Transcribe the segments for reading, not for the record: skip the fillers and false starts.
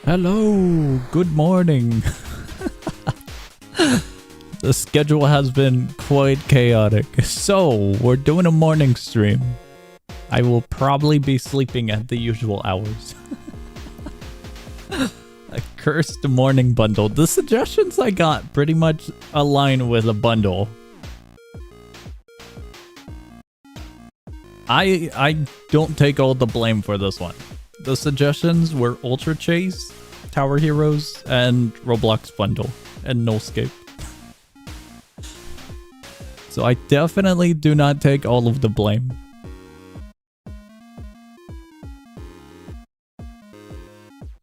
Hello, good morning. The schedule has been quite chaotic, so we're doing a morning stream. I will probably be sleeping at the usual hours. A cursed morning bundle. The suggestions I got pretty much align with a bundle. I don't take all the blame for this one. The suggestions were Ultra Chase, Tower Heroes, and Roblox Bundle, and Nullscape. So I definitely do not take all of the blame.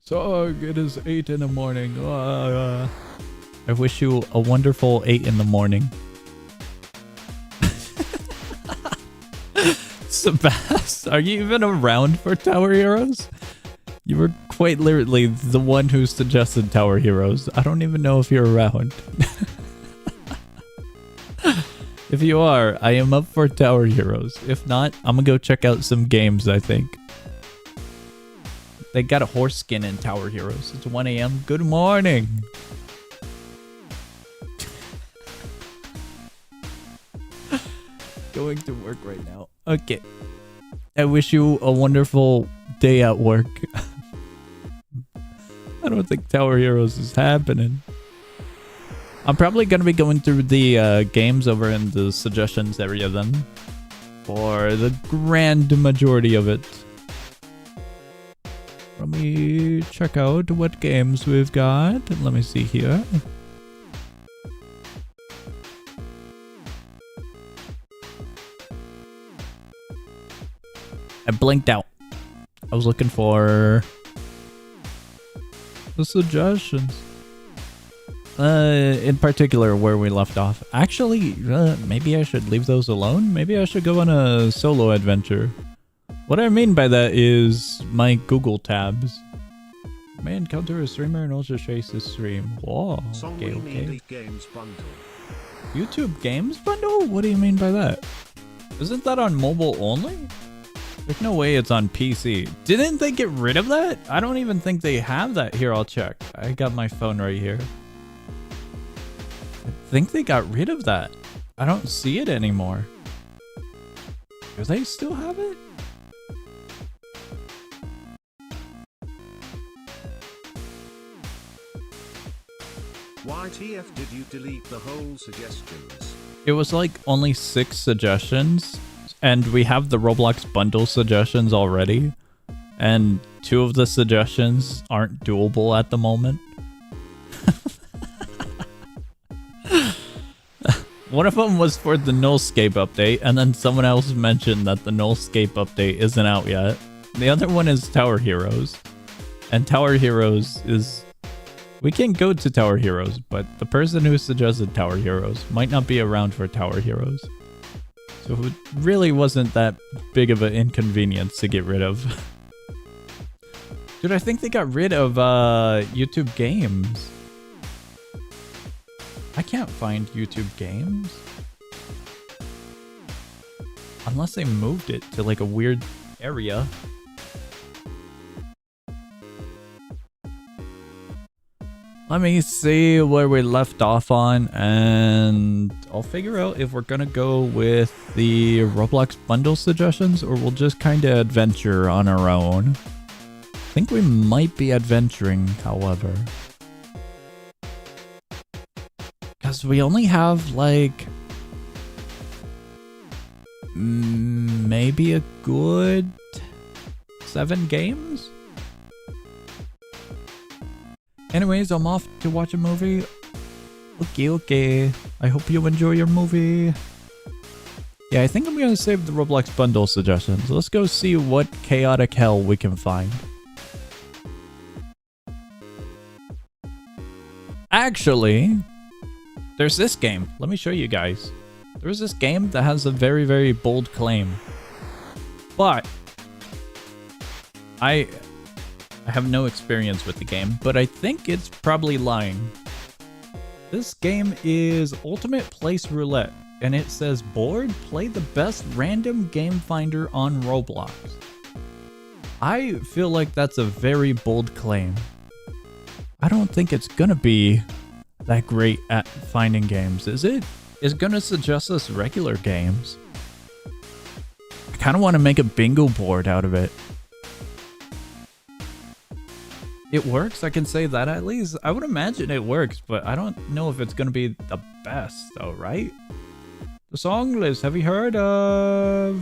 So it is 8 in the morning. I wish you a wonderful 8 in the morning. Sebas, are you even around for Tower Heroes? You were quite literally the one who suggested Tower Heroes. I don't even know if you're around. If you are, I am up for Tower Heroes. If not, I'm gonna go check out some games, I think. They got a horse skin in Tower Heroes. It's 1 a.m. Good morning. Going to work right now. Okay. I wish you a wonderful day at work. I don't think Tower Heroes is happening. I'm probably going to be going through the games over in the suggestions area then. For the grand majority of it. Let me check out what games we've got. Let me see here. I blinked out. I was looking for the suggestions. In particular, where we left off. Actually, maybe I should leave those alone. Maybe I should go on a solo adventure. What I mean by that is my Google tabs. May encounter a streamer and also chase the stream. Whoa. Okay. Games bundle. YouTube Games Bundle? What do you mean by that? Isn't that on mobile only? There's no way it's on PC. Didn't they get rid of that? I don't even think they have that. Here, I'll check. I got my phone right here. I think they got rid of that. I don't see it anymore. Do they still have it? YTF did you delete the whole suggestions? It was like only 6 suggestions. And we have the Roblox bundle suggestions already. And 2 of the suggestions aren't doable at the moment. One of them was for the Nullscape update, and then someone else mentioned that the Nullscape update isn't out yet. The other one is Tower Heroes. And Tower Heroes is... We can go to Tower Heroes, but the person who suggested Tower Heroes might not be around for Tower Heroes. So it really wasn't that big of an inconvenience to get rid of. Dude, I think they got rid of YouTube Games. I can't find YouTube Games. Unless they moved it to like a weird area. Let me see where we left off on, and I'll figure out if we're gonna go with the Roblox bundle suggestions or we'll just kind of adventure on our own. I think we might be adventuring, however. Because we only have like... maybe a good 7 games? Anyways, I'm off to watch a movie. Okay. I hope you enjoy your movie. Yeah, I think I'm gonna save the Roblox bundle suggestions. Let's go see what chaotic hell we can find. Actually, there's this game. Let me show you guys. There's this game that has a very, very bold claim. But I have no experience with the game, but I think it's probably lying. This game is Ultimate Place Roulette, and it says, board, play the best random game finder on Roblox. I feel like that's a very bold claim. I don't think it's gonna be that great at finding games, is it? It's gonna suggest us regular games. I kind of want to make a bingo board out of it. It works, I can say that at least. I would imagine it works, but I don't know if it's gonna be the best though, right? The song list, have you heard of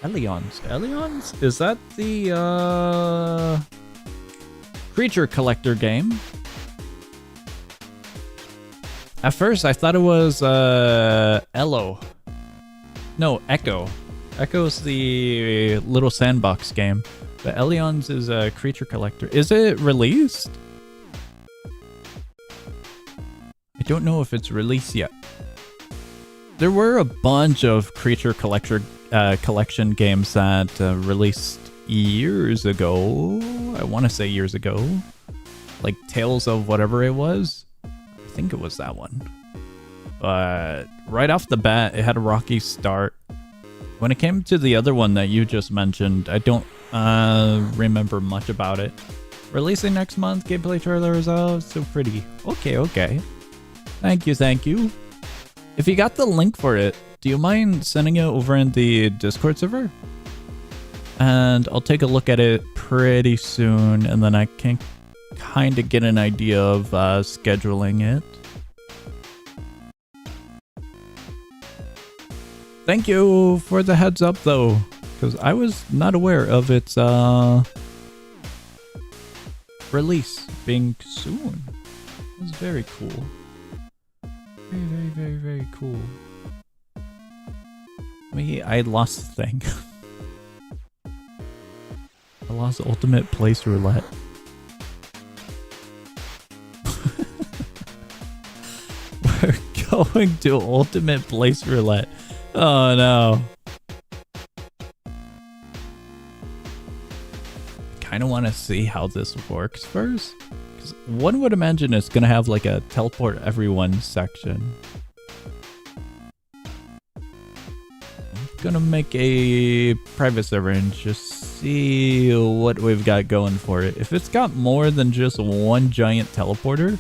Elions? Elions? Is that the creature collector game? At first I thought it was Elo. No, Echo. Echo's the little sandbox game. But Elions is a creature collector. Is it released? I don't know if it's released yet. There were a bunch of creature collection games that released years ago. I want to say years ago. Like Tales of whatever it was. I think it was that one. But right off the bat, it had a rocky start. When it came to the other one that you just mentioned, I don't remember much about it. Releasing next month, gameplay trailer is out. So pretty. Okay, okay. Thank you, thank you. If you got the link for it, do you mind sending it over in the Discord server? And I'll take a look at it pretty soon, and then I can kind of get an idea of scheduling it. Thank you for the heads up though, because I was not aware of its release being soon. It was very cool. Very, very, very, very cool. I lost the thing. I lost Ultimate Place Roulette. We're going to Ultimate Place Roulette. Oh no. Kind of want to see how this works first. Because one would imagine it's going to have like a teleport everyone section. I'm going to make a private server and just see what we've got going for it. If it's got more than just one giant teleporter,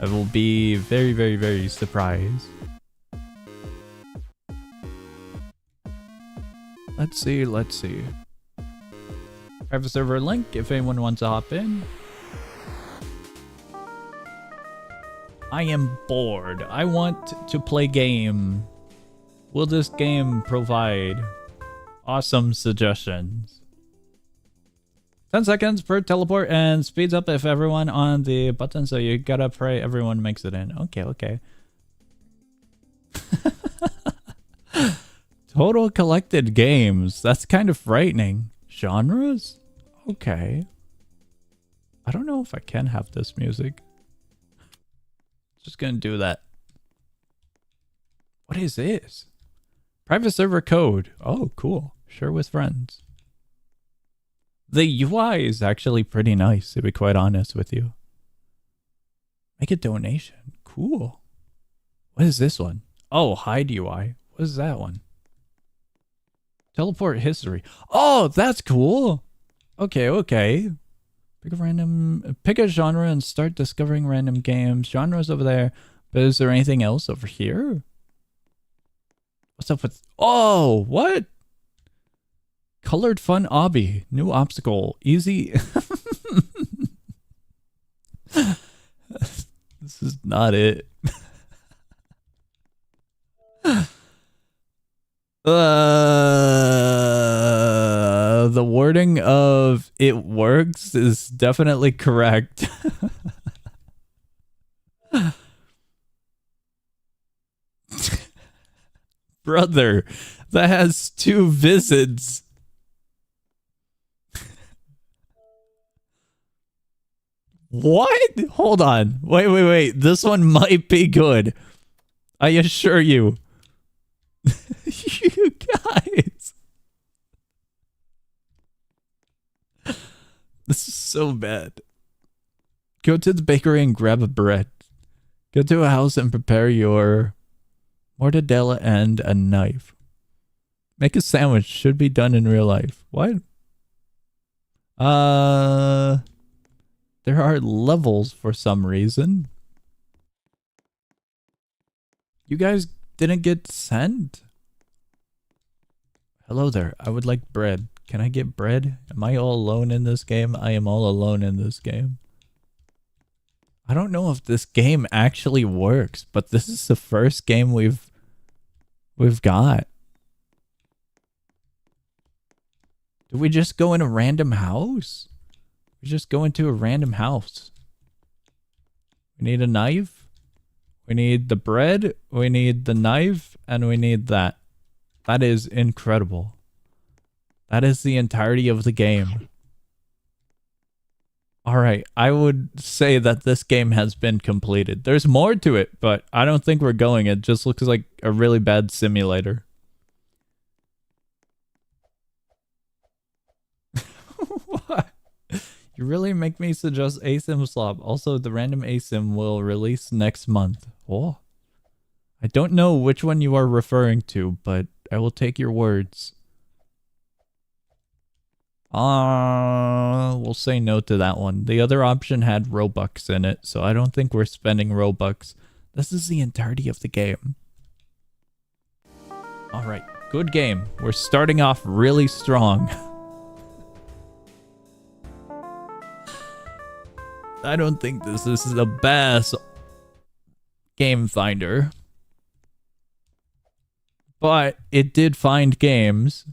I will be very, very, very surprised. Let's see, let's see. Private server link if anyone wants to hop in. I am bored. I want to play game. Will this game provide awesome suggestions? 10 seconds per teleport and speeds up if everyone on the button, so you gotta pray everyone makes it in. Okay, okay. Total collected games. That's kind of frightening. Genres? Okay. I don't know if I can have this music. Just gonna do that. What is this? Private server code. Oh, cool. Share with friends. The UI is actually pretty nice, to be quite honest with you. Make a donation. Cool. What is this one? Oh, hide UI. What is that one? Teleport history. Oh, that's cool. Okay, okay. Pick a genre and start discovering random games. Genres over there. But is there anything else over here? What's up with... Oh, what? Colored fun obby. New obstacle. Easy. This is not it. The wording of it works is definitely correct. Brother, that has 2 visits. What? Hold on. Wait, wait, wait. This one might be good. I assure you. You guys. This is so bad. Go to the bakery and grab a bread. Go to a house and prepare your mortadella and a knife. Make a sandwich. Should be done in real life. What? There are levels for some reason. You guys didn't get sent? Hello there. I would like bread. Can I get bread? Am I all alone in this game? I am all alone in this game. I don't know if this game actually works, but this is the first game we've got. Do we just go in a random house? We just go into a random house. We need a knife. We need the bread. We need the knife. And we need that. That is incredible. That is the entirety of the game. Alright, I would say that this game has been completed. There's more to it, but I don't think we're going. It just looks like a really bad simulator. What? You really make me suggest ASIM Slop. Also, the random ASIM will release next month. Oh. I don't know which one you are referring to, but I will take your words. We'll say no to that one. The other option had Robux in it, so I don't think we're spending Robux. This is the entirety of the game. Alright, good game. We're starting off really strong. I don't think this is the best game finder. But it did find games.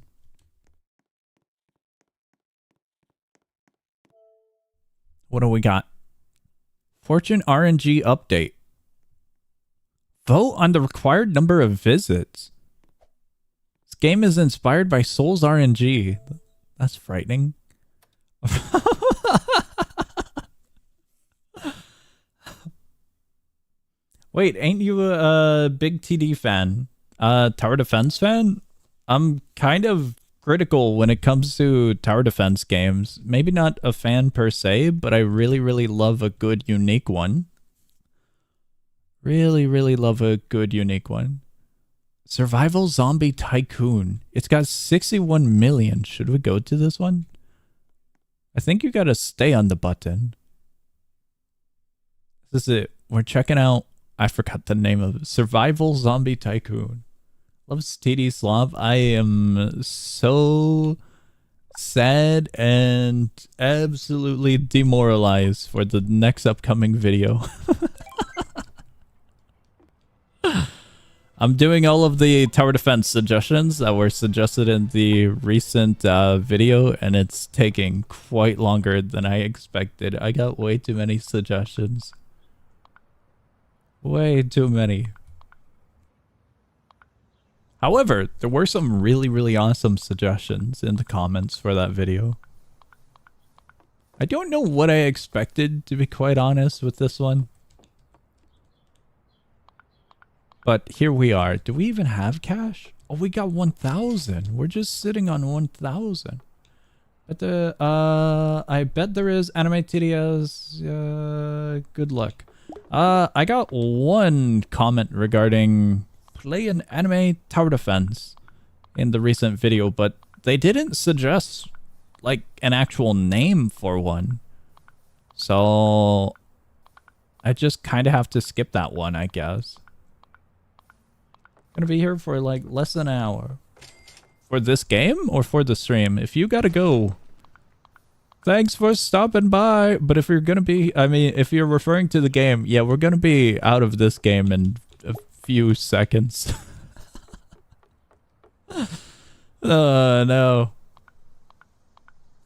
What do we got? Fortune RNG update. Vote on the required number of visits. This game is inspired by Souls RNG. That's frightening. Wait, ain't you a big TD fan? Tower Defense fan? I'm kind of critical when it comes to tower defense games. Maybe not a fan per se, but I really, really love a good, unique one. Really, really love a good, unique one. Survival Zombie Tycoon. It's got 61 million. Should we go to this one? I think you gotta stay on the button. This is it. We're checking out, I forgot the name of it. Survival Zombie Tycoon. Loves TD Slav. I am so sad and absolutely demoralized for the next upcoming video. I'm doing all of the tower defense suggestions that were suggested in the recent video, and it's taking quite longer than I expected. I got way too many suggestions. Way too many. However, there were some really, really awesome suggestions in the comments for that video. I don't know what I expected, to be quite honest, with this one. But here we are. Do we even have cash? Oh, we got 1,000. We're just sitting on 1,000. But I bet there is anime TDS. Good luck. I got one comment regarding play an anime tower defense in the recent video, but they didn't suggest like an actual name for one. So I just kind of have to skip that one, I guess. Gonna be here for like less than an hour. For this game or for the stream? If you gotta go, thanks for stopping by. But if you're gonna be, I mean, if you're referring to the game, yeah, we're gonna be out of this game in a few seconds. Oh, no.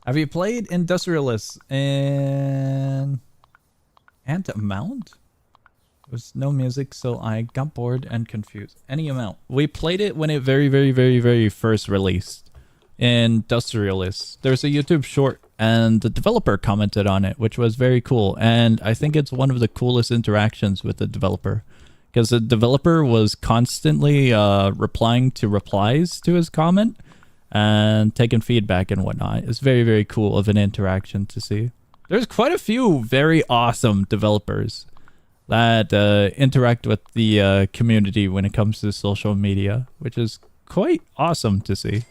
Have you played Industrialists and Amount? There was no music, so I got bored and confused. Any amount. We played it when it very first released. Industrialists. There's a YouTube short, and the developer commented on it, which was very cool. And I think it's one of the coolest interactions with the developer, because the developer was constantly replying to replies to his comment and taking feedback and whatnot. It's very cool of an interaction to see. There's quite a few very awesome developers that interact with the community when it comes to social media, which is quite awesome to see.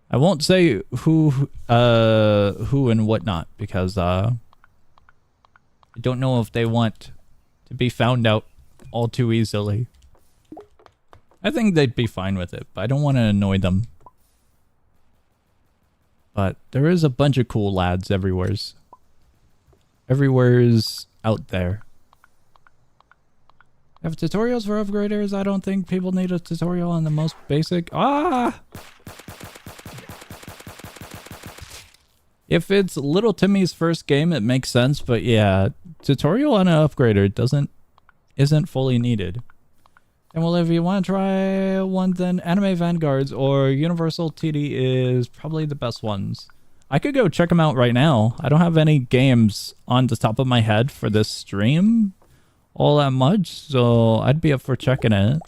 I won't say who and whatnot, because I don't know if they want to be found out all too easily. I think they'd be fine with it, but I don't want to annoy them. But there is a bunch of cool lads everywheres. Everywhere's out there. Have tutorials for upgraders? I don't think people need a tutorial on the most basic. Ah! If it's Little Timmy's first game, it makes sense, but yeah, tutorial on an upgrader isn't fully needed. And well, if you want to try one, then Anime Vanguards or Universal TD is probably the best ones. I could go check them out right now. I don't have any games on the top of my head for this stream all that much, so I'd be up for checking it.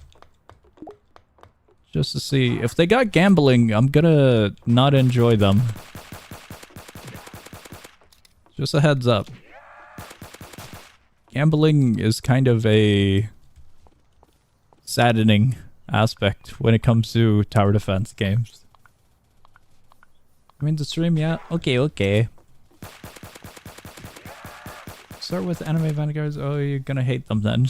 Just to see. If they got gambling, I'm gonna not enjoy them. Just a heads up. Gambling is kind of a saddening aspect when it comes to tower defense games. I mean, the stream, yeah. Okay. Start with Anime Vanguards. Oh, you're gonna hate them then.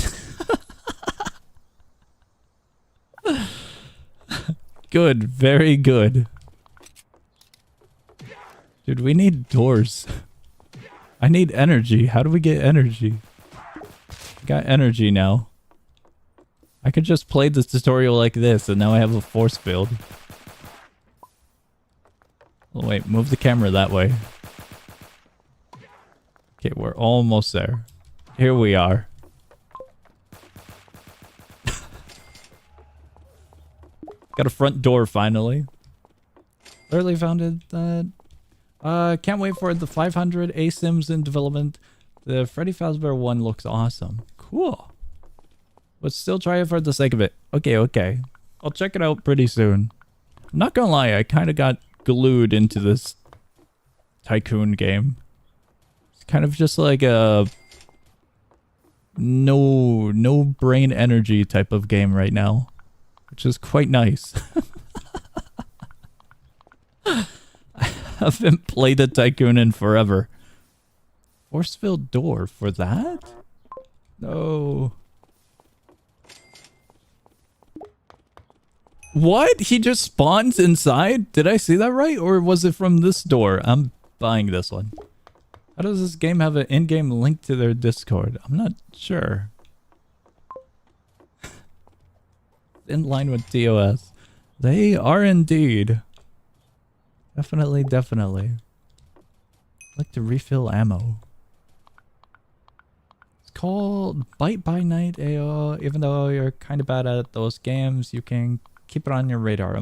Good, very good. Dude, we need doors. I need energy. How do we get energy? Got energy now. I could just play this tutorial like this, and now I have a force field. Oh, wait, move the camera that way. Okay, we're almost there. Here we are. Got a front door finally. Early founded that. Can't wait for the 500 ASIMs in development. The Freddy Fazbear one looks awesome. Cool. But still try it for the sake of it. Okay. I'll check it out pretty soon. I'm not gonna lie, I kind of got glued into this Tycoon game. It's kind of just like a no brain energy type of game right now, which is quite nice. I haven't played a Tycoon in forever. Force-filled door for that? No. What? He just spawns inside? Did I see that right? Or was it from this door? I'm buying this one. How does this game have an in-game link to their Discord? I'm not sure. In line with TOS. They are indeed. Definitely. Like to refill ammo. It's called Bite by Night AO. Even though you're kind of bad at those games, you can keep it on your radar.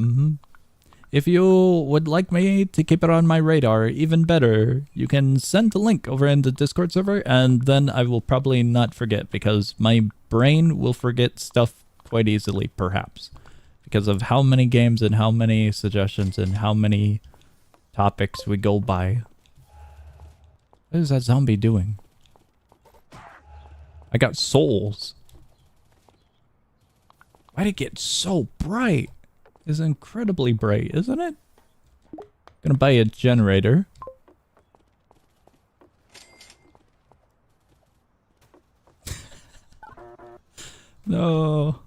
If you would like me to keep it on my radar, even better, you can send the link over in the Discord server, and then I will probably not forget, because my brain will forget stuff quite easily, perhaps. Because of how many games and how many suggestions and how many topics we go by. What is that zombie doing? I got souls. Why'd it get so bright? It's incredibly bright, isn't it? Gonna buy a generator. No.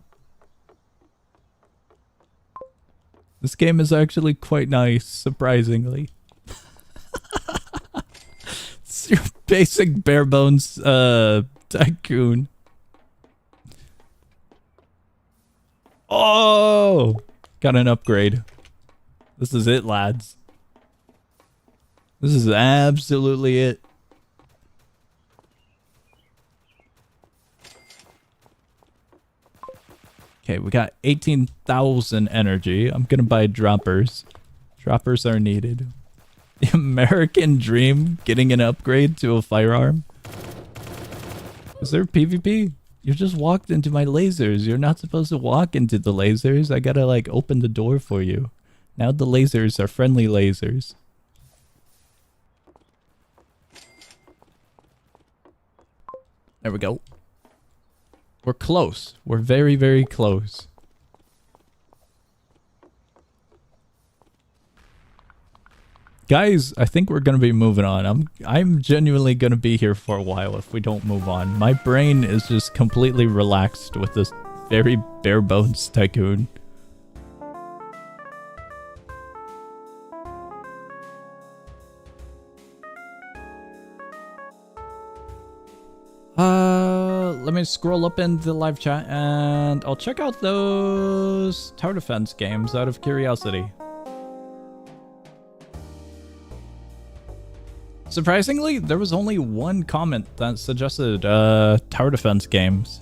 This game is actually quite nice, surprisingly. It's your basic bare bones Tycoon. Oh! Got an upgrade. This is it, lads. This is absolutely it. Okay, we got 18,000 energy. I'm gonna buy droppers. Droppers are needed. The American dream, getting an upgrade to a firearm. Is there PvP? You just walked into my lasers. You're not supposed to walk into the lasers. I gotta like open the door for you. Now the lasers are friendly lasers. There we go. We're close. We're very, very close. Guys, I think we're gonna be moving on. I'm genuinely gonna be here for a while if we don't move on. My brain is just completely relaxed with this very bare bones Tycoon. Let me scroll up in the live chat and I'll check out those tower defense games out of curiosity. Surprisingly, there was only one comment that suggested tower defense games.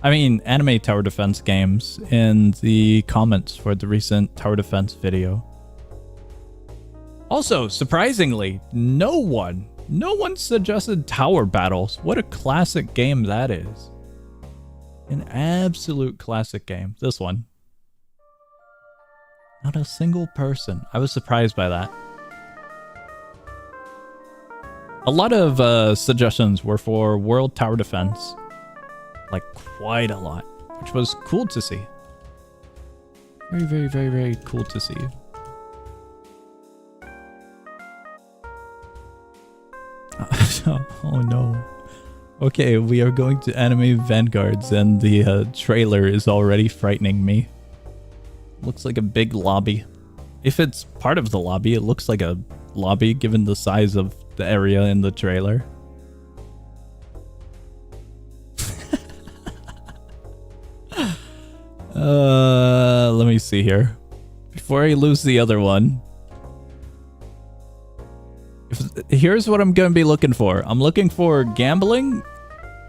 I mean, anime tower defense games in the comments for the recent tower defense video. Also, surprisingly, no one suggested Tower Battles. What a classic game that is. An absolute classic game. This one. Not a single person. I was surprised by that. A lot of suggestions were for World Tower Defense. Like, quite a lot. Which was cool to see. Very, very, very, very cool to see. Oh no. Okay, we are going to anime Vanguards and the trailer is already frightening me. Looks like a big lobby. If it's part of the lobby, it looks like a lobby given the size of the area in the trailer. Let me see here. Before I lose the other one. Here's what I'm going to be looking for. I'm looking for gambling,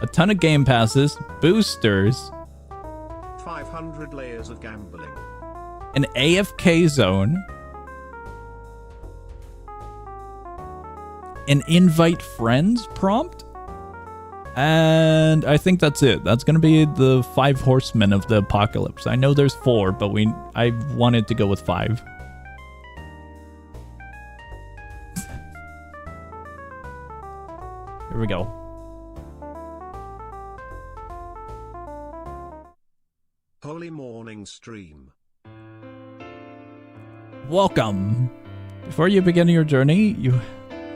a ton of game passes, boosters, 500 layers of gambling, an AFK zone, an invite friends prompt, and I think that's it. That's going to be the 5 horsemen of the apocalypse. I know there's 4, but I wanted to go with 5. Here we go. Holy morning stream. Welcome. Before you begin your journey, you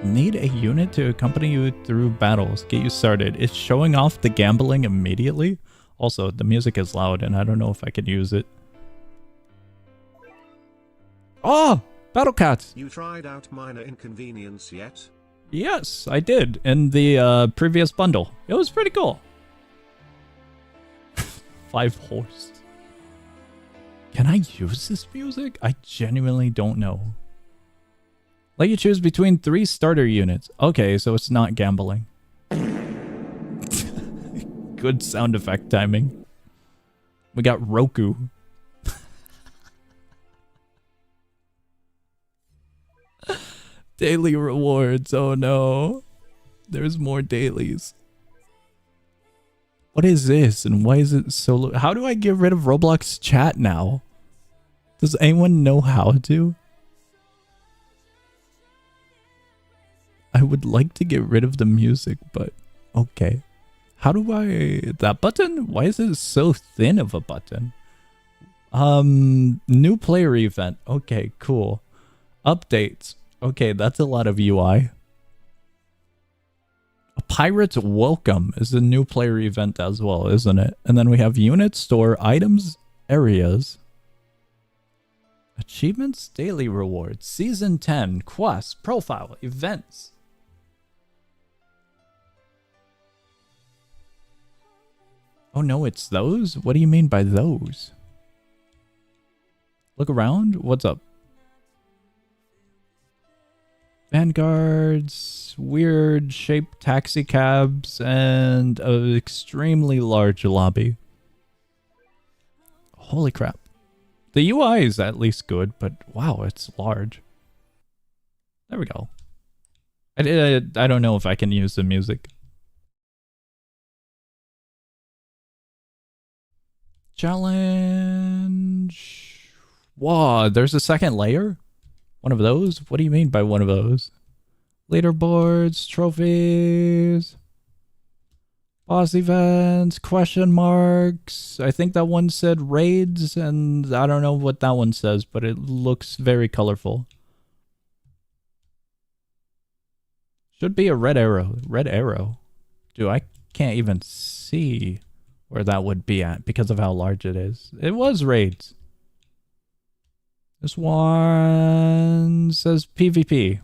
need a unit to accompany you through battles. Get you started. It's showing off the gambling immediately. Also, the music is loud and I don't know if I can use it. Oh! Battle Cats! You tried out Minor Inconvenience yet? Yes, I did in the previous bundle. It was pretty cool. 5 horse. Can I use this music? I genuinely don't know. Let you choose between 3 starter units. Okay, so it's not gambling. Good sound effect timing. We got Roku. Daily rewards. Oh no. There's more dailies. What is this? And why is it so low? How do I get rid of Roblox chat now? Does anyone know how to? I would like to get rid of the music, but okay. How do I... That button? Why is it so thin of a button? New player event. Okay, cool. Updates. Okay, that's a lot of UI. A pirate's welcome is a new player event as well, isn't it? And then we have units, store, items, areas. Achievements, daily rewards, season 10, quests, profile, events. Oh no, it's those? What do you mean by those? Look around. What's up? Vanguards, weird shaped taxi cabs, and an extremely large lobby. Holy crap. The UI is at least good, but wow, it's large. There we go. I don't know if I can use the music. Challenge. Wow, there's a second layer? One of those? What do you mean by one of those? Leaderboards, trophies, boss events, question marks. I think that one said raids, and I don't know what that one says, but it looks very colorful. Should be a red arrow. Red arrow. Dude, I can't even see where that would be at because of how large it is. It was raids. This one says PvP.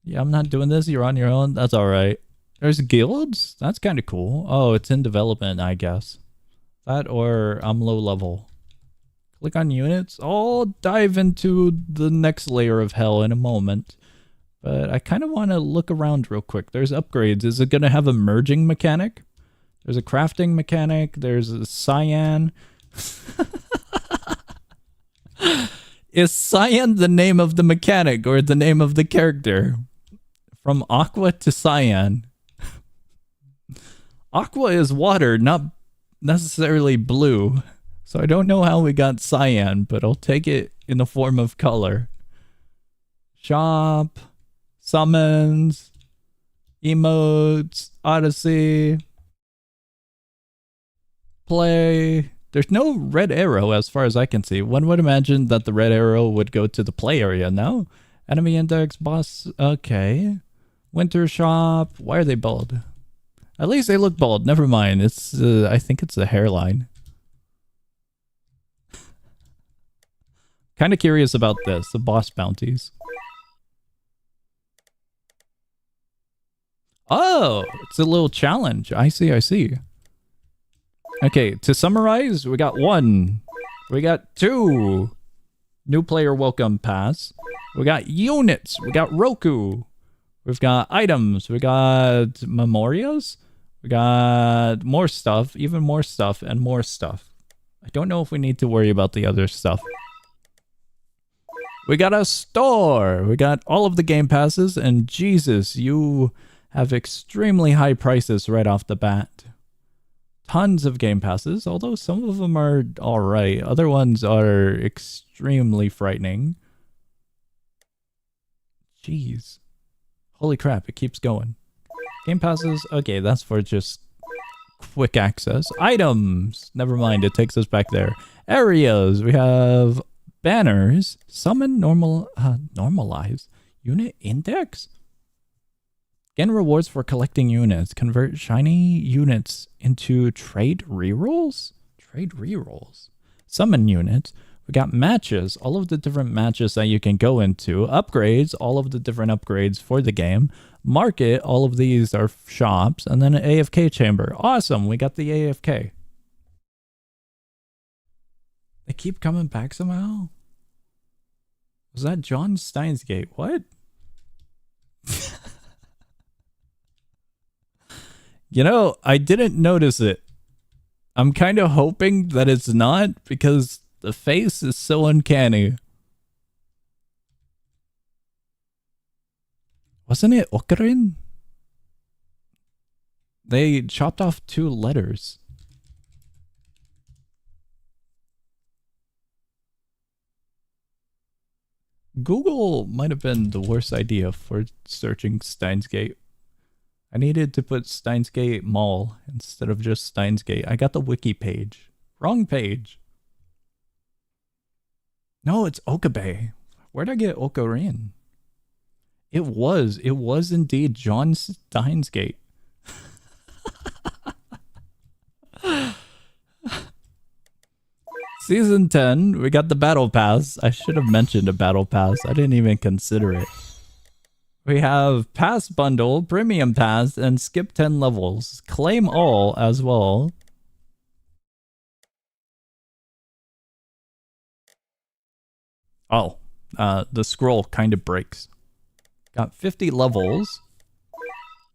Yeah, I'm not doing this. You're on your own. That's alright. There's guilds? That's kind of cool. Oh, it's in development, I guess. That or I'm low level. Click on units. I'll dive into the next layer of hell in a moment. But I kind of want to look around real quick. There's upgrades. Is it going to have a merging mechanic? There's a crafting mechanic. There's a cyan. Is cyan the name of the mechanic or the name of the character? From aqua to cyan. Aqua is water, not necessarily blue. So I don't know how we got cyan, but I'll take it in the form of color. Shop. Summons. Emotes. Odyssey. Play. There's no red arrow as far as I can see. One would imagine that the red arrow would go to the play area. No? Enemy index, boss. Okay. Winter shop. Why are they bald? At least they look bald. Never mind. It's I think it's the hairline. Kind of curious about this. The boss bounties. Oh, it's a little challenge. I see, I see. Okay, to summarize, we got 1. We got 2. New player welcome pass. We got units. We got Roku. We've got items. We got memorias. We got more stuff, even more stuff, and more stuff. I don't know if we need to worry about the other stuff. We got a store. We got all of the game passes, and Jesus, you have extremely high prices right off the bat. Tons of game passes, although some of them are alright. Other ones are extremely frightening. Jeez. Holy crap, it keeps going. Game passes, okay, that's for just quick access. Items, never mind, it takes us back there. Areas, we have banners. Summon normalize. Unit index? Gain rewards for collecting units. Convert shiny units into trade rerolls? Trade rerolls. Summon units. We got matches. All of the different matches that you can go into. Upgrades. All of the different upgrades for the game. Market. All of these are shops. And then an AFK chamber. Awesome. We got the AFK. They keep coming back somehow? Was that John Steins Gate? What? You know, I didn't notice it. I'm kind of hoping that it's not because the face is so uncanny. Wasn't it Ocarin? They chopped off 2 letters. Google might have been the worst idea for searching Steins Gate. I needed to put Steins Gate Mall instead of just Steins Gate. I got the wiki page. Wrong page. No, it's Okabe. Where'd I get Okarin? It was indeed John Steins Gate. Season 10, we got the battle pass. I should have mentioned a battle pass. I didn't even consider it. We have pass bundle, premium pass, and skip 10 levels. Claim all as well. Oh, the scroll kind of breaks. Got 50 levels.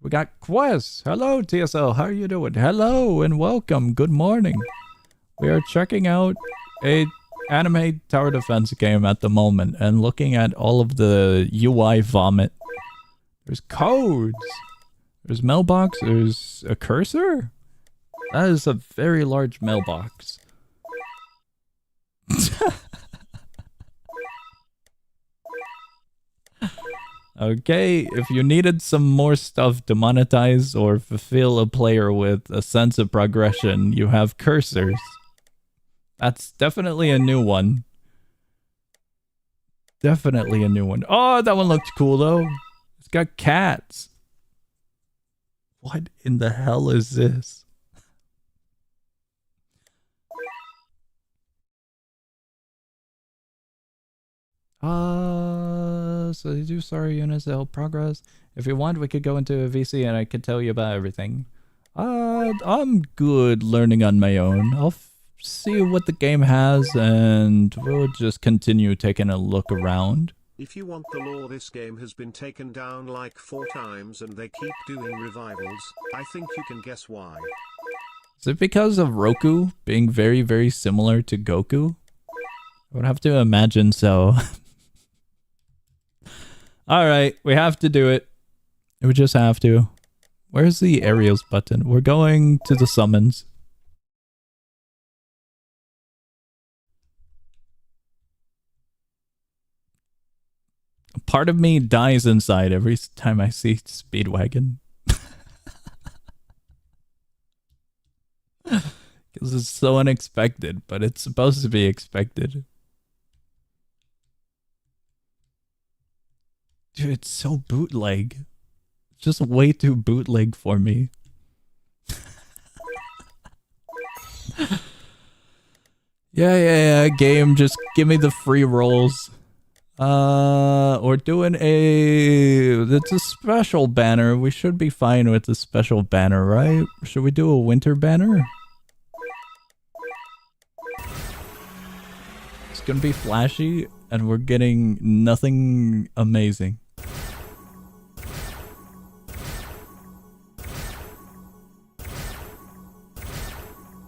We got quests. Hello, TSL. How are you doing? Hello and welcome. Good morning. We are checking out a anime tower defense game at the moment and looking at all of the UI vomit. There's codes. There's mailbox. There's a cursor. That is a very large mailbox. Okay, if you needed some more stuff to monetize or fulfill a player with a sense of progression, you have cursors. That's definitely a new one. Definitely a new one. Oh, that one looked cool though. got cats. What in the hell is this? So they do sorry units to help progress. If you want, we could go into a VC and I could tell you about everything. I'm good learning on my own. I'll see what the game has and we'll just continue taking a look around. If you want the lore, this game has been taken down like 4 times and they keep doing revivals. I think you can guess why. Is it because of Roku being very, very similar to Goku? I would have to imagine so. Alright, we have to do it. We just have to. Where's the aerials button? We're going to the summons. Part of me dies inside every time I see Speedwagon. Because it's so unexpected, but it's supposed to be expected. Dude, it's so bootleg. It's just way too bootleg for me. Yeah, game, just give me the free rolls. We're doing it's a special banner. We should be fine with the special banner, right? Should we do a winter banner? It's gonna be flashy, and we're getting nothing amazing.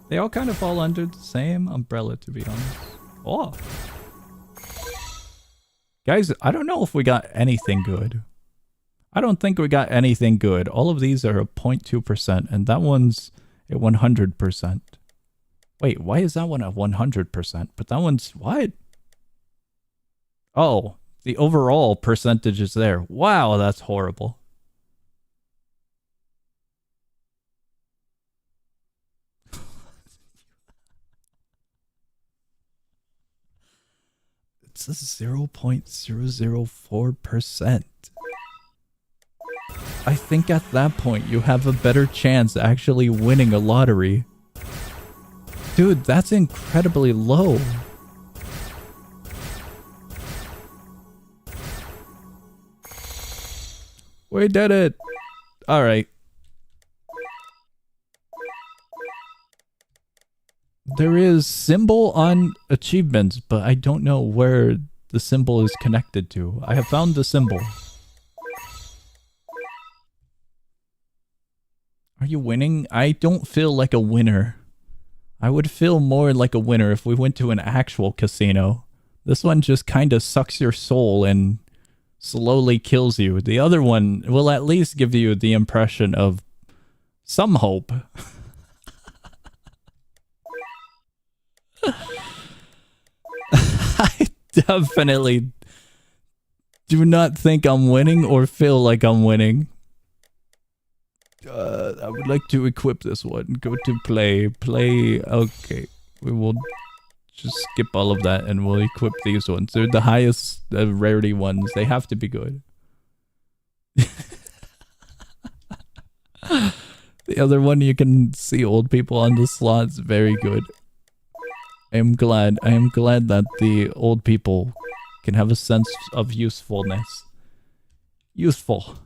They all kind of fall under the same umbrella, to be honest. Oh. Guys, I don't know if we got anything good. I don't think we got anything good. All of these are a 0.2%, and that one's at 100%. Wait, why is that one at 100%? But that one's what? Oh, the overall percentage is there. Wow, that's horrible. It's a 0.004%. I think at that point you have a better chance actually winning a lottery. Dude, that's incredibly low. We did it. All right. There is symbol on achievements, but I don't know where the symbol is connected to. I have found the symbol. Are you winning? I don't feel like a winner. I would feel more like a winner if we went to an actual casino. This one just kind of sucks your soul and slowly kills you. The other one will at least give you the impression of some hope. I definitely do not think I'm winning or feel like I'm winning. I would like to equip this one. Go to play. Play. Okay. We will just skip all of that and we'll equip these ones. They're the highest rarity ones. They have to be good. The other one, you can see old people on the slots. Very good. I am glad that the old people can have a sense of usefulness. Useful.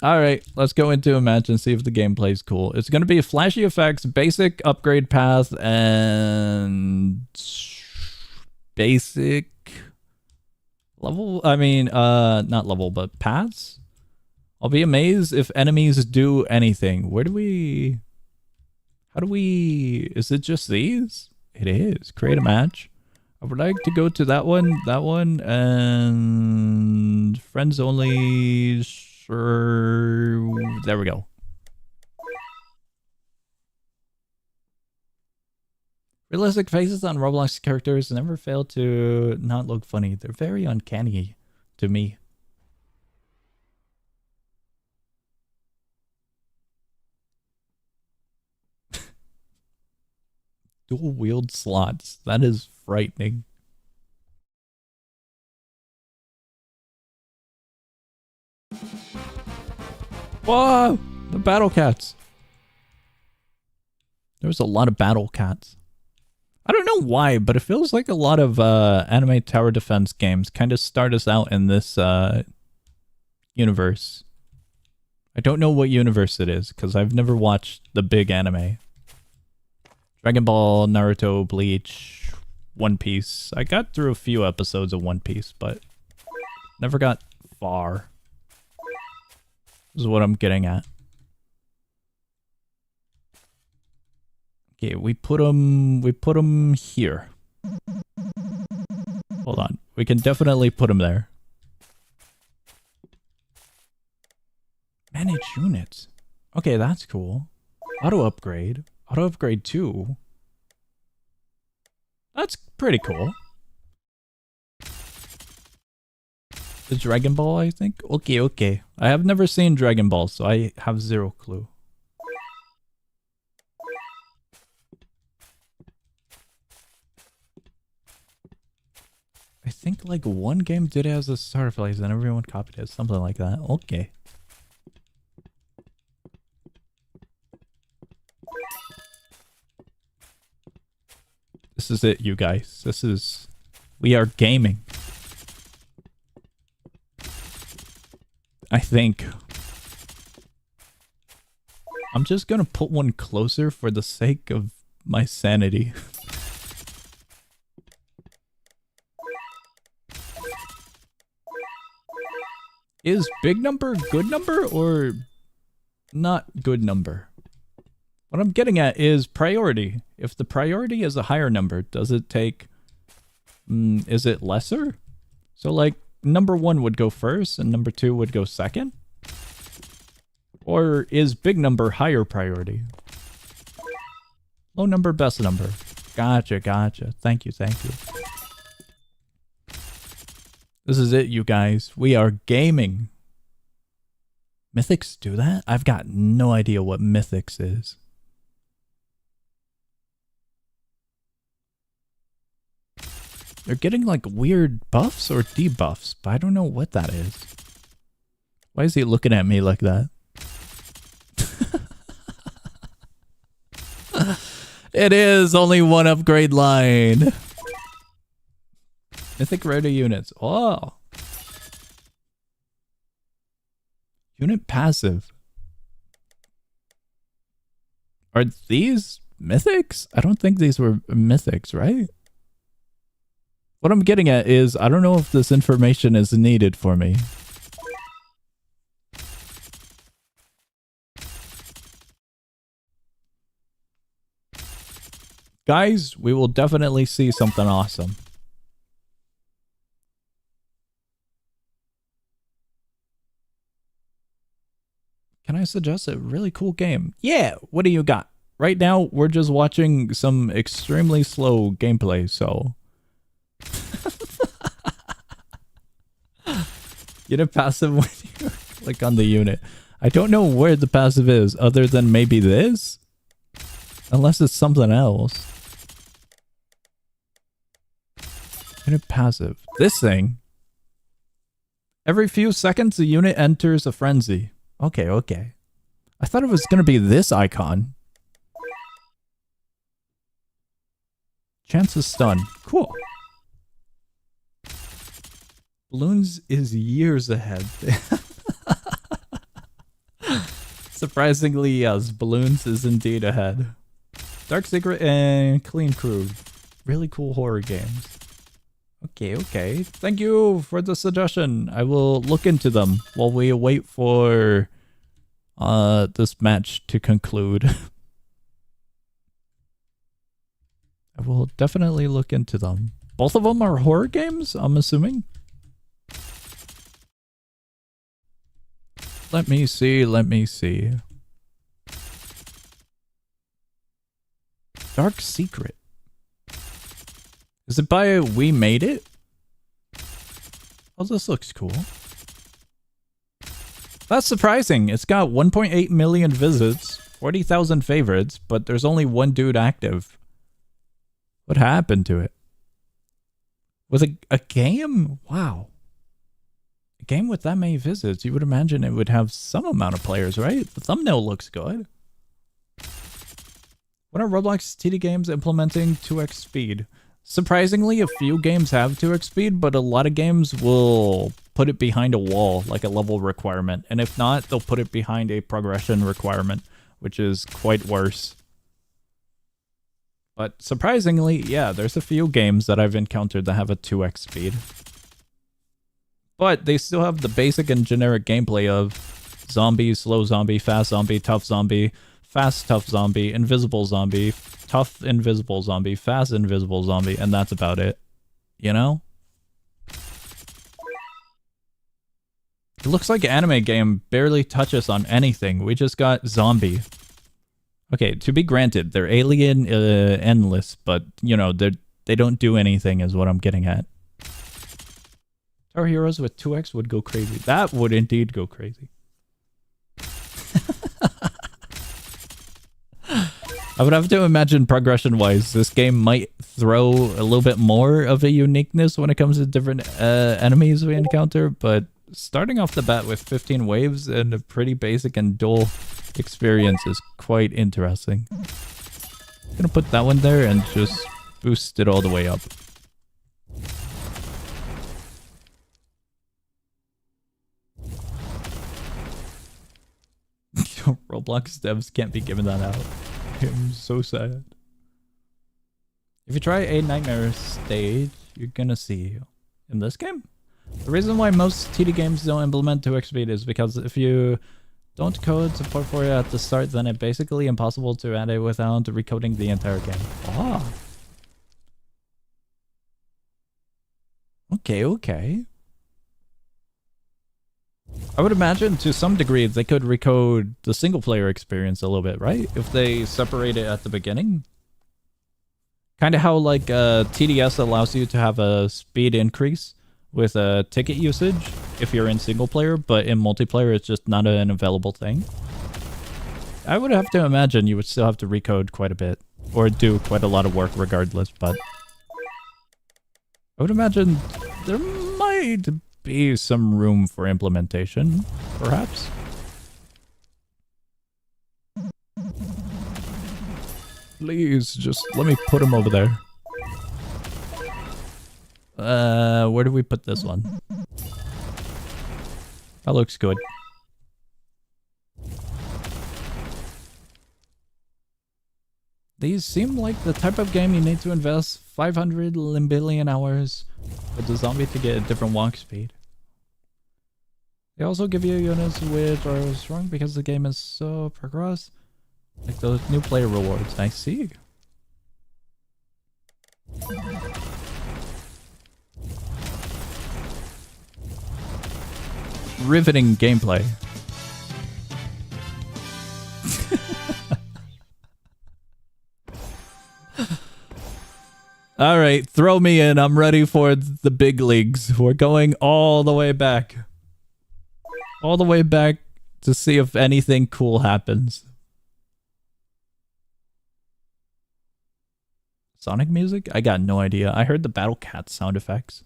Alright, let's go into a match and see if the gameplay is cool. It's going to be flashy effects, basic upgrade path, and basic level? I mean, not level, but paths? I'll be amazed if enemies do anything. Where do we... How do we... Is it just these? It is. Create a match. I would like to go to that one, and... Friends only... Sure... There we go. Realistic faces on Roblox characters never fail to not look funny. They're very uncanny to me. Dual wield slots. That is frightening. Whoa! The battle cats. There's a lot of battle cats. I don't know why, but it feels like a lot of anime tower defense games kind of start us out in this universe. I don't know what universe it is, because I've never watched the big anime. Dragon Ball, Naruto, Bleach, One Piece. I got through a few episodes of One Piece, but never got far. This is what I'm getting at. Okay, we put them here. Hold on. We can definitely put them there. Manage units. Okay, that's cool. Auto upgrade. Auto upgrade 2. That's pretty cool. The Dragon Ball, I think? Okay, okay. I have never seen Dragon Ball, so I have zero clue. I think like one game did it as a starter place and everyone copied it. Something like that. Okay. This is it, you guys. This is... We are gaming. I think. I'm just gonna put one closer for the sake of my sanity. Is big number good number or not good number? What I'm getting at is priority. If the priority is a higher number, does it take... is it lesser? So like, number 1 would go first and number 2 would go second? Or is big number higher priority? Low number, best number. Gotcha, gotcha. Thank you, thank you. This is it, you guys. We are gaming. Mythics do that? I've got no idea what Mythics is. They're getting like weird buffs or debuffs, but I don't know what that is. Why is he looking at me like that? It is only one upgrade line. Mythic rare units. Oh. Unit passive. Are these mythics? I don't think these were mythics, right? What I'm getting at is, I don't know if this information is needed for me. Guys, we will definitely see something awesome. Can I suggest a really cool game? Yeah, what do you got? Right now, we're just watching some extremely slow gameplay, so... Unit passive when you click on the unit. I don't know where the passive is, other than maybe this? Unless it's something else. Unit passive. This thing. Every few seconds, the unit enters a frenzy. Okay, okay. I thought it was gonna be this icon. Chance of stun. Cool. Balloons is years ahead. Surprisingly, yes, Balloons is indeed ahead. Dark Secret and Clean Crew. Really cool horror games. Okay, okay. Thank you for the suggestion. I will look into them while we wait for this match to conclude. I will definitely look into them. Both of them are horror games, I'm assuming? Let me see, let me see. Dark Secret. Is it by We Made It? Oh, this looks cool. That's surprising. It's got 1.8 million visits, 40,000 favorites, but there's only one dude active. What happened to it? With a game? Wow. A game with that many visits, you would imagine it would have some amount of players, right? The thumbnail looks good. When are Roblox TD games implementing 2x speed? Surprisingly, a few games have 2x speed, but a lot of games will put it behind a wall, like a level requirement. And if not, they'll put it behind a progression requirement, which is quite worse. But surprisingly, yeah, there's a few games that I've encountered that have a 2x speed. But they still have the basic and generic gameplay of zombie, slow zombie, fast zombie, tough zombie, fast tough zombie, invisible zombie, tough invisible zombie, fast invisible zombie, and that's about it. You know? It looks like anime game barely touches on anything. We just got zombie. Okay, to be granted, they're alien endless, but, you know, they don't do anything is what I'm getting at. Our heroes with 2x would go crazy. That would indeed go crazy. I would have to imagine progression-wise, this game might throw a little bit more of a uniqueness when it comes to different enemies we encounter, but starting off the bat with 15 waves and a pretty basic and dull experience is quite interesting. I'm gonna put that one there and just boost it all the way up. Roblox devs can't be giving that out. I'm so sad. If you try a nightmare stage, you're gonna see in this game. The reason why most TD games don't implement 2x speed is because if you don't code support for it at the start, then it's basically impossible to add it without recoding the entire game. Ah. Okay. I would imagine to some degree they could recode the single player experience a little bit, right? If they separate it at the beginning. Kind of how like TDS allows you to have a speed increase with a ticket usage if you're in single player, but in multiplayer it's just not an available thing. I would have to imagine you would still have to recode quite a bit or do quite a lot of work regardless, but I would imagine there might be some room for implementation, perhaps. Please, just let me put him over there. Where do we put this one? That looks good. These seem like the type of game you need to invest 500 billion hours for the zombie to get a different walk speed. They also give you units which are strong because the game is so progress. Like those new player rewards. I see. Riveting gameplay. All right, throw me in. I'm ready for the big leagues. We're going all the way back. All the way back to see if anything cool happens. Sonic music? I got no idea. I heard the Battle Cat sound effects.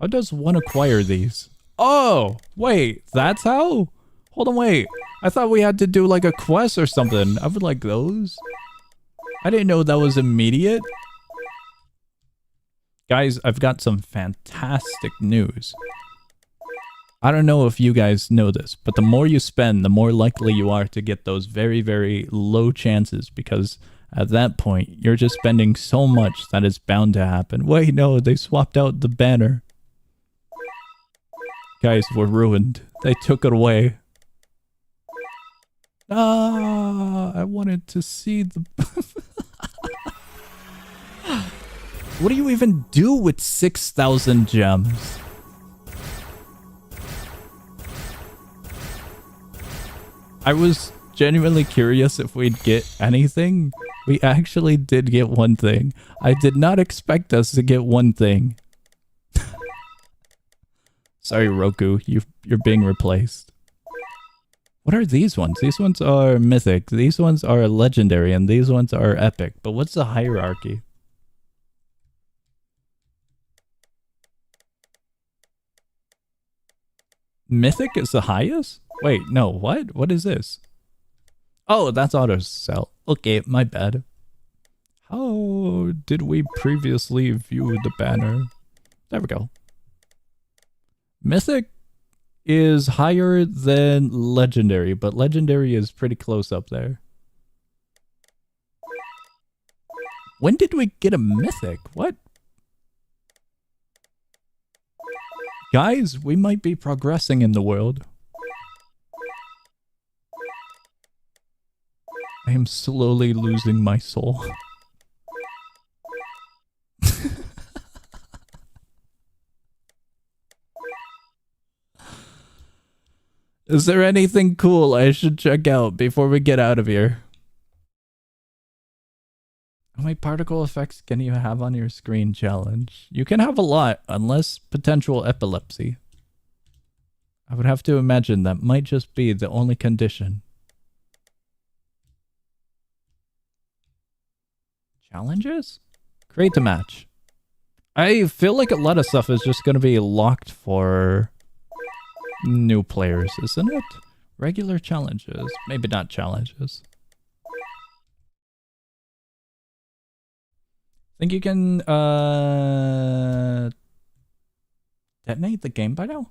How does one acquire these? Oh, wait, that's how? Hold on, wait. I thought we had to do like a quest or something. I would like those. I didn't know that was immediate. Guys, I've got some fantastic news. I don't know if you guys know this, but the more you spend, the more likely you are to get those very, very low chances, because at that point, you're just spending so much that it's bound to happen. Wait, no, they swapped out the banner. Guys, we're ruined. They took it away. Ah, I wanted to see the... What do you even do with 6,000 gems? I was genuinely curious if we'd get anything. We actually did get one thing. I did not expect us to get one thing. Sorry, Roku, you're being replaced. What are these ones? These ones are mythic, these ones are legendary, and these ones are epic. But what's the hierarchy? Mythic is the highest? Wait, no, what? What is this? Oh, that's auto sell. Okay, my bad. How did we previously view the banner? There we go. Mythic is higher than Legendary, but Legendary is pretty close up there. When did we get a Mythic? What? Guys, we might be progressing in the world. I am slowly losing my soul. Is there anything cool I should check out before we get out of here? How many particle effects can you have on your screen? Challenge. You can have a lot, unless potential epilepsy. I would have to imagine that might just be the only condition. Challenges? Create the match. I feel like a lot of stuff is just going to be locked for new players, isn't it? Regular challenges. Maybe not challenges. Think you can detonate the game by now?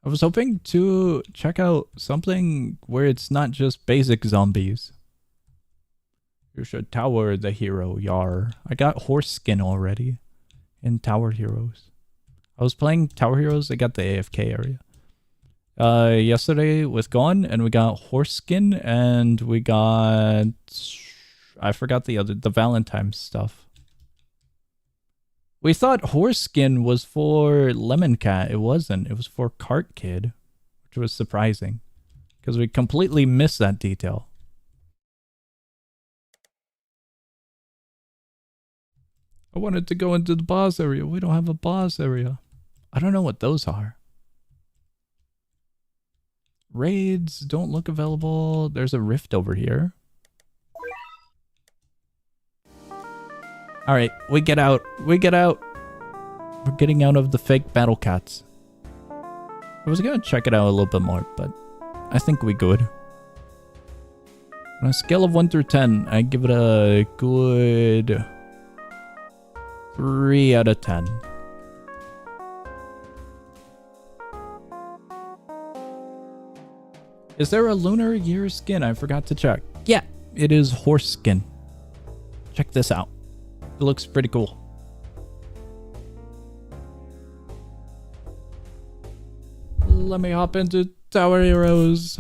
I was hoping to check out something where it's not just basic zombies. You should tower the hero, yar. I got horse skin already in Tower Heroes. I was playing Tower Heroes, I got the AFK area. Yesterday with Gone, and we got horse skin, and we got... I forgot the Valentine stuff. We thought horse skin was for Lemon Cat. It wasn't. It was for Cart Kid, which was surprising because we completely missed that detail. I wanted to go into the boss area. We don't have a boss area. I don't know what those are. Raids don't look available. There's a rift over here. Alright, we get out. We get out. We're getting out of the fake battle cats. I was gonna check it out a little bit more, but I think we good. On a scale of 1 through 10, I give it a good 3 out of 10. Is there a lunar year skin? I forgot to check. Yeah, it is horse skin. Check this out. It looks pretty cool. Let me hop into Tower Heroes.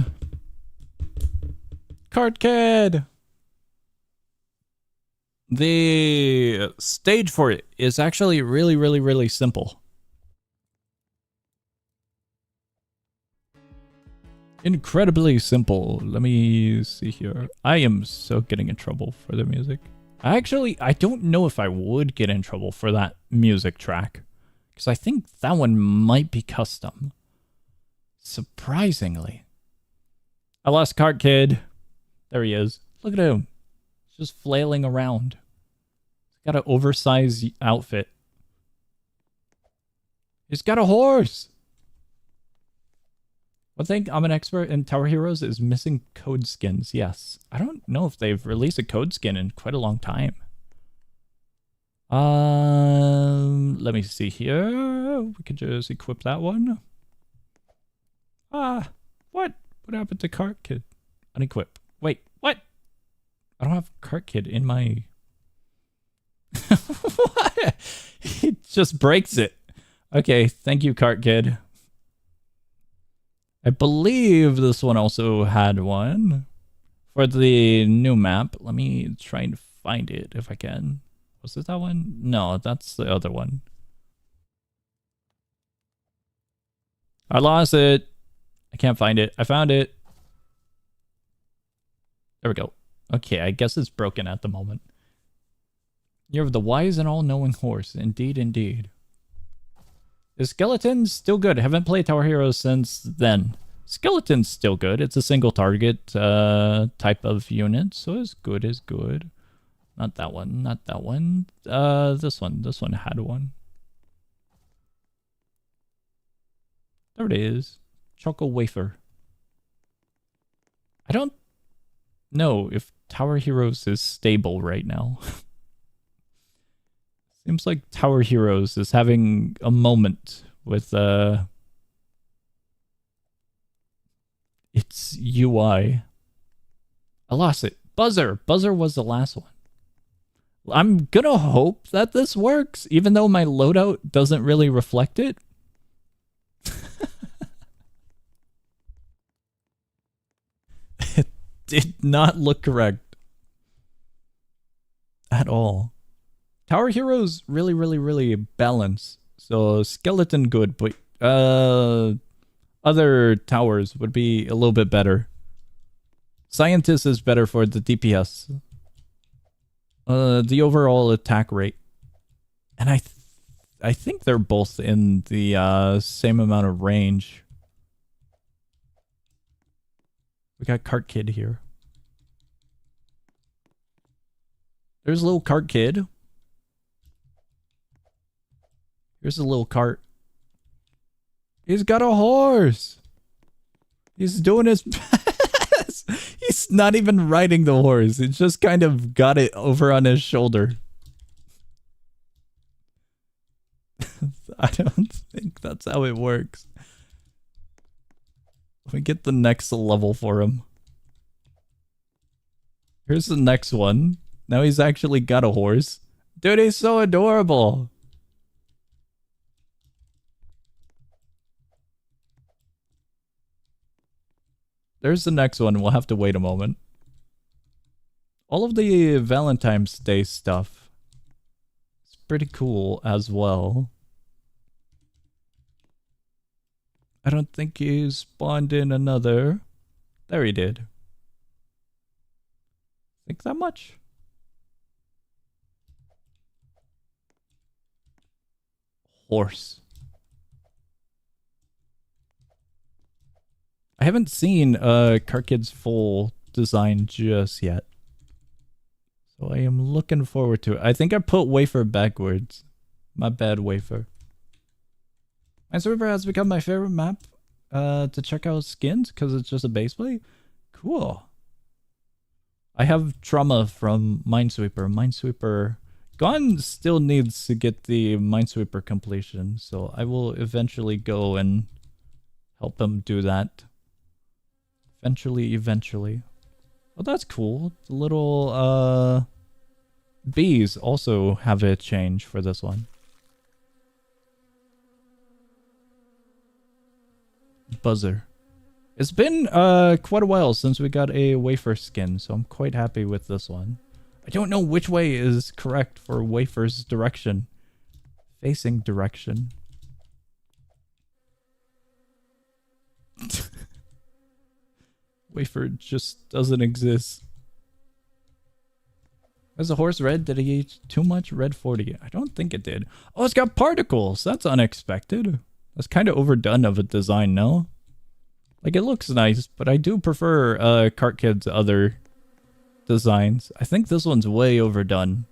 Cart Kid! The stage for it is actually really simple. Incredibly simple. Let me see here. I am so getting in trouble for the music. I don't know if I would get in trouble for that music track, because I think that one might be custom. Surprisingly. I lost Cart Kid. There he is. Look at him. He's just flailing around. He's got an oversized outfit. He's got a horse. One thing I'm an expert in Tower Heroes is missing code skins. Yes. I don't know if they've released a code skin in quite a long time. Let me see here. We could just equip that one. What? What happened to Cart Kid? Unequip. Wait, what? I don't have Cart Kid in my... What? He just breaks it. Okay, thank you, Cart Kid. I believe this one also had one for the new map. Let me try and find it if I can. Was it that one? No, that's the other one. I lost it. I can't find it. I found it. There we go. Okay, I guess it's broken at the moment. You're the wise and all-knowing horse. Indeed, indeed. Is Skeleton's still good? Haven't played Tower Heroes since then. Skeleton's still good. It's a single target type of unit, so as good as good. Not that one, not that one. This one had one. There it is. Choco wafer. I don't know if Tower Heroes is stable right now. Seems like Tower Heroes is having a moment with its UI. I lost it. Buzzer. Buzzer was the last one. I'm gonna hope that this works, even though my loadout doesn't really reflect it. It did not look correct at all. Tower Heroes really balance. So skeleton good, but other towers would be a little bit better. Scientist is better for the DPS. The overall attack rate. And I think they're both in the same amount of range. We got Cart Kid here. There's a little Cart Kid. Here's a little cart. He's got a horse. He's doing his best. He's not even riding the horse. He just kind of got it over on his shoulder. I don't think that's how it works. Let me get the next level for him. Here's the next one. Now he's actually got a horse. Dude, he's so adorable. There's the next one. We'll have to wait a moment. All of the Valentine's Day stuff is pretty cool as well. I don't think he spawned in another. There he did. Think that much? Horse. I haven't seen Cart Kid's full design just yet. So I am looking forward to it. I think I put wafer backwards. My bad, wafer. Minesweeper has become my favorite map to check out skins because it's just a base play. Cool. I have trauma from Minesweeper. Minesweeper... Gon still needs to get the Minesweeper completion, so I will eventually go and help him do that. Eventually. Oh, that's cool. The little bees also have a change for this one. Buzzer. It's been quite a while since we got a wafer skin, so I'm quite happy with this one. I don't know which way is correct for wafer's direction. Facing direction. Wafer just doesn't exist. Was the horse red? Did he eat too much? Red 40. I don't think it did. Oh, it's got particles. That's unexpected. That's kind of overdone of a design, no? Like, it looks nice, but I do prefer Cart Kid's other designs. I think this one's way overdone.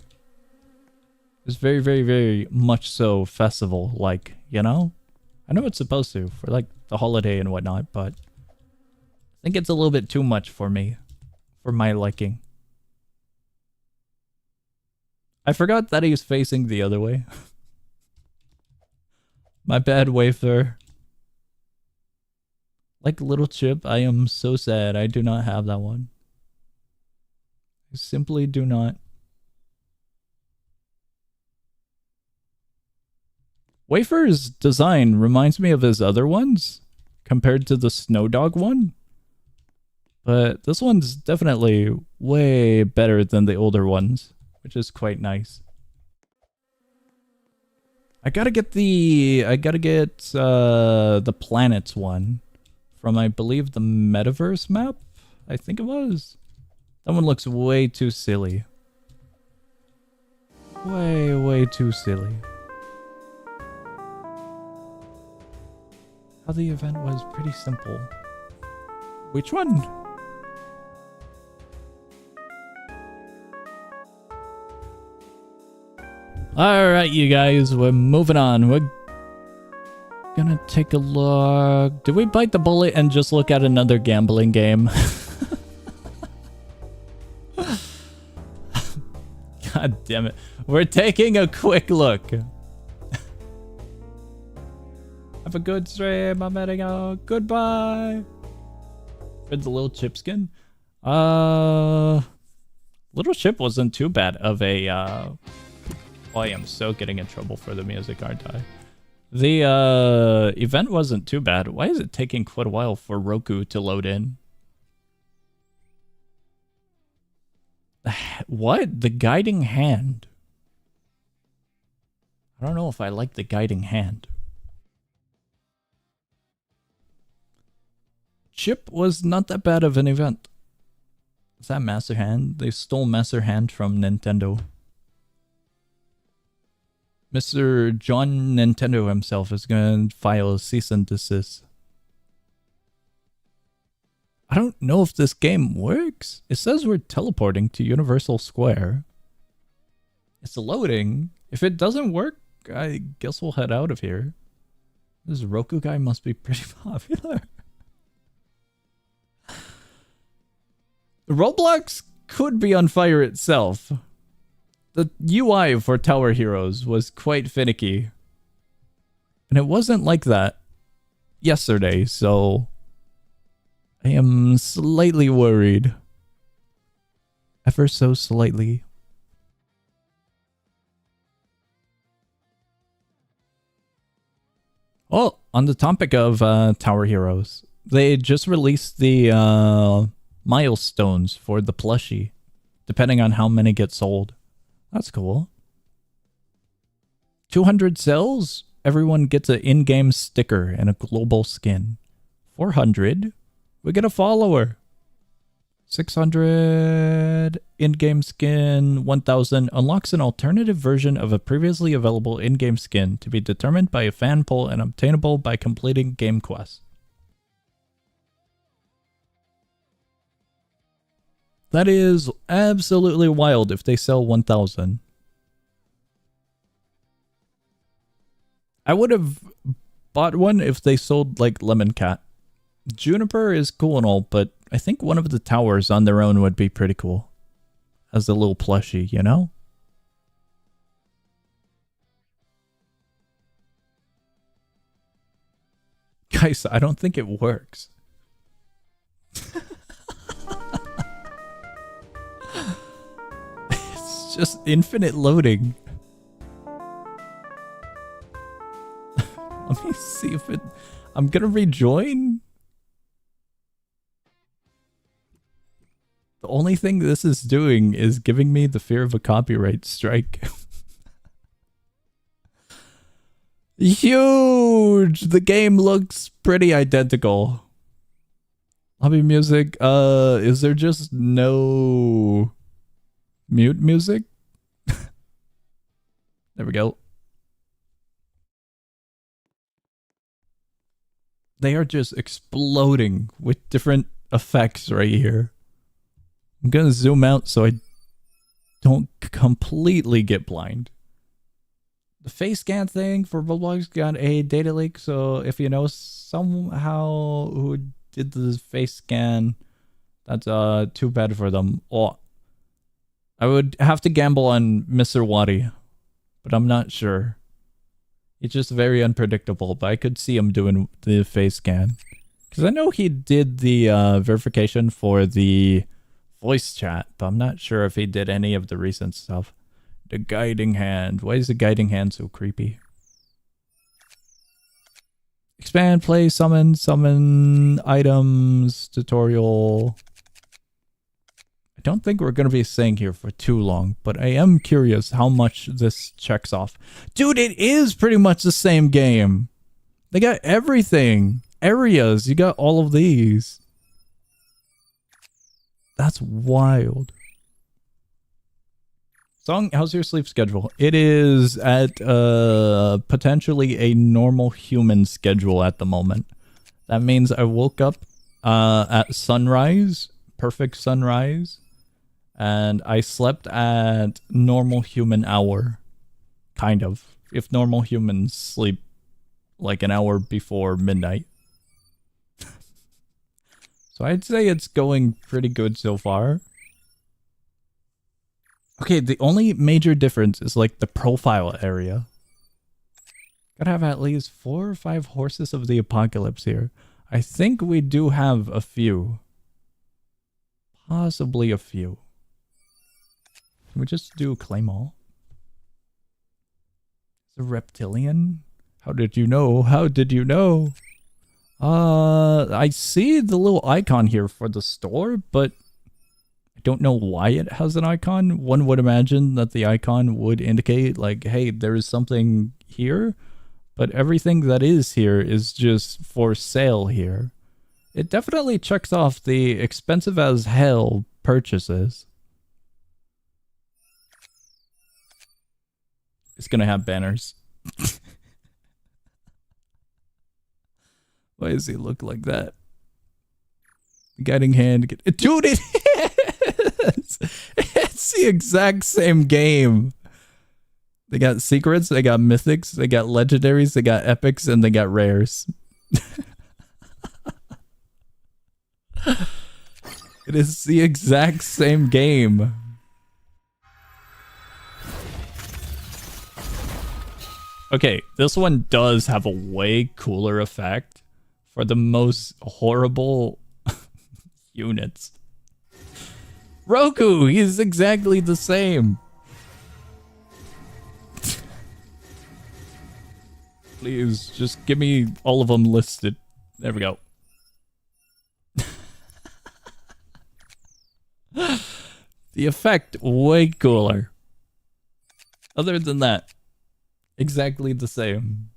It's very much so festival-like, you know? I know it's supposed to, for like the holiday and whatnot, but I think it's a little bit too much for me, for my liking. I forgot that he's facing the other way. My bad, wafer. Like Little Chip, I am so sad I do not have that one. I simply do not. Wafer's design reminds me of his other ones compared to the Snow Dog one. But this one's definitely way better than the older ones, which is quite nice. I gotta get the planets one from, I believe, the Metaverse map. I think it was. That one looks way too silly. Way too silly. How the event was pretty simple. Which one? Alright, you guys, we're moving on. We're Gonna take a look. Did we bite the bullet and just look at another gambling game? God damn it. We're taking a quick look. Have a good stream. I'm heading out. Goodbye. For the little chip skin. Little chip wasn't too bad of a oh, I am so getting in trouble for the music, aren't I? The event wasn't too bad. Why is it taking quite a while for Roku to load in? What? The guiding hand. I don't know if I like the guiding hand. Chip was not that bad of an event. Is that Master Hand? They stole Master Hand from Nintendo. Mr. John Nintendo himself is going to file a cease and desist. I don't know if this game works. It says we're teleporting to Universal Square. It's loading. If it doesn't work, I guess we'll head out of here. This Roku guy must be pretty popular. Roblox could be on fire itself. The UI for Tower Heroes was quite finicky. And it wasn't like that yesterday, so I am slightly worried. Ever so slightly. Oh, on the topic of Tower Heroes, they just released the milestones for the plushie, depending on how many get sold. That's cool. 200 sales, everyone gets an in-game sticker and a global skin. 400, we get a follower. 600 in-game skin. 1000 unlocks an alternative version of a previously available in-game skin to be determined by a fan poll and obtainable by completing game quests. That is absolutely wild if they sell 1000. I would have bought one if they sold like Lemon Cat. Juniper is cool and all, but I think one of the towers on their own would be pretty cool. As a little plushie, you know? Guys, I don't think it works. It's just infinite loading. Let me see if it... I'm gonna rejoin. The only thing this is doing is giving me the fear of a copyright strike. Huge! The game looks pretty identical. Hobby music, is there just no mute music? There we go. They are just exploding with different effects right here. I'm gonna zoom out so I don't completely get blind. The face scan thing for Roblox got a data leak, so if you know somehow who did the face scan, that's too bad for them. Oh, I would have to gamble on Mr. Wadi, but I'm not sure. It's just very unpredictable, but I could see him doing the face scan. Because I know he did the verification for the voice chat, but I'm not sure if he did any of the recent stuff. The guiding hand. Why is the guiding hand so creepy? Expand, play, summon items, tutorial. I don't think we're going to be staying here for too long, but I am curious how much this checks off. Dude, it is pretty much the same game. They got everything. Areas, you got all of these. That's wild. Song, how's your sleep schedule? It is at potentially a normal human schedule at the moment. That means I woke up at sunrise, perfect sunrise, and I slept at normal human hour. Kind of. If normal humans sleep like an hour before midnight. So I'd say it's going pretty good so far. Okay, the only major difference is like the profile area. Gotta have at least 4 or 5 horses of the apocalypse here. I think we do have a few. Possibly a few. Can we just do claim all? It's a reptilian? How did you know? How did you know? I see the little icon here for the store, but I don't know why it has an icon. One would imagine that the icon would indicate like, hey, there is something here, but everything that is here is just for sale here. It definitely checks off the expensive as hell purchases. It's gonna have banners. Why does he look like that? Guiding hand. Dude, it is! It's the exact same game. They got secrets, they got mythics, they got legendaries, they got epics, and they got rares. It is the exact same game. Okay, this one does have a way cooler effect for the most horrible units. Roku, he's exactly the same. Please, just give me all of them listed. There we go. The effect, way cooler. Other than that, exactly the same.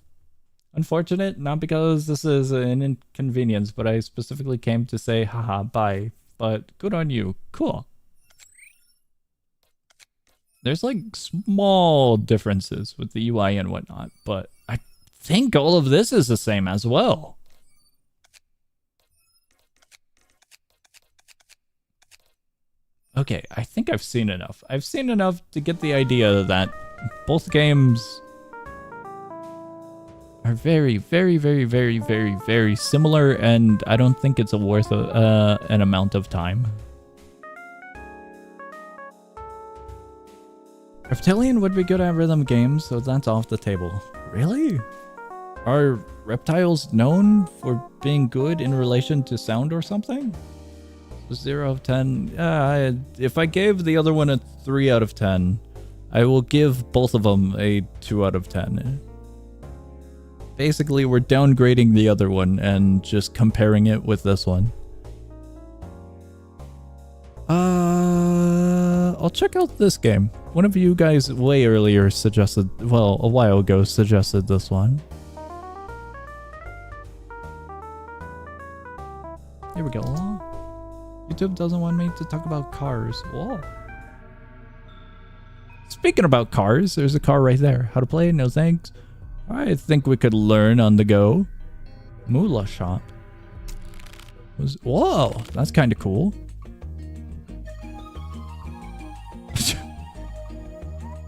Unfortunate, not because this is an inconvenience, but I specifically came to say, haha, bye. But good on you. Cool. There's like small differences with the UI and whatnot, but I think all of this is the same as well. Okay, I think I've seen enough. I've seen enough to get the idea that both games are very, very, very, very, very, very similar, and I don't think it's worth an amount of time. Reptilian would be good at rhythm games, so that's off the table. Really? Are reptiles known for being good in relation to sound or something? 0 out of 10. If I gave the other one a 3 out of 10, I will give both of them a 2 out of 10. Basically, we're downgrading the other one and just comparing it with this one. I'll check out this game. One of you guys way earlier suggested, well, a while ago suggested this one. Here we go. YouTube doesn't want me to talk about cars. Whoa. Speaking about cars, there's a car right there. How to play? No thanks. I think we could learn on the go. Moolah shop. Whoa, that's kind of cool.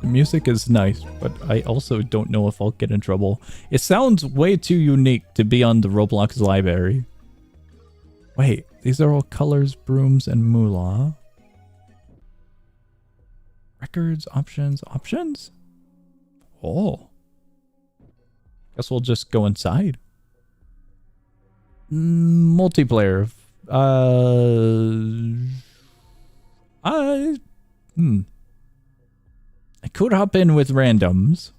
The music is nice, but I also don't know if I'll get in trouble. It sounds way too unique to be on the Roblox library. Wait, these are all colors, brooms, and moolah. Records, options, options? Oh. Guess we'll just go inside. Multiplayer. I could hop in with randoms.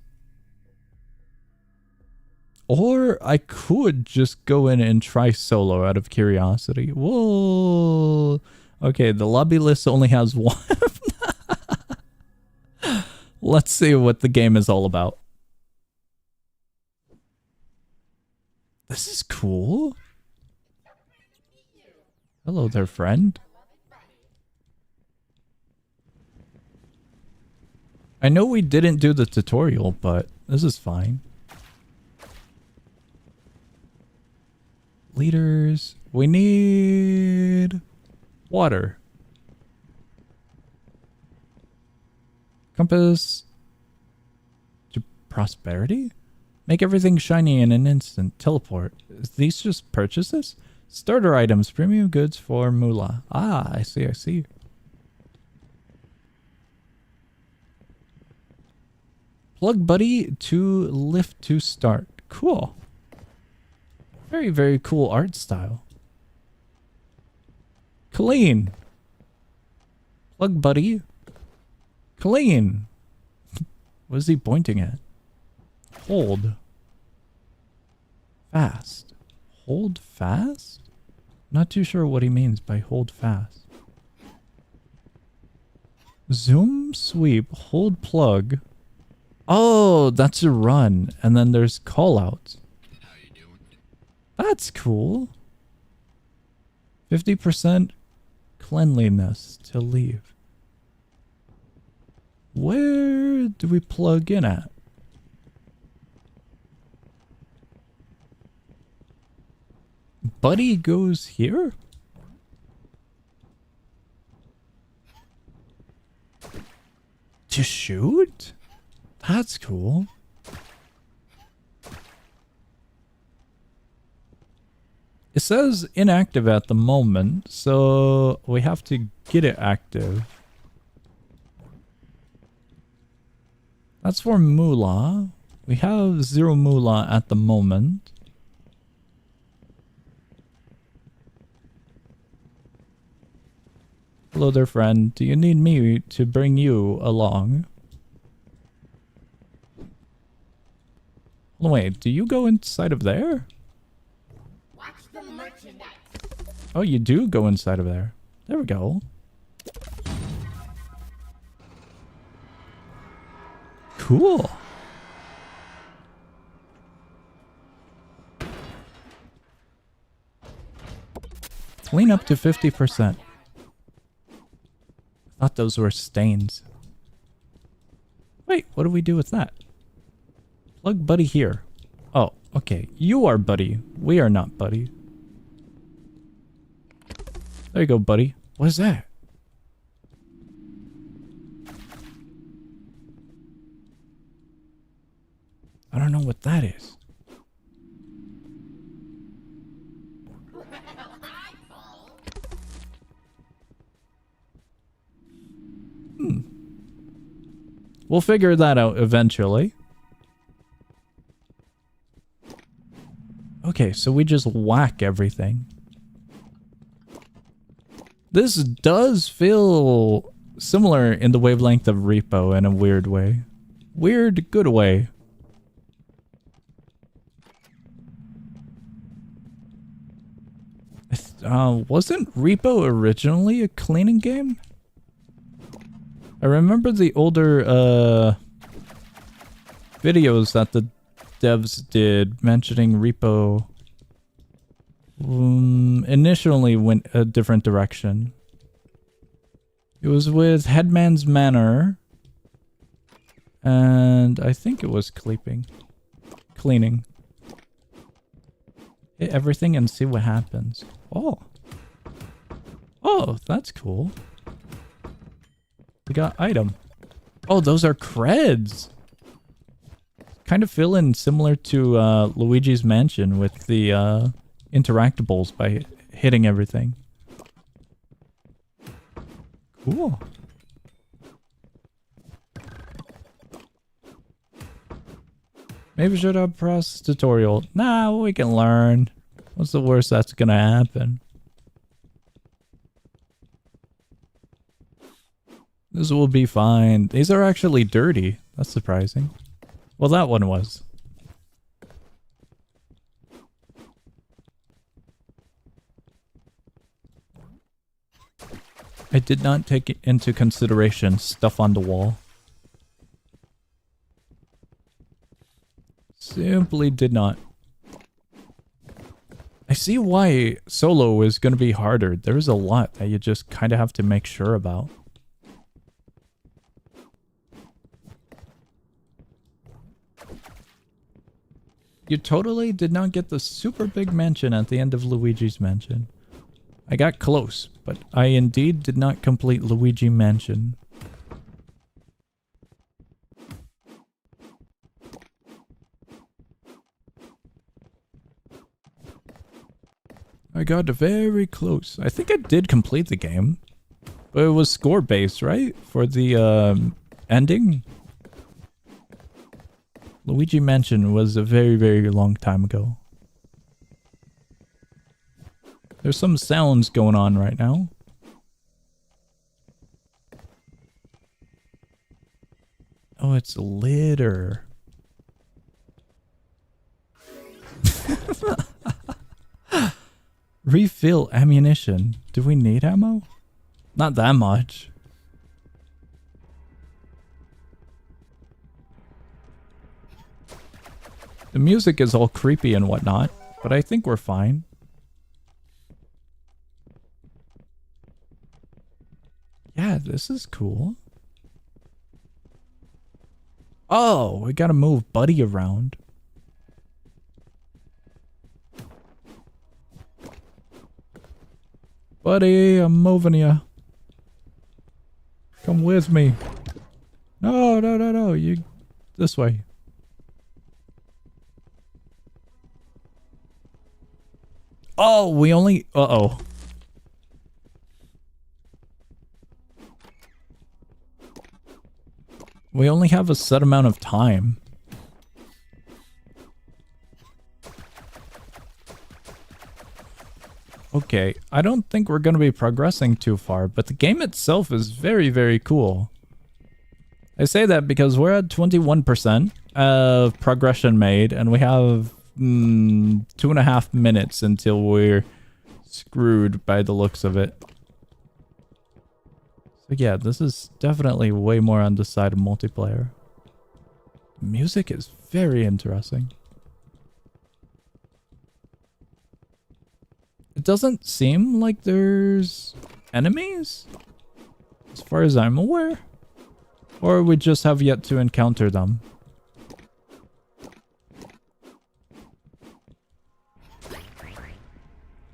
Or I could just go in and try solo out of curiosity. Whoa. Okay, the lobby list only has one. Let's see what the game is all about. This is cool. Hello there, friend. I know we didn't do the tutorial, but this is fine. Leaders. We need water. Compass to prosperity? Make everything shiny in an instant. Teleport. Is these just purchases? Starter items. Premium goods for Moolah. Ah, I see, I see. Plug buddy to lift to start. Cool. Very, very cool art style. Clean. Plug buddy. Clean. What is he pointing at? Hold. Fast. Hold fast? Not too sure what he means by hold fast. Zoom, sweep, hold plug. Oh, that's a run. And then there's callouts. How you doing? That's cool. 50% cleanliness to leave. Where do we plug in at? Buddy goes here? To shoot? That's cool. It says inactive at the moment, so we have to get it active. That's for Moolah. We have 0 Moolah at the moment. Hello there, friend. Do you need me to bring you along? Wait, do you go inside of there? Watch the merchandise. Oh, you do go inside of there. There we go. Cool. Clean up to 50%. Thought those were stains. Wait, what do we do with that? Plug buddy here. Oh, okay. You are buddy. We are not buddy. There you go, buddy. What is that? I don't know what that is. We'll figure that out eventually. Okay, so we just whack everything. This does feel similar in the wavelength of Repo in a weird way. Weird, good way. Wasn't Repo originally a cleaning game? I remember the older videos that the devs did mentioning Repo initially went a different direction. It was with Headman's Manor, and I think it was cleaning. Hit everything and see what happens. Oh, that's cool. We got item. Oh, those are creds. Kind of feeling similar to Luigi's Mansion with the interactables by hitting everything. Cool. Maybe we should have a process tutorial. Nah, we can learn. What's the worst that's gonna happen? This will be fine. These are actually dirty. That's surprising. Well, that one was. I did not take into consideration stuff on the wall. Simply did not. I see why solo is going to be harder. There's a lot that you just kind of have to make sure about. You totally did not get the super big mansion at the end of Luigi's Mansion. I got close, but I indeed did not complete Luigi Mansion. I got very close. I think I did complete the game. But it was score-based, right? For the ending? Luigi Mansion was a very, very long time ago. There's some sounds going on right now. Oh, it's litter. Refill ammunition. Do we need ammo? Not that much. The music is all creepy and whatnot, but I think we're fine. Yeah, this is cool. Oh, we gotta move Buddy around. Buddy, I'm moving you. Come with me. No, no, no, no. You... This way. Oh, we only... Uh-oh. We only have a set amount of time. Okay, I don't think we're going to be progressing too far, but the game itself is very, very cool. I say that because we're at 21% of progression made, and we have 2.5 minutes until we're screwed by the looks of it. So yeah, this is definitely way more on the side of multiplayer. Music is very interesting. It doesn't seem like there's enemies, as far as I'm aware. Or we just have yet to encounter them.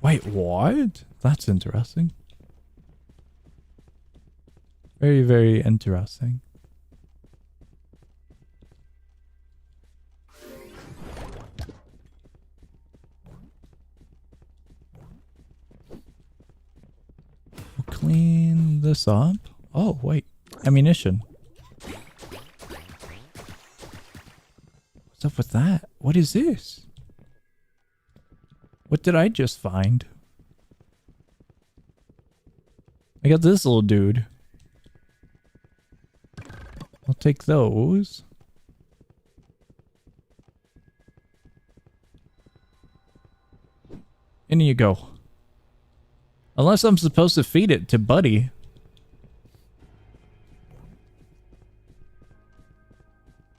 Wait, what? That's interesting. Very, very interesting. Clean this up. Oh, wait. Ammunition. What's up with that? What is this? What did I just find? I got this little dude. I'll take those. In you go. Unless I'm supposed to feed it to Buddy.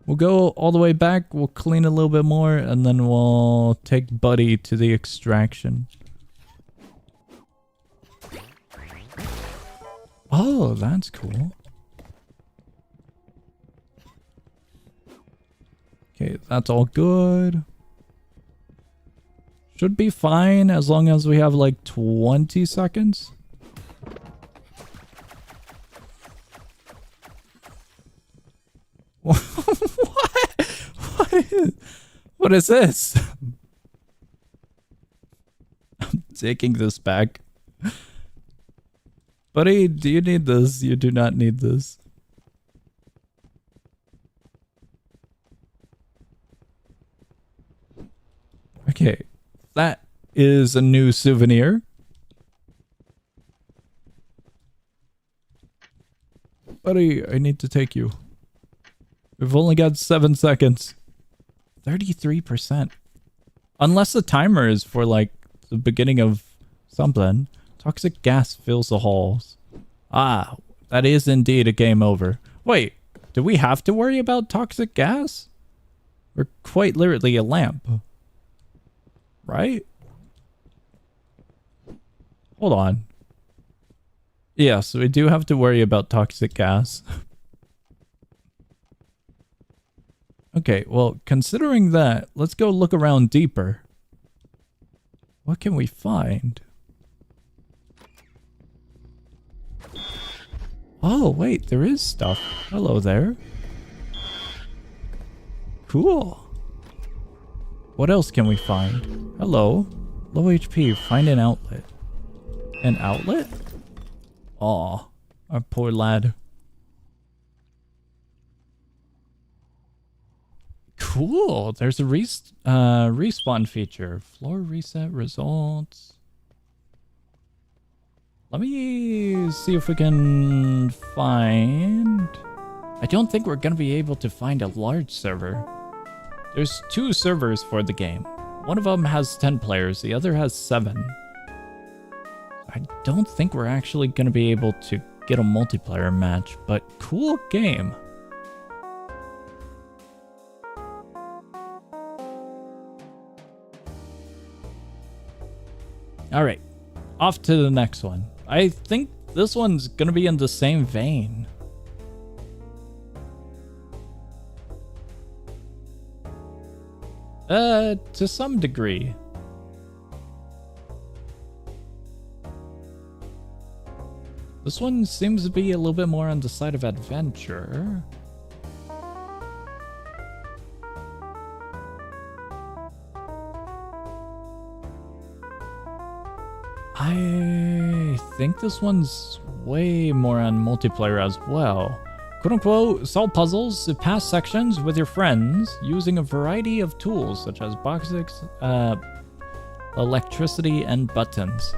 We'll go all the way back, we'll clean a little bit more, and then we'll take Buddy to the extraction. Oh, that's cool. Okay, that's all good. Should be fine as long as we have like 20 seconds. What? What is this? I'm taking this back. Buddy, do you need this? You do not need this. Okay. That is a new souvenir. Buddy, I need to take you. We've only got 7 seconds. 33%. Unless the timer is for like the beginning of something. Toxic gas fills the halls. Ah, that is indeed a game over. Wait, do we have to worry about toxic gas? We're quite literally a lamp. Right? Hold on. Yes, we do have to worry about toxic gas. Okay, well, considering that, let's go look around deeper. What can we find? Oh, wait, there is stuff. Hello there. Cool. What else can we find? Hello. Low HP, find an outlet. An outlet? Aw, our poor lad. Cool, there's a respawn feature. Floor reset results. Let me see if we can find... I don't think we're gonna be able to find a large server. There's 2 servers for the game. One of them has 10 players, the other has 7. I don't think we're actually gonna be able to get a multiplayer match, but cool game. Alright, off to the next one. I think this one's gonna be in the same vein. To some degree. This one seems to be a little bit more on the side of adventure. I think this one's way more on multiplayer as well. Quote unquote, solve puzzles, pass sections with your friends using a variety of tools such as boxes, electricity, and buttons.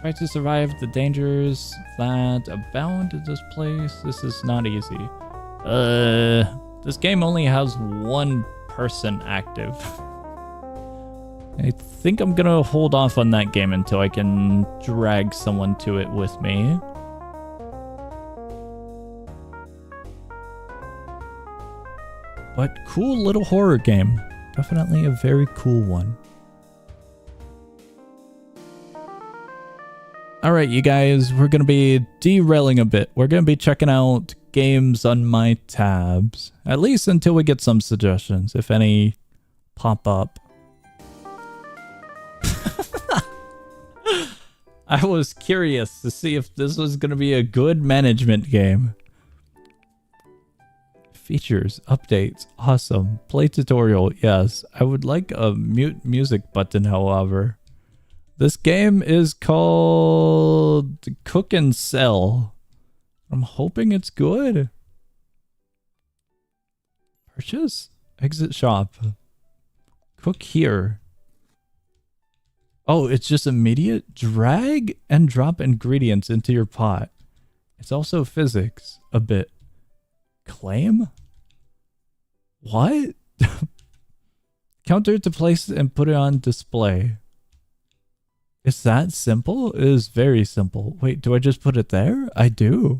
Try to survive the dangers that abound in this place. This is not easy. This game only has 1 person active. I think I'm gonna hold off on that game until I can drag someone to it with me. But cool little horror game. Definitely a very cool one. Alright, you guys, we're going to be derailing a bit. We're going to be checking out games on my tabs. At least until we get some suggestions, if any pop up. I was curious to see if this was going to be a good management game. Features, updates, awesome. Play tutorial, yes. I would like a mute music button, however. This game is called Cook and Sell. I'm hoping it's good. Purchase? Exit shop. Cook here. Oh, it's just immediate? Drag and drop ingredients into your pot. It's also physics, a bit. Claim? What? Counter to place and put it on display. It's that simple? It is very simple. Wait, do I just put it there? I do.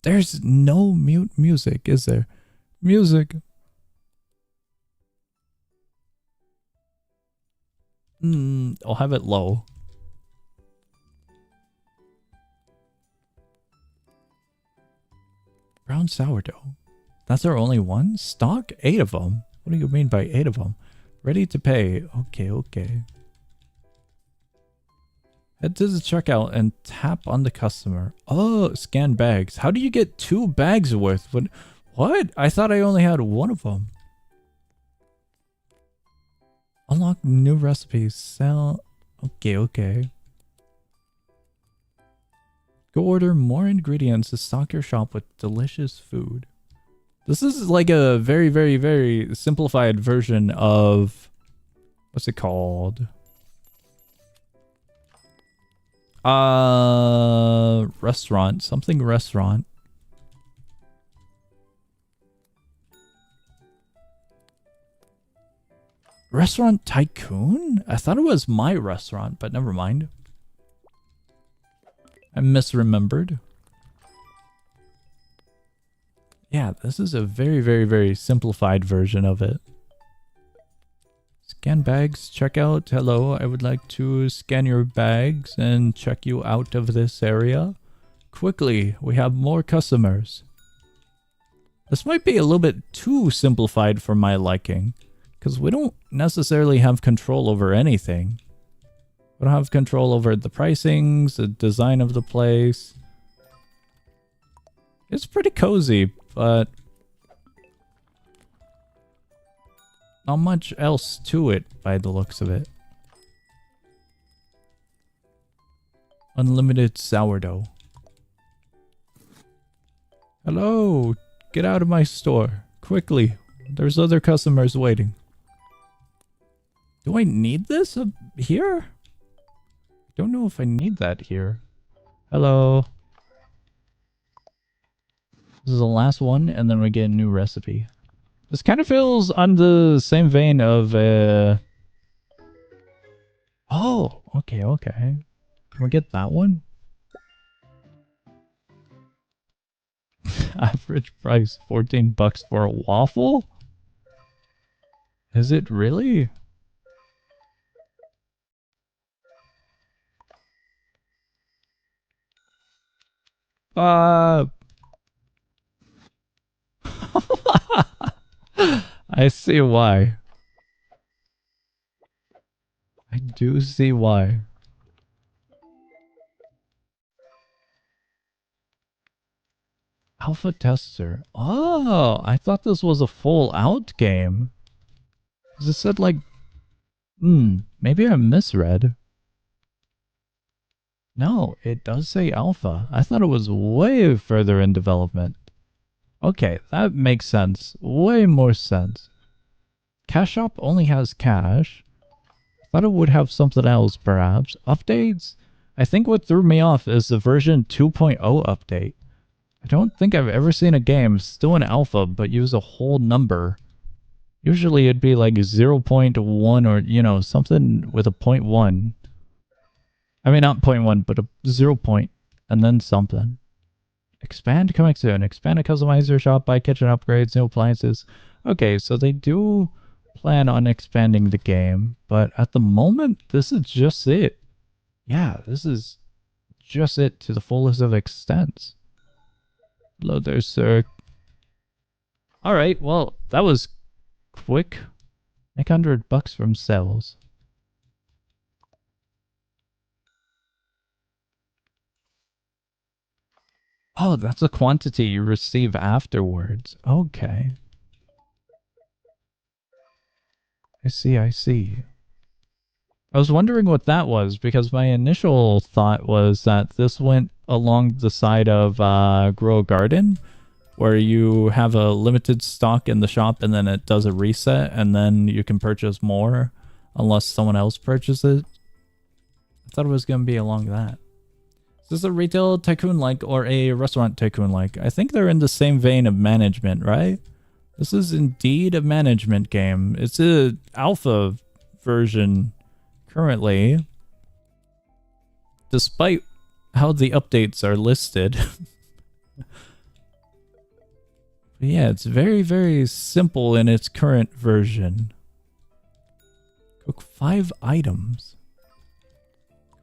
There's no mute music, is there? Music. I'll have it low. Brown sourdough. That's our only one? Stock? 8 of them. What do you mean by 8 of them? Ready to pay. Okay, okay. Head to the checkout and tap on the customer. Oh, scan bags. How do you get 2 bags worth? What? I thought I only had 1 of them. Unlock new recipes. Sell. Okay, okay. Go order more ingredients to stock your shop with delicious food. This is like a very, very, very simplified version of... What's it called? Restaurant. Something restaurant. Restaurant Tycoon? I thought it was my restaurant, but never mind. I misremembered. Yeah, this is a very, very, very simplified version of it. Scan bags, checkout. Hello, I would like to scan your bags and check you out of this area. Quickly, we have more customers. This might be a little bit too simplified for my liking, because we don't necessarily have control over anything. We don't have control over the pricings, the design of the place. It's pretty cozy, but not much else to it by the looks of it. Unlimited sourdough. Hello, get out of my store. Quickly, there's other customers waiting. Do I need this up here? Don't know if I need that here. Hello. This is the last one, and then we get a new recipe. This kind of feels on the same vein of oh, okay, okay. Can we get that one? Average price $14 for a waffle? Is it really? I see why. I do see why. Alpha tester. Oh, I thought this was a full out game. 'Cause it said like, maybe I misread. No, it does say alpha. I thought it was way further in development. Okay, that makes sense. Way more sense. Cash Shop only has cash. Thought it would have something else, perhaps. Updates? I think what threw me off is the version 2.0 update. I don't think I've ever seen a game still in alpha but use a whole number. Usually it'd be like 0.1 or, you know, something with a 0.1. I mean, not 0.1, but a 0 point, and then something. Expand coming soon. Expand a customizer shop, buy kitchen upgrades, new appliances. Okay, so they do plan on expanding the game, but at the moment, this is just it. Yeah, this is just it to the fullest of extents. Hello there, sir. Alright, well, that was quick. Make $100 from sales. Oh, that's the quantity you receive afterwards. Okay. I see, I see. I was wondering what that was, because my initial thought was that this went along the side of Grow a Garden, where you have a limited stock in the shop and then it does a reset and then you can purchase more unless someone else purchases it. I thought it was going to be along that. Is this a retail tycoon-like or a restaurant tycoon-like? I think they're in the same vein of management, right? This is indeed a management game. It's a alpha version currently, despite how the updates are listed. Yeah, it's very, very simple in its current version. Cook 5 items.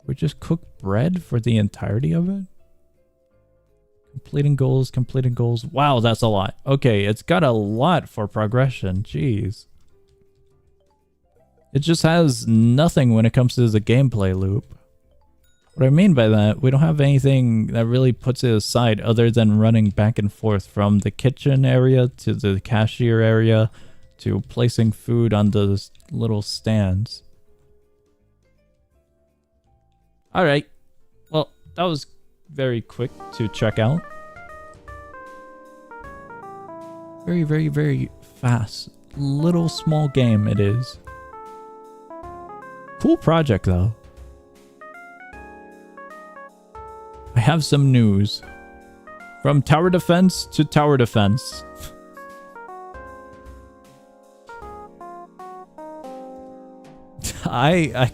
We just cook bread for the entirety of it? Completing goals, completing goals. Wow, that's a lot. Okay, it's got a lot for progression. Jeez. It just has nothing when it comes to the gameplay loop. What I mean by that, we don't have anything that really puts it aside other than running back and forth from the kitchen area to the cashier area to placing food on those little stands. Alright, well, that was very quick to check out. Very, very, very fast. Little small game it is. Cool project though. I have some news. From tower defense to tower defense. I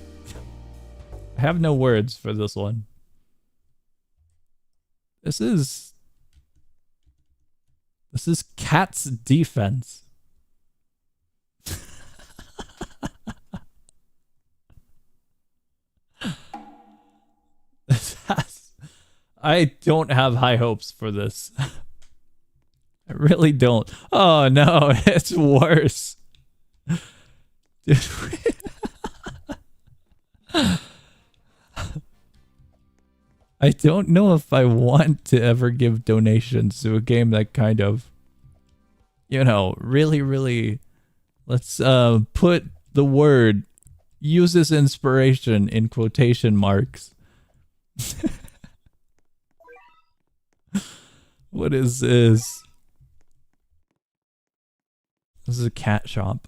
have no words for this one. This is Cat's defense. I don't have high hopes for this. I really don't. Oh no, it's worse. Dude, I don't know if I want to ever give donations to a game that kind of, you know, really, let's put the word uses inspiration in quotation marks. What is this? This is a cat shop.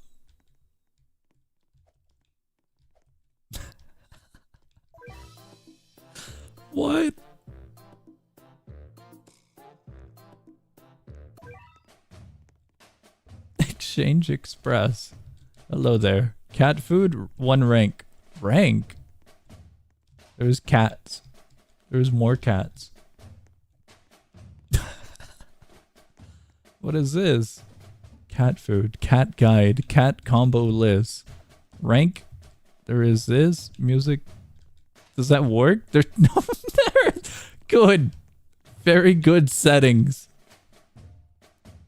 What? Exchange Express. Hello there. Cat food, 1 rank. Rank? There's cats. There's more cats. What is this? Cat food, cat guide, cat combo list. Rank? There is this. Music. Does that work? There's no there. Good. Very good settings.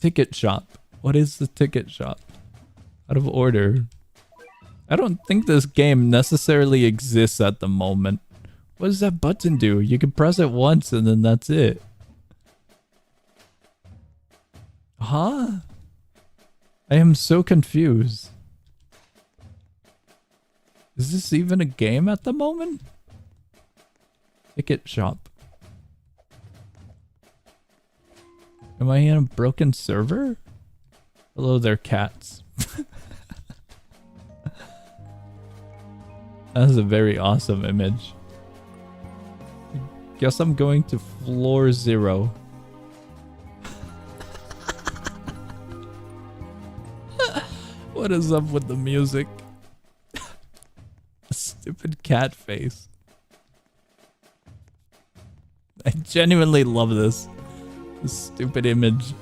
Ticket shop. What is the ticket shop? Out of order. I don't think this game necessarily exists at the moment. What does that button do? You can press it once and then that's it. Huh? I am so confused. Is this even a game at the moment? Ticket shop. Am I in a broken server? Hello there, cats. That is a very awesome image. Guess I'm going to floor 0. What is up with the music? Stupid cat face. I genuinely love this. This stupid image.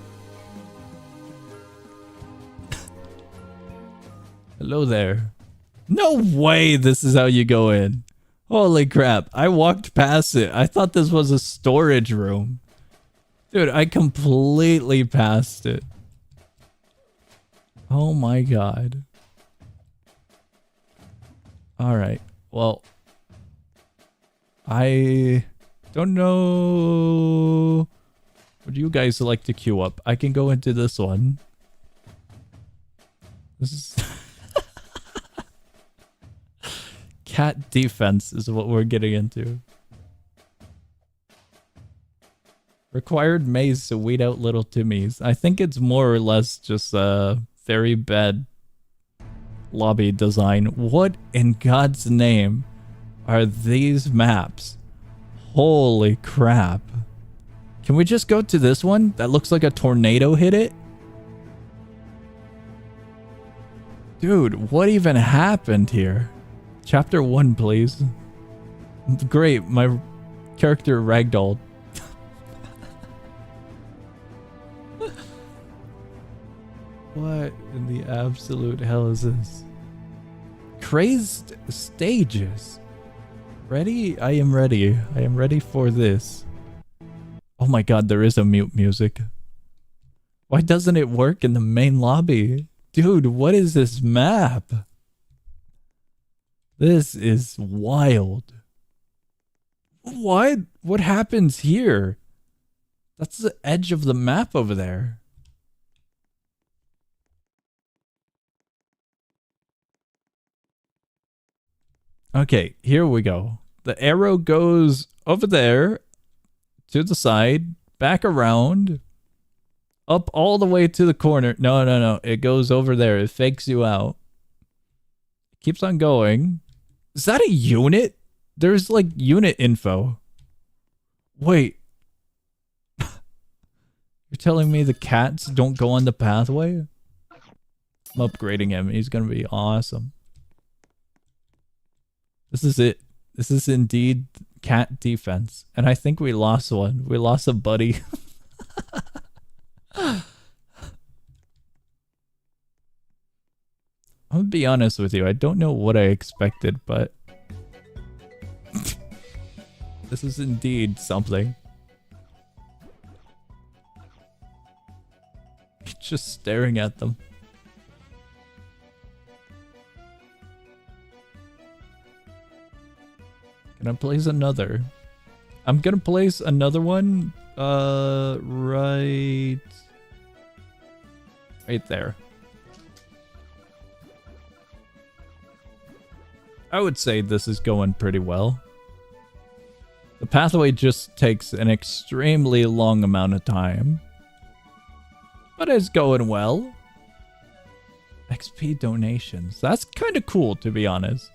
Hello there. No way this is how you go in. Holy crap. I walked past it. I thought this was a storage room. Dude, I completely passed it. Oh my god. Alright. Well, I don't know. Would you guys like to queue up? I can go into this one. This is... Cat defense is what we're getting into. Required maze to weed out little Timmies. I think it's more or less just a very bad lobby design. What in God's name are these maps? Holy crap. Can we just go to this one? That looks like a tornado hit it. Dude, what even happened here? Chapter 1, please. Great, my character ragdolled. What in the absolute hell is this? Crazed stages. Ready? I am ready. I am ready for this. Oh my god, there is a mute music. Why doesn't it work in the main lobby? Dude, what is this map? This is wild. What? What happens here? That's the edge of the map over there. Okay, here we go. The arrow goes over there, to the side, back around, up all the way to the corner. No. It goes over there. It fakes you out. It keeps on going. Is that a unit? There's like unit info. Wait. You're telling me the cats don't go on the pathway? I'm upgrading him. He's gonna be awesome. This is it. This is indeed cat defense. And I think we lost one. We lost a buddy. I'm gonna be honest with you. I don't know what I expected, but this is indeed something. Just staring at them. Can I place another? I'm gonna place another one right there. I would say this is going pretty well. The pathway just takes an extremely long amount of time. But it's going well. XP donations. That's kind of cool, to be honest.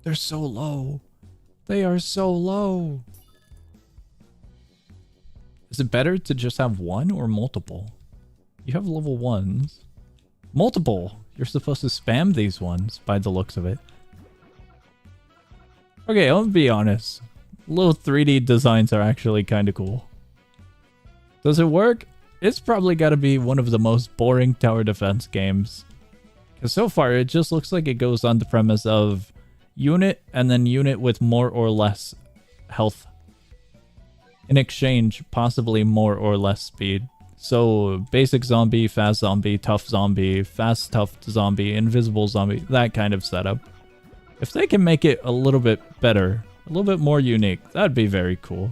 They're so low. They are so low. Is it better to just have one or multiple? You have level 1s. Multiple. You're supposed to spam these ones by the looks of it. Okay, I'll be honest. Little 3D designs are actually kind of cool. Does it work? It's probably got to be one of the most boring tower defense games. Because so far, it just looks like it goes on the premise of unit and then unit with more or less health. In exchange, possibly more or less speed. So, basic zombie, fast zombie, tough zombie, fast tough zombie, invisible zombie, that kind of setup. If they can make it a little bit better, a little bit more unique, that'd be very cool.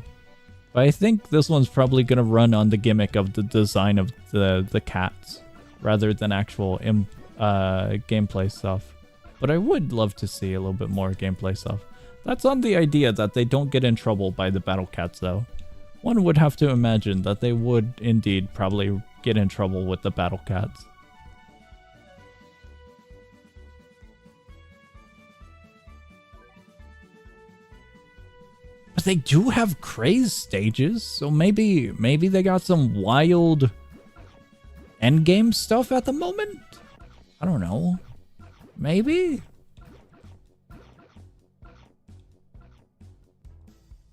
But I think this one's probably going to run on the gimmick of the design of the cats, rather than actual gameplay stuff. But I would love to see a little bit more gameplay stuff. That's on the idea that they don't get in trouble by the battle cats, though. One would have to imagine that they would indeed probably get in trouble with the battle cats. But they do have craze stages, so maybe they got some wild endgame stuff at the moment? I don't know. Maybe?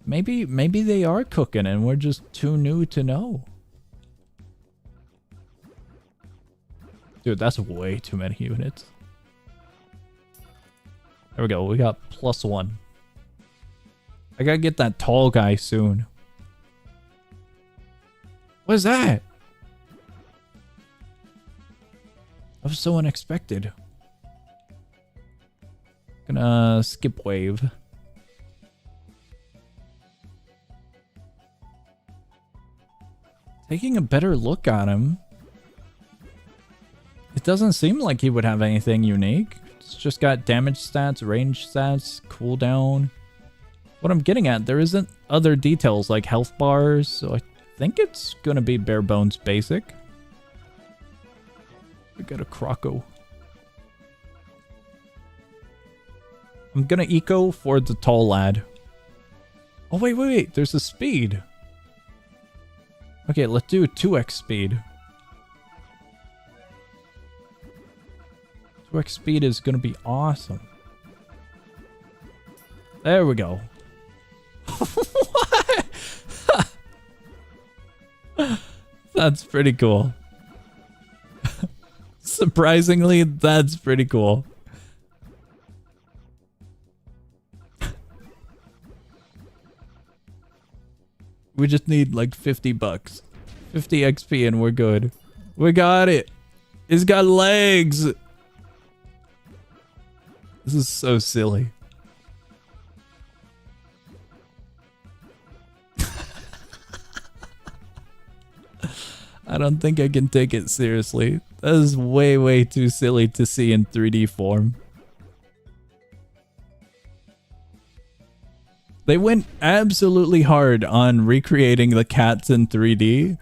Maybe they are cooking and we're just too new to know. Dude, that's way too many units. There we go. We got +1. I gotta get that tall guy soon. What is that? That was so unexpected. Gonna skip wave. Taking a better look at him. It doesn't seem like he would have anything unique. It's just got damage stats, range stats, cooldown. What I'm getting at, there isn't other details like health bars, so I think it's gonna be bare bones basic. We got a Croco. I'm gonna eco for the tall lad. Oh, wait. There's a speed. Okay, let's do 2x speed. 2x speed is gonna be awesome. There we go. What? That's pretty cool. Surprisingly, that's pretty cool. We just need like 50 bucks. 50 XP and we're good. We got it. It's got legs. This is so silly. I don't think I can take it seriously. That is way too silly to see in 3D form. They went absolutely hard on recreating the cats in 3D,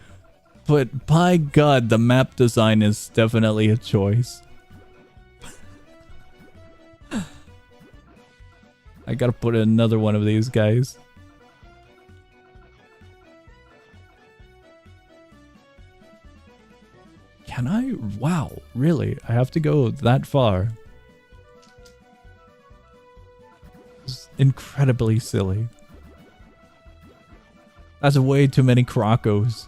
but by God, the map design is definitely a choice. I gotta put another one of these guys. Can I? Wow, really? I have to go that far? It's incredibly silly. That's way too many Crocos.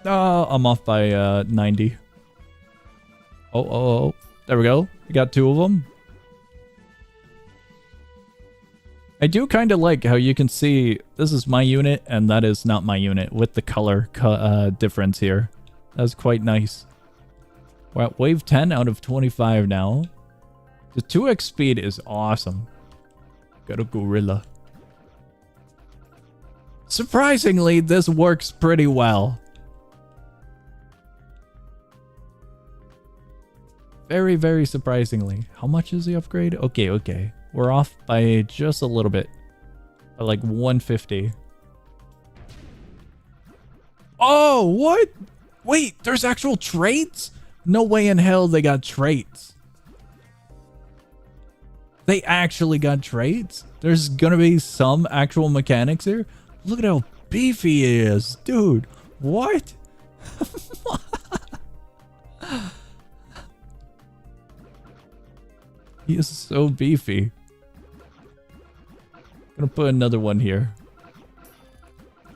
Oh, I'm off by 90. Oh. There we go. We got 2 of them. I do kind of like how you can see this is my unit and that is not my unit with the color difference here. That's quite nice. We're at wave 10 out of 25 now. The 2x speed is awesome. Got a gorilla. Surprisingly, this works pretty well. Very, very surprisingly. How much is the upgrade? Okay, okay. We're off by just a little bit. By like 150. Oh, what? Wait, there's actual traits? No way in hell they got traits. They actually got traits? There's gonna be some actual mechanics here? Look at how beefy he is. Dude, what? He is so beefy. Gonna put another one here.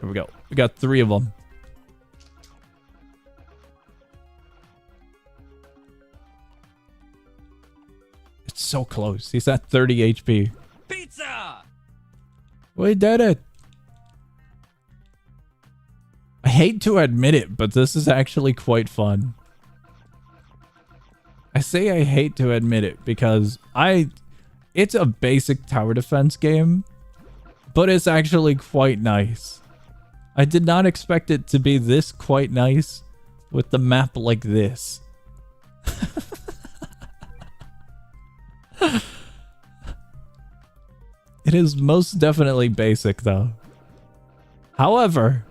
Here we go. We got 3 of them. It's so close. He's at 30 HP. Pizza! We did it. I hate to admit it, but this is actually quite fun. I say I hate to admit it because it's a basic tower defense game, but it's actually quite nice. I did not expect it to be this quite nice with the map like this. It is most definitely basic though. However,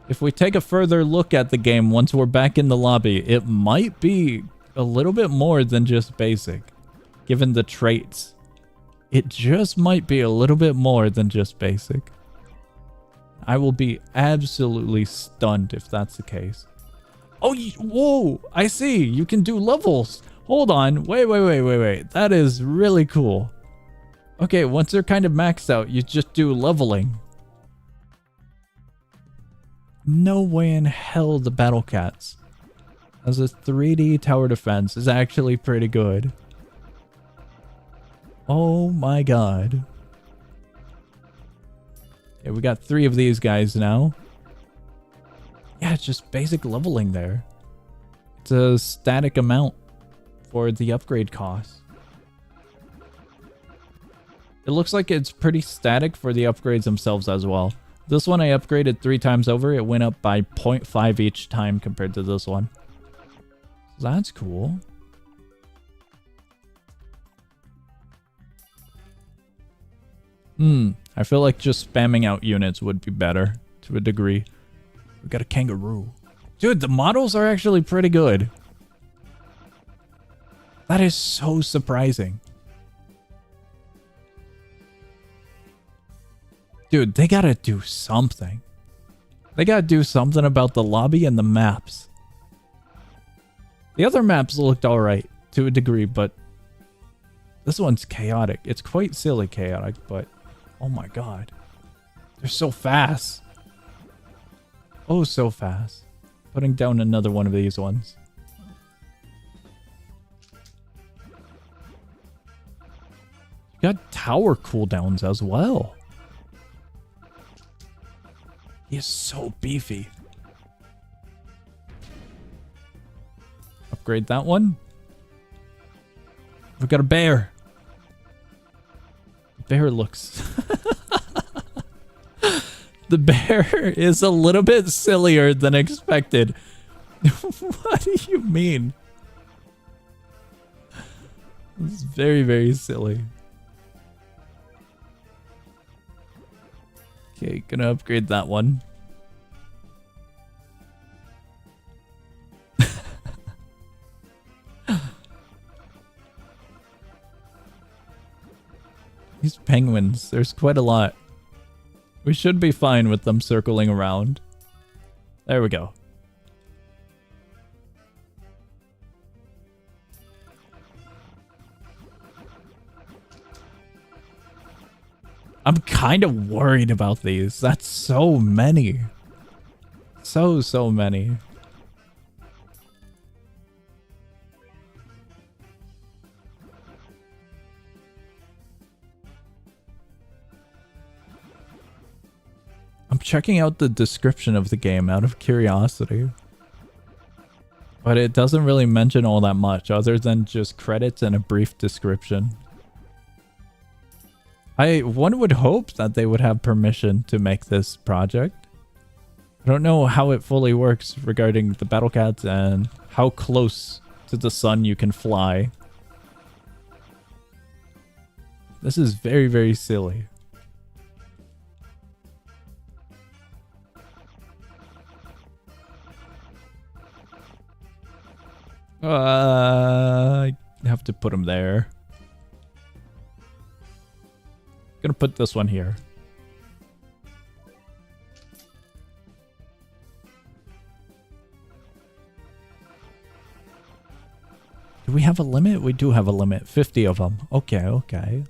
if we take a further look at the game once we're back in the lobby, it might be a little bit more than just basic, given the traits. It just might be a little bit more than just basic. I will be absolutely stunned if that's the case. Oh, whoa, I see. You can do levels. Hold on. Wait. That is really cool. Okay, once they're kind of maxed out, you just do leveling. No way in hell the Battle Cats as a 3D tower defense is actually pretty good. Oh my god. Okay, we got 3 of these guys now. Yeah, it's just basic leveling there. It's a static amount for the upgrade cost. It looks like it's pretty static for the upgrades themselves as well. This one I upgraded 3 times over. It went up by 0.5 each time compared to this one. So that's cool. I feel like just spamming out units would be better to a degree. We got a kangaroo. Dude, the models are actually pretty good. That is so surprising. Dude, they gotta do something. They gotta do something about the lobby and the maps. The other maps looked alright to a degree, but this one's chaotic. It's quite silly chaotic, but oh my god. They're so fast. Oh, so fast. Putting down another one of these ones. You got tower cooldowns as well. He is so beefy. Upgrade that one. We've got a bear. Bear looks... The bear is a little bit sillier than expected. What do you mean? It's very, very silly. Okay, gonna upgrade that one. These penguins, there's quite a lot. We should be fine with them circling around. There we go. I'm kind of worried about these. That's so many. So many. I'm checking out the description of the game out of curiosity. But it doesn't really mention all that much other than just credits and a brief description. One would hope that they would have permission to make this project. I don't know how it fully works regarding the battle cats and how close to the sun you can fly. This is very, very silly. I have to put them there. Gonna put this one here. Do we have a limit? We do have a limit. 50 of them. Okay, okay.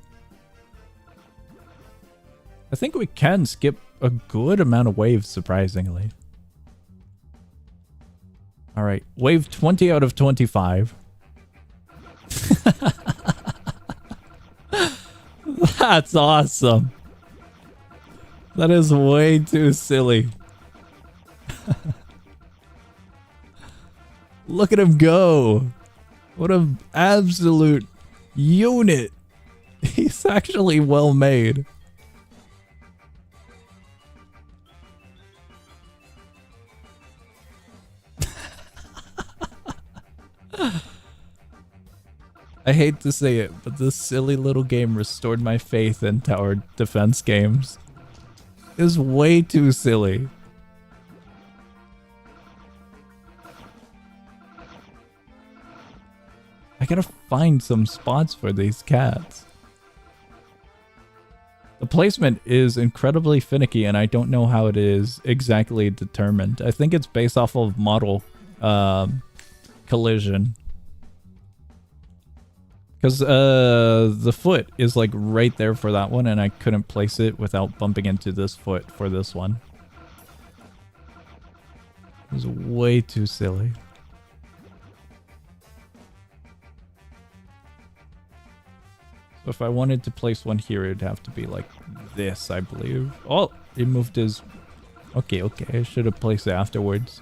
I think we can skip a good amount of waves, surprisingly. Alright, wave 20 out of 25. That's awesome. That is way too silly. Look at him go. What an absolute unit. He's actually well made. I hate to say it, but this silly little game restored my faith in tower defense games. It was way too silly. I gotta find some spots for these cats. The placement is incredibly finicky, and I don't know how it is exactly determined. I think it's based off of model collision. Because the foot is like right there for that one, and I couldn't place it without bumping into this foot for this one. It was way too silly. So if I wanted to place one here, it'd have to be like this, I believe. Oh, he moved his... Okay, okay, I should have placed it afterwards.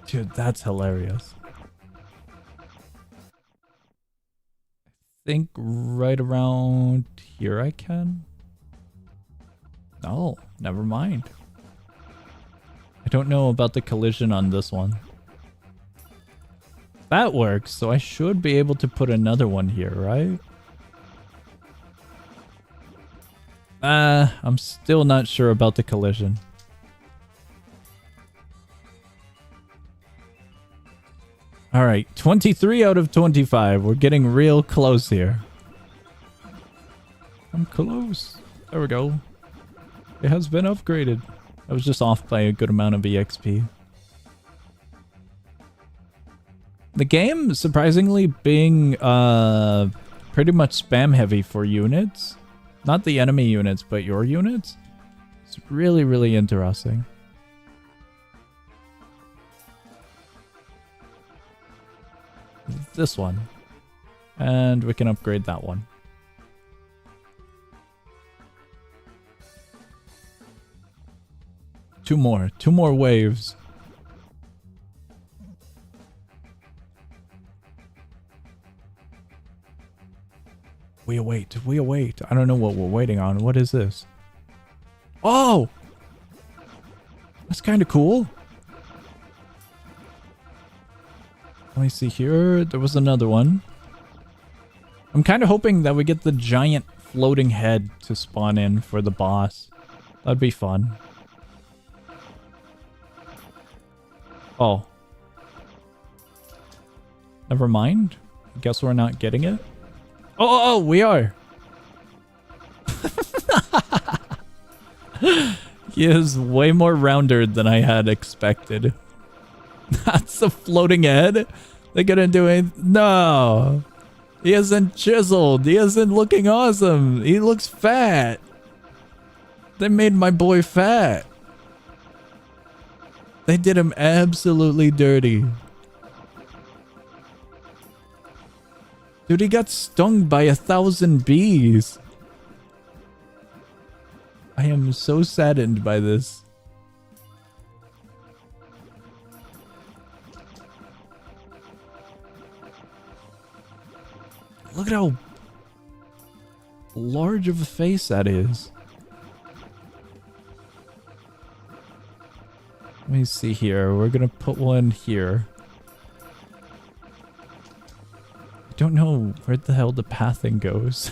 Dude, that's hilarious. I think right around here I can. Oh, never mind. I don't know about the collision on this one. That works, so I should be able to put another one here, right? I'm still not sure about the collision. Alright, 23 out of 25. We're getting real close here. I'm close. There we go. It has been upgraded. I was just off by a good amount of EXP. The game, surprisingly, being pretty much spam heavy for units. Not the enemy units, but your units. It's really, really interesting. This one. And we can upgrade that one. Two more waves. We await. I don't know what we're waiting on. What is this? Oh! That's kind of cool. Let me see here. There was another one. I'm kind of hoping that we get the giant floating head to spawn in for the boss. That'd be fun. Oh. Never mind. Guess we're not getting it. Oh, we are. He is way more rounded than I had expected. That's a floating head. They're gonna do it. No. He isn't chiseled. He isn't looking awesome. He looks fat. They made my boy fat. They did him absolutely dirty. Dude, he got stung by 1,000 bees. I am so saddened by this. Look at how large of a face that is. Let me see here. We're gonna put one here. I don't know where the hell the pathing goes.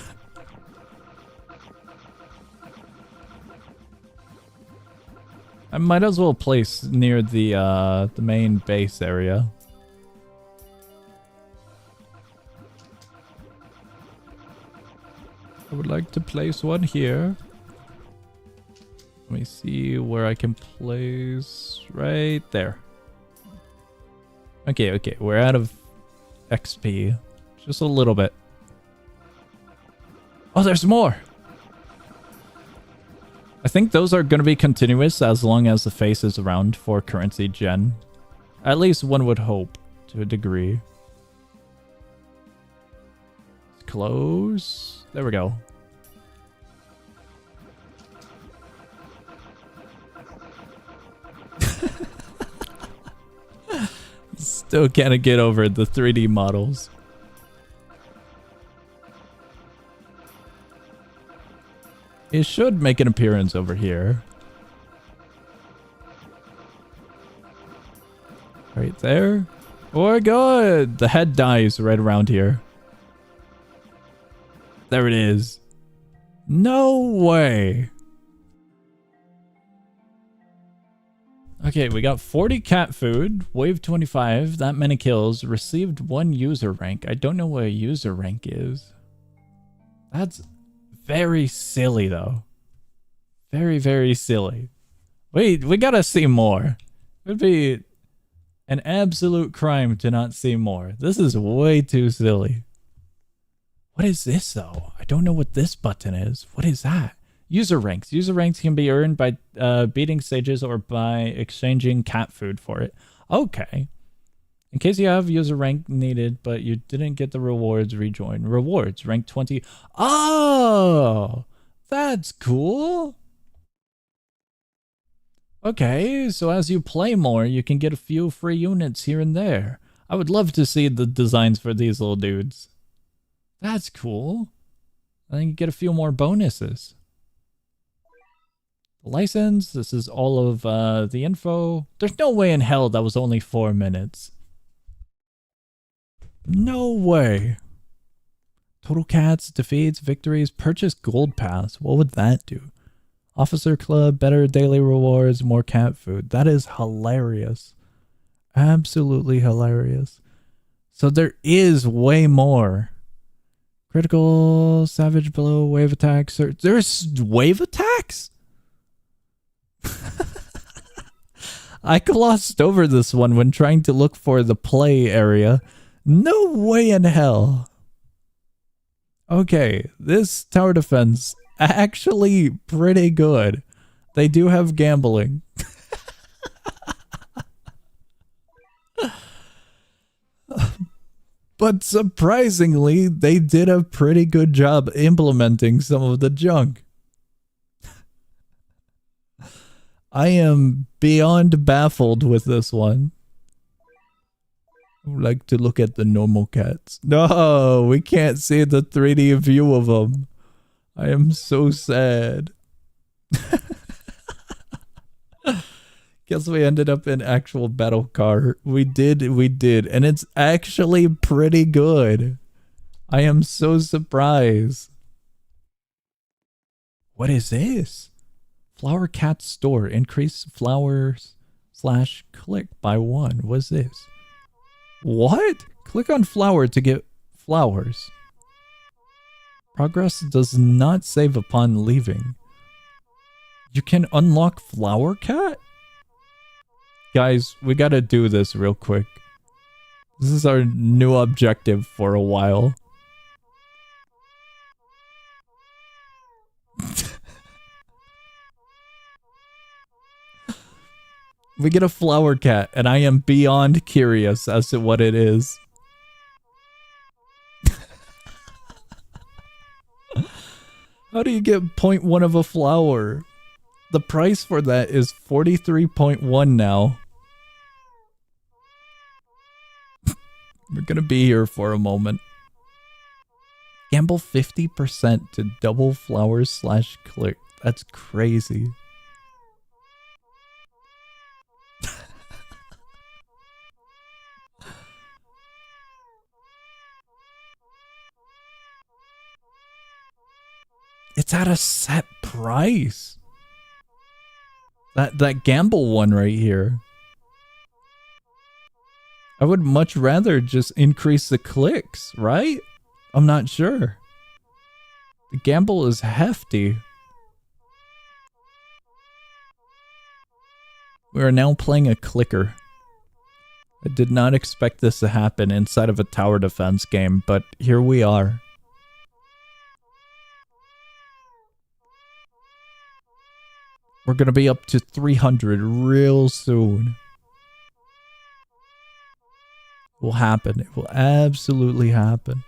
I might as well place near the main base area. I would like to place one here. Let me see where I can place right there. Okay, okay, we're out of XP. Just a little bit. Oh, there's more! I think those are going to be continuous as long as the face is around for currency gen. At least one would hope, to a degree. Close. There we go. Still can't get over the 3D models. It should make an appearance over here. Right there. Oh my god! The head dies right around here. There it is. No way! Okay, we got 40 cat food, wave 25, that many kills, received 1 user rank. I don't know what a user rank is. That's very silly though. Very, very silly. Wait, we gotta see more. It would be an absolute crime to not see more. This is way too silly. What is this though? I don't know what this button is. What is that? User ranks. User ranks can be earned by beating stages or by exchanging cat food for it. Okay. In case you have user rank needed, but you didn't get the rewards, rejoin. Rewards, rank 20. Oh! That's cool! Okay, so as you play more, you can get a few free units here and there. I would love to see the designs for these little dudes. That's cool. I think you get a few more bonuses. License, this is all of the info. There's no way in hell that was only 4 minutes. No way. Total cats, defeats, victories, purchase gold pass. What would that do? Officer club, better daily rewards, more cat food. That is hilarious. Absolutely hilarious. So there is way more. Critical, savage blow, wave attacks. There's wave attacks? I glossed over this one when trying to look for the play area. No way in hell. Okay, this tower defense actually pretty good. They do have gambling. But surprisingly, they did a pretty good job implementing some of the junk. I am beyond baffled with this one. I would like to look at the normal cats. No, we can't see the 3D view of them. I am so sad. Guess we ended up in actual battle car. We did. And it's actually pretty good. I am so surprised. What is this? Flower cat store. Increase flowers / click by 1. What's this? What? Click on flower to get flowers. Progress does not save upon leaving. You can unlock flower cat? Guys, we gotta do this real quick. This is our new objective for a while. We get a flower cat, and I am beyond curious as to what it is. How do you get 0.1 of a flower? The price for that is 43.1 now. We're gonna be here for a moment. Gamble 50% to double flowers slash click. That's crazy. It's at a set price. That gamble one right here. I would much rather just increase the clicks, right? I'm not sure. The gamble is hefty. We are now playing a clicker. I did not expect this to happen inside of a tower defense game, but here we are. We're gonna be up to 300 real soon. It will happen. It will absolutely happen.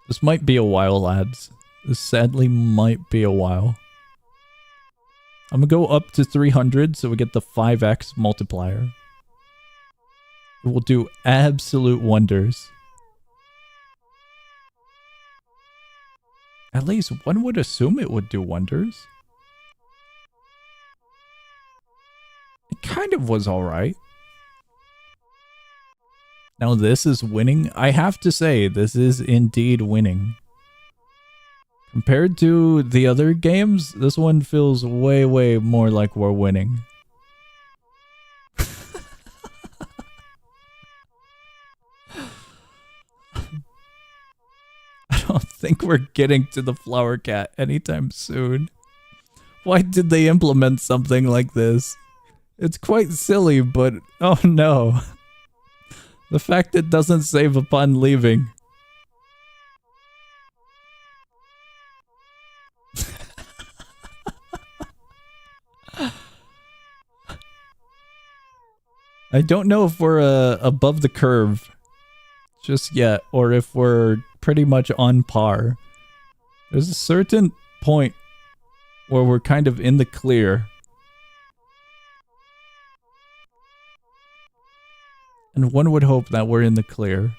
This might be a while, lads. This sadly might be a while. I'm gonna go up to 300 so we get the 5x multiplier. It will do absolute wonders. At least one would assume it would do wonders. It kind of was alright. Now this is winning. I have to say, this is indeed winning. Compared to the other games, this one feels way, way more like we're winning. I don't think we're getting to the flower cat anytime soon. Why did they implement something like this? It's quite silly, but oh no. The fact it doesn't save upon leaving. I don't know if we're above the curve just yet, or if we're pretty much on par. There's a certain point where we're kind of in the clear. And one would hope that we're in the clear.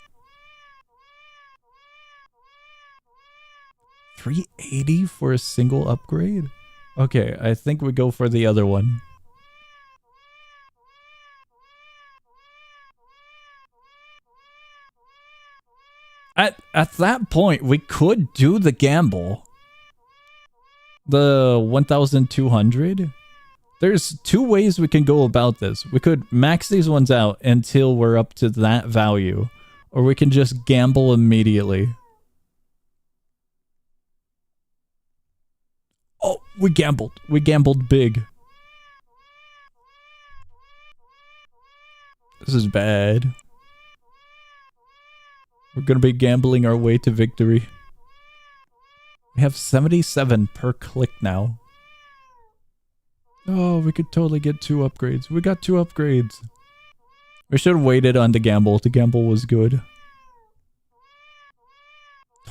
380 for a single upgrade? Okay, I think we go for the other one. At that point, we could do the gamble. The 1,200. There's two ways we can go about this. We could max these ones out until we're up to that value. Or we can just gamble immediately. Oh, we gambled. We gambled big. This is bad. We're gonna be gambling our way to victory. We have 77 per click now. Oh, we could totally get 2 upgrades. We got 2 upgrades. We should have waited on the gamble. The gamble was good.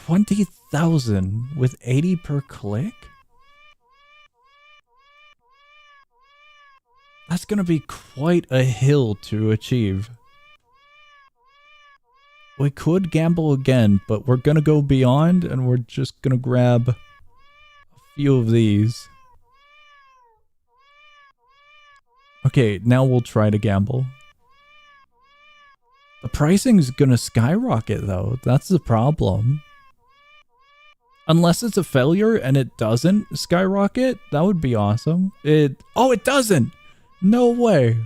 20,000 with 80 per click? That's gonna be quite a hill to achieve. We could gamble again, but we're gonna go beyond and we're just gonna grab a few of these. Okay, now we'll try to gamble. The pricing's gonna skyrocket though. That's the problem. Unless it's a failure and it doesn't skyrocket, that would be awesome. Oh, it doesn't! No way!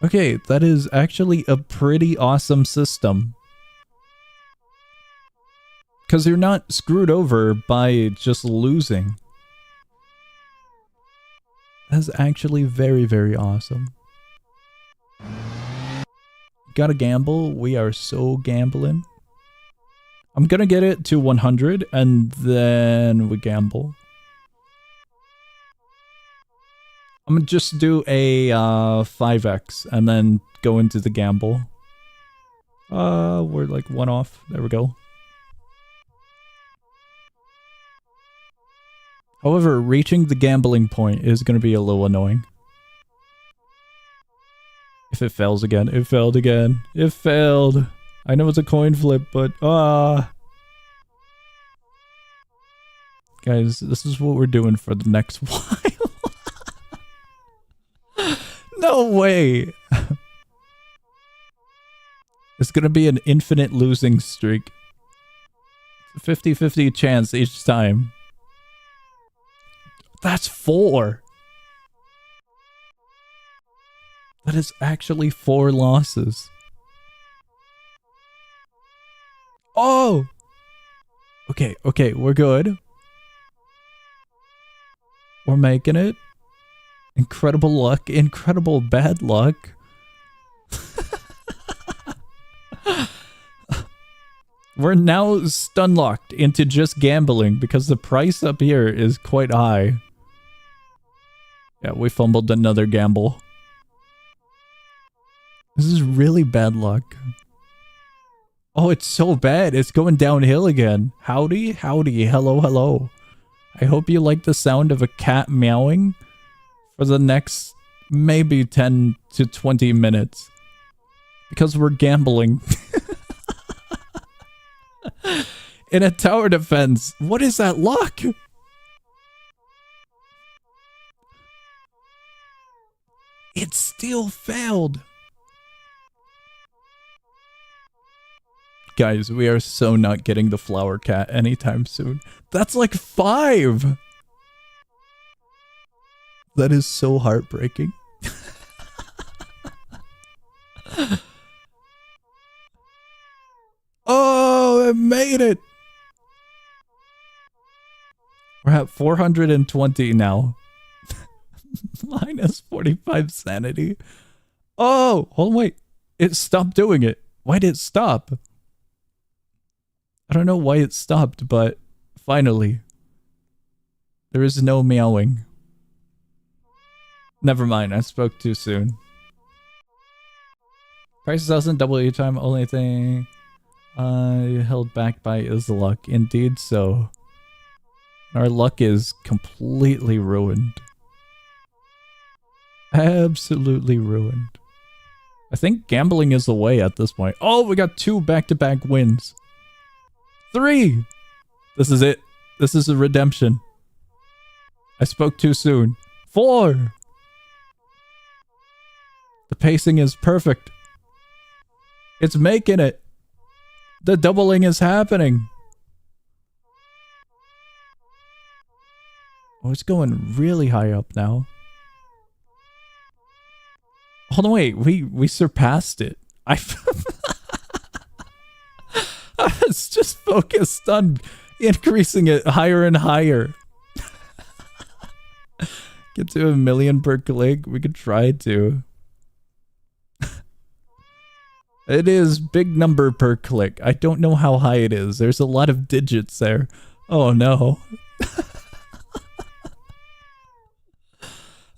Okay, that is actually a pretty awesome system. Because you're not screwed over by just losing. That's actually very, very awesome. Gotta gamble. We are so gambling. I'm gonna get it to 100 and then we gamble. I'm gonna just do a 5x and then go into the gamble. We're like 1 off. There we go. However, reaching the gambling point is gonna be a little annoying. If it fails again, it failed again. It failed. I know it's a coin flip, but guys, this is what we're doing for the next while. No way. It's gonna be an infinite losing streak. 50-50 chance each time. That's 4. That is actually 4 losses. Oh! Okay, okay, we're good. We're making it. Incredible luck, incredible bad luck. We're now stun locked into just gambling because the price up here is quite high. Yeah, we fumbled another gamble. This is really bad luck. Oh, it's so bad. It's going downhill again. Howdy, howdy, hello, hello. I hope you like the sound of a cat meowing for the next maybe 10 to 20 minutes. Because we're gambling. In a tower defense. What is that luck? It still failed. Guys, we are so not getting the flower cat anytime soon. That's like 5. That is so heartbreaking. Oh, I made it. We're at 420 now. Minus 45 sanity. Oh, hold on, wait. It stopped doing it. Why did it stop? I don't know why it stopped, but finally. There is no meowing. Never mind, I spoke too soon. Price doesn't double each time, only thing held back by is the luck. Indeed so. Our luck is completely ruined. Absolutely ruined. I think gambling is the way at this point. Oh, we got 2 back-to-back wins. 3! This is it. This is a redemption. I spoke too soon. 4! The pacing is perfect. It's making it. The doubling is happening. Oh, it's going really high up now. Hold on, wait. We surpassed it. I was just focused on increasing it higher and higher. Get to 1 million per click. We could try to. It is big number per click. I don't know how high it is. There's a lot of digits there. Oh no.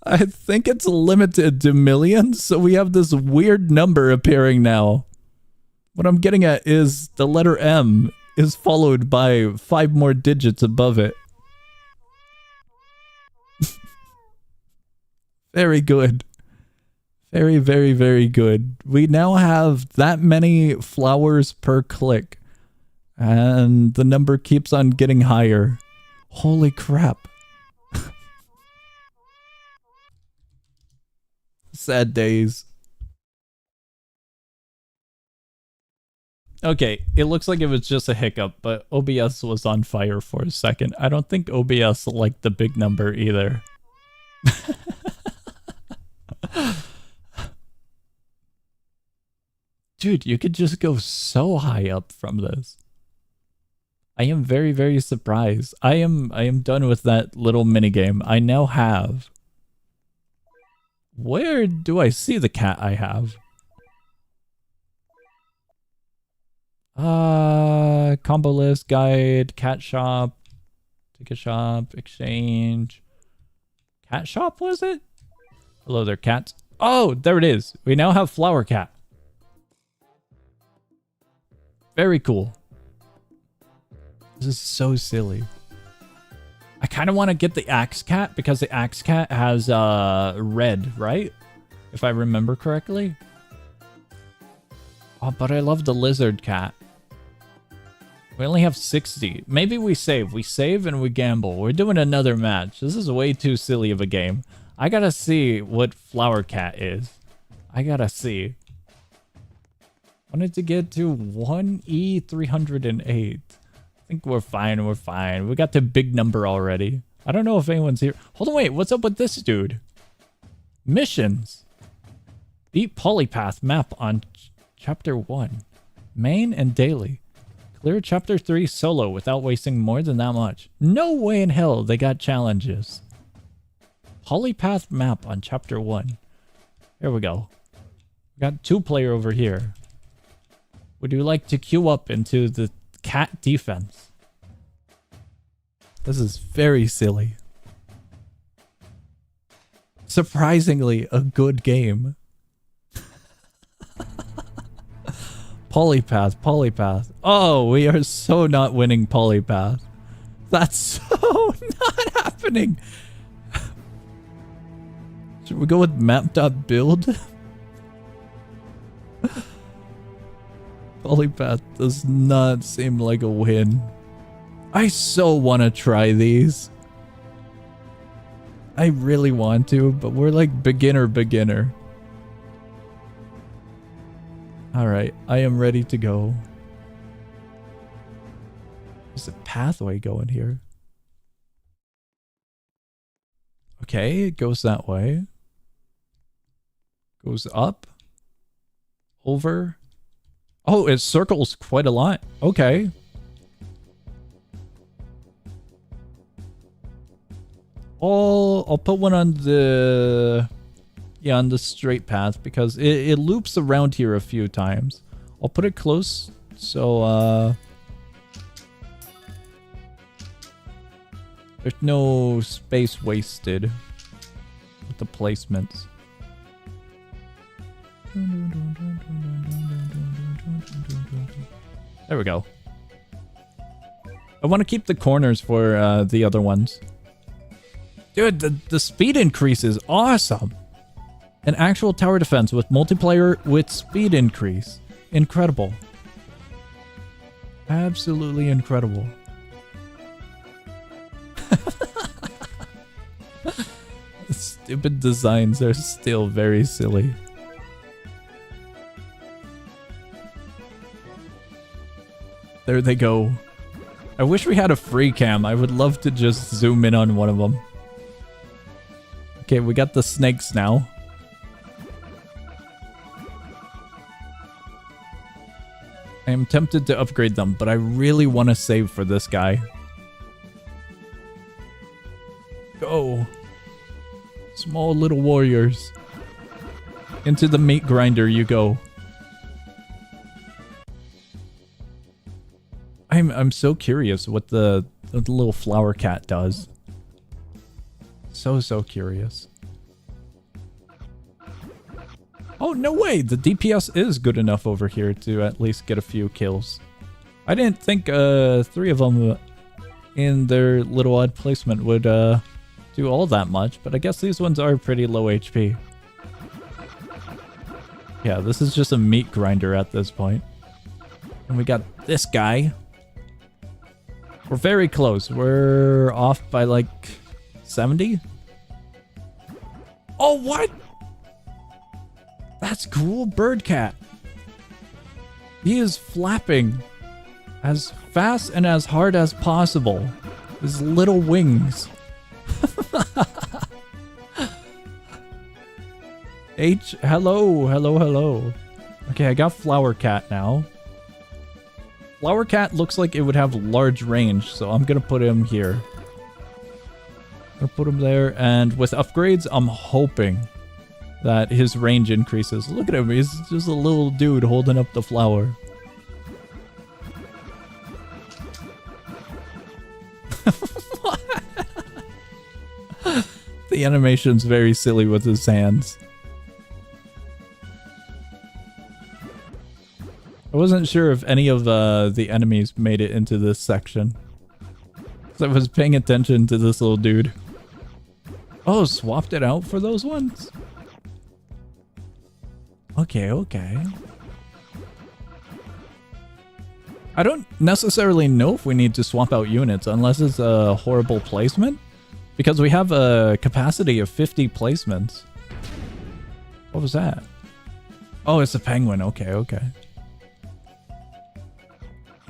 I think it's limited to millions, so we have this weird number appearing now. What I'm getting at is the letter M is followed by 5 more digits above it. Very good. Very, very, very good. We now have that many flowers per click. And the number keeps on getting higher. Holy crap. Sad days. Okay, it looks like it was just a hiccup, but OBS was on fire for a second. I don't think OBS liked the big number either. Dude, you could just go so high up from this. I am very, very surprised. I am done with that little minigame. I now have... Where do I see the cat I have? Combo list, guide, cat shop, ticket shop, exchange. Cat shop, was it? Hello there, cats. Oh, there it is. We now have Flower Cat. Very cool. This is so silly. I kind of want to get the Axe Cat because the Axe Cat has red, right? if I remember correctly. Oh, but I love the lizard cat. We only have 60. Maybe we save. We save and we gamble. We're doing another match. This is way too silly of a game. I gotta see what Flower Cat is. I gotta see. Wanted to get to 1E308. I think we're fine. We're fine. We got the big number already. I don't know if anyone's here. Hold on, wait. What's up with this dude? Missions. Beat Polypath map on Chapter 1. Main and daily. Clear Chapter 3 solo without wasting more than that much. No way in hell they got challenges. Polypath map on Chapter 1. Here we go. We got 2-player over here. Would you like to queue up into the cat defense? This is very silly. Surprisingly, a good game. Polypath, Polypath. Oh, we are so not winning Polypath. That's so not happening. Should we go with map.build? Polypath does not seem like a win. I so want to try these. I really want to, but we're like beginner. Alright, I am ready to go. There's a pathway going here. Okay, it goes that way. Goes up. Over. Oh, it circles quite a lot. Okay. I'll put one on the... Yeah, on the straight path, because it loops around here a few times. I'll put it close, so, there's no space wasted with the placements. There we go. I want to keep the corners for the other ones. Dude, the speed increase is awesome. An actual tower defense with multiplayer with speed increase. Incredible. Absolutely incredible. The stupid designs are still very silly. There they go. I wish we had a free cam. I would love to just zoom in on one of them. Okay, we got the snakes now. I am tempted to upgrade them, but I really want to save for this guy. Go. Small little warriors. Into the meat grinder you go. I'm so curious what the little flower cat does. So curious. Oh, no way! The DPS is good enough over here to at least get a few kills. I didn't think 3 of them in their little odd placement would do all that much, but I guess these ones are pretty low HP. Yeah, this is just a meat grinder at this point. And we got this guy. We're very close. We're off by like 70? Oh, what? That's cool, bird cat. He is flapping as fast and as hard as possible. His little wings. Hello. Okay, I got Flower Cat now. Flower Cat looks like it would have large range, so I'm gonna put him here. I'll put him there, and with upgrades, I'm hoping that his range increases. Look at him, he's just a little dude holding up the flower. The animation's very silly with his hands. I wasn't sure if any of the enemies made it into this section. So I was paying attention to this little dude. Oh, swapped it out for those ones? Okay, okay. I don't necessarily know if we need to swap out units unless it's a horrible placement. Because we have a capacity of 50 placements. What was that? Oh, it's a penguin. Okay, okay.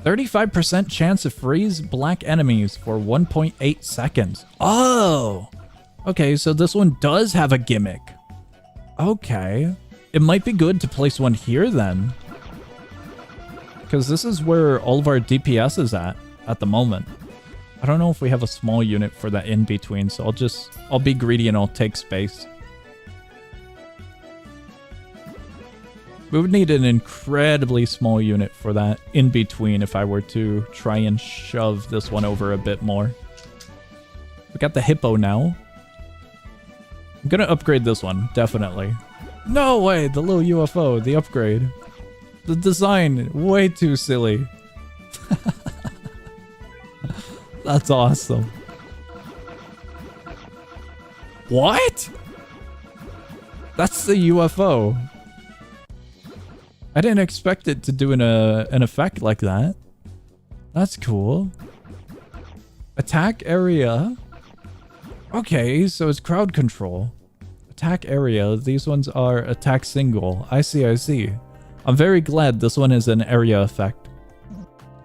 35% chance to freeze black enemies for 1.8 seconds. Oh! Okay, so this one does have a gimmick. Okay. It might be good to place one here then. Because this is where all of our DPS is at the moment. I don't know if we have a small unit for that in between, so I'll be greedy and I'll take space. We would need an incredibly small unit for that in between if I were to try and shove this one over a bit more. We got the hippo now. I'm gonna upgrade this one, definitely. No way, the little UFO, the upgrade. The design, way too silly. That's awesome. What? That's the UFO. I didn't expect it to do an effect like that. That's cool. Attack area. Okay, so it's crowd control. Attack area. These ones are attack single. I see, I see. I'm very glad this one is an area effect.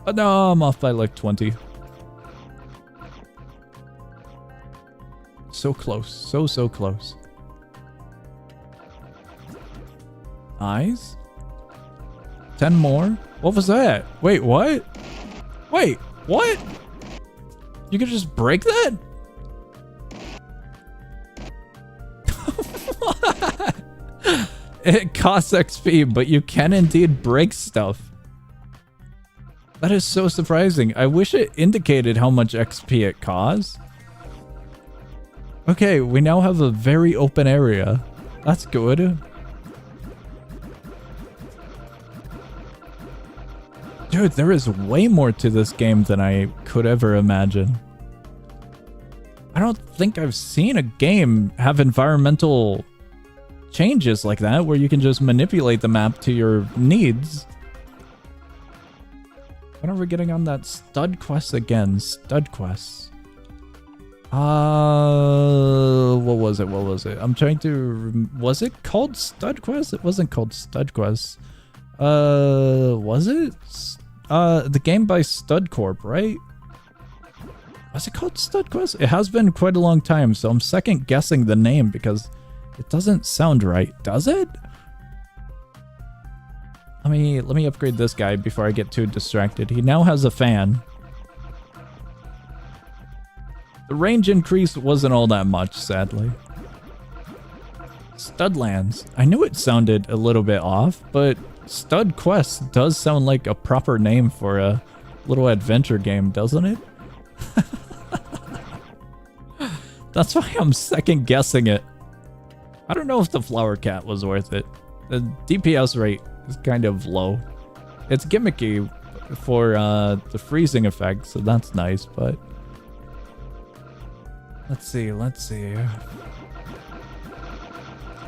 Oh, no, I'm off by like 20. So close. So close. Eyes. 10 more. What was that? Wait, what? Wait, what? You could just break that? What? It costs XP, but you can indeed break stuff. That is so surprising. I wish it indicated how much XP it costs. Okay, we now have a very open area. That's good. Dude, there is way more to this game than I could ever imagine. I don't think I've seen a game have environmental changes like that, where you can just manipulate the map to your needs. When are we getting on that stud quest again? Stud quests. What was it? What was it? I'm trying to... Was it called Stud Quest? It wasn't called Stud Quest. Was it? The game by Stud Corp, right? Was it called Stud Quest? It has been quite a long time, so I'm second guessing the name because it doesn't sound right. Does it? Let me upgrade this guy before I get too distracted. He now has a fan. The range increase wasn't all that much, sadly. Studlands. I knew it sounded a little bit off, but Stud Quest does sound like a proper name for a little adventure game, doesn't it? That's why I'm second guessing it. I don't know if the Flower Cat was worth it. The DPS rate is kind of low. It's gimmicky for the freezing effect, so that's nice, but... Let's see.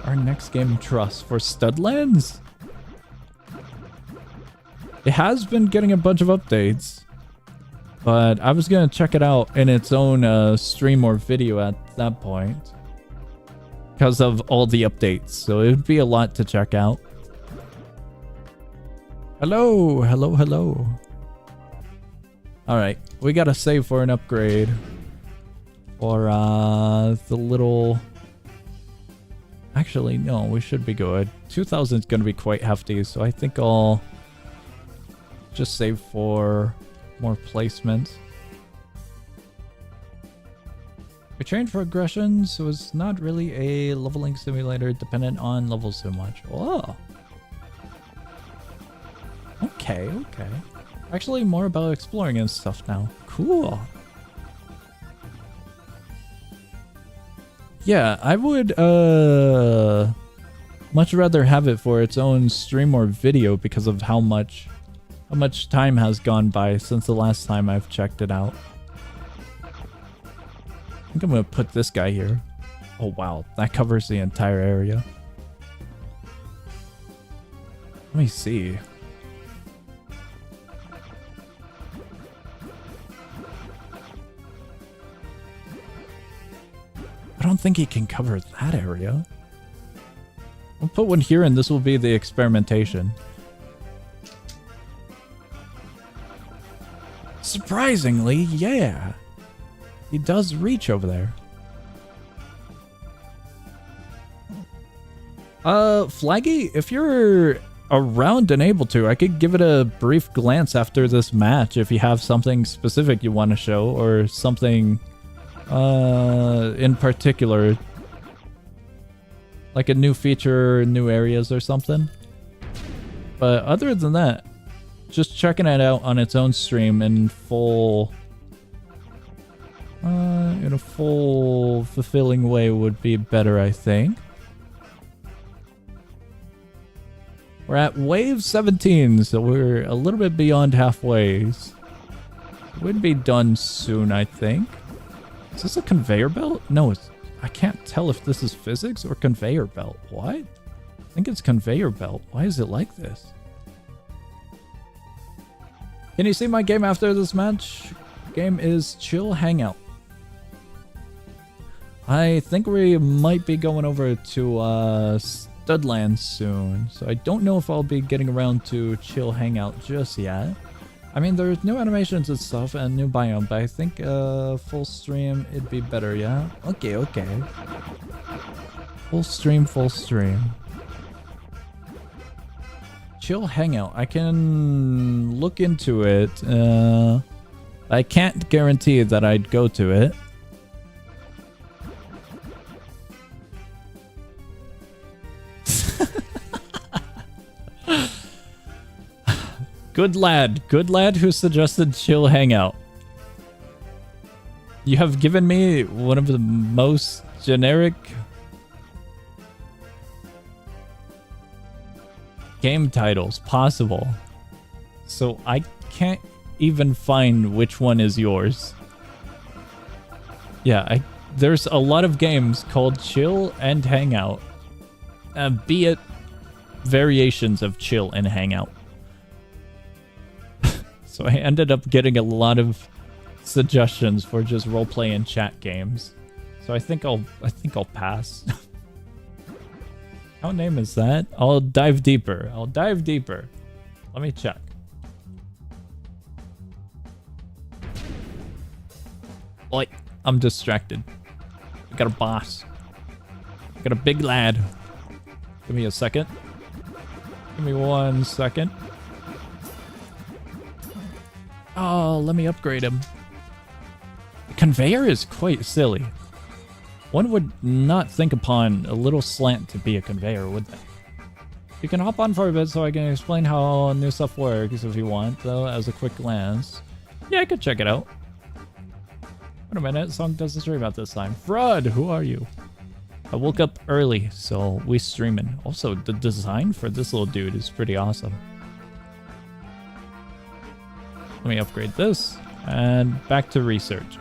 Our next game trust for Studlands? It has been getting a bunch of updates, but I was gonna check it out in its own stream or video at that point because of all the updates, so it would be a lot to check out. Hello. Alright, we gotta save for an upgrade. Or, the little... Actually, no, we should be good. 2,000 is going to be quite hefty, so I think I'll just save for more placement. We trained for aggression, so it's not really a leveling simulator dependent on levels so much. Oh! Okay. Actually, more about exploring and stuff now. Cool. Yeah, I would much rather have it for its own stream or video because of how much time has gone by since the last time I've checked it out. I think I'm gonna put this guy here. Oh wow, that covers the entire area. Let me see. I don't think he can cover that area. I'll put one here and this will be the experimentation. Surprisingly, yeah. He does reach over there. Flaggy, if you're around and able to, I could give it a brief glance after this match if you have something specific you want to show or something in particular, like a new feature, new areas or something. But other than that, just checking it out on its own stream in a full fulfilling way would be better, I think. We're at wave 17, so we're a little bit beyond halfway. We'd be done soon, I think. Is this a conveyor belt? No, I can't tell if this is physics or conveyor belt. What? I think it's conveyor belt. Why is it like this? Can you see my game after this match? Game is Chill Hangout. I think we might be going over to Studlands soon, so I don't know if I'll be getting around to Chill Hangout just yet. I mean, there's new animations and stuff and new biome, but I think full stream it'd be better, yeah? Okay, okay. Full stream, full stream. Chill Hangout. I can look into it. I can't guarantee that I'd go to it. Good lad who suggested Chill Hangout. You have given me one of the most generic game titles possible. So I can't even find which one is yours. Yeah, there's a lot of games called Chill and Hangout. Be it variations of Chill and Hangout. So I ended up getting a lot of suggestions for just roleplay and chat games. So I think I'll pass. What name is that? I'll dive deeper. Let me check. Oi, I'm distracted. I got a boss. I got a big lad. Give me a second. Give me 1 second. Oh, let me upgrade him. The conveyor is quite silly. One would not think upon a little slant to be a conveyor, would they? You can hop on for a bit so I can explain how new stuff works if you want, though, as a quick glance. Yeah, I could check it out. Wait a minute, song doesn't stream out this time. Fraud, who are you? I woke up early, so we streaming. Also, the design for this little dude is pretty awesome. Let me upgrade this, and back to research.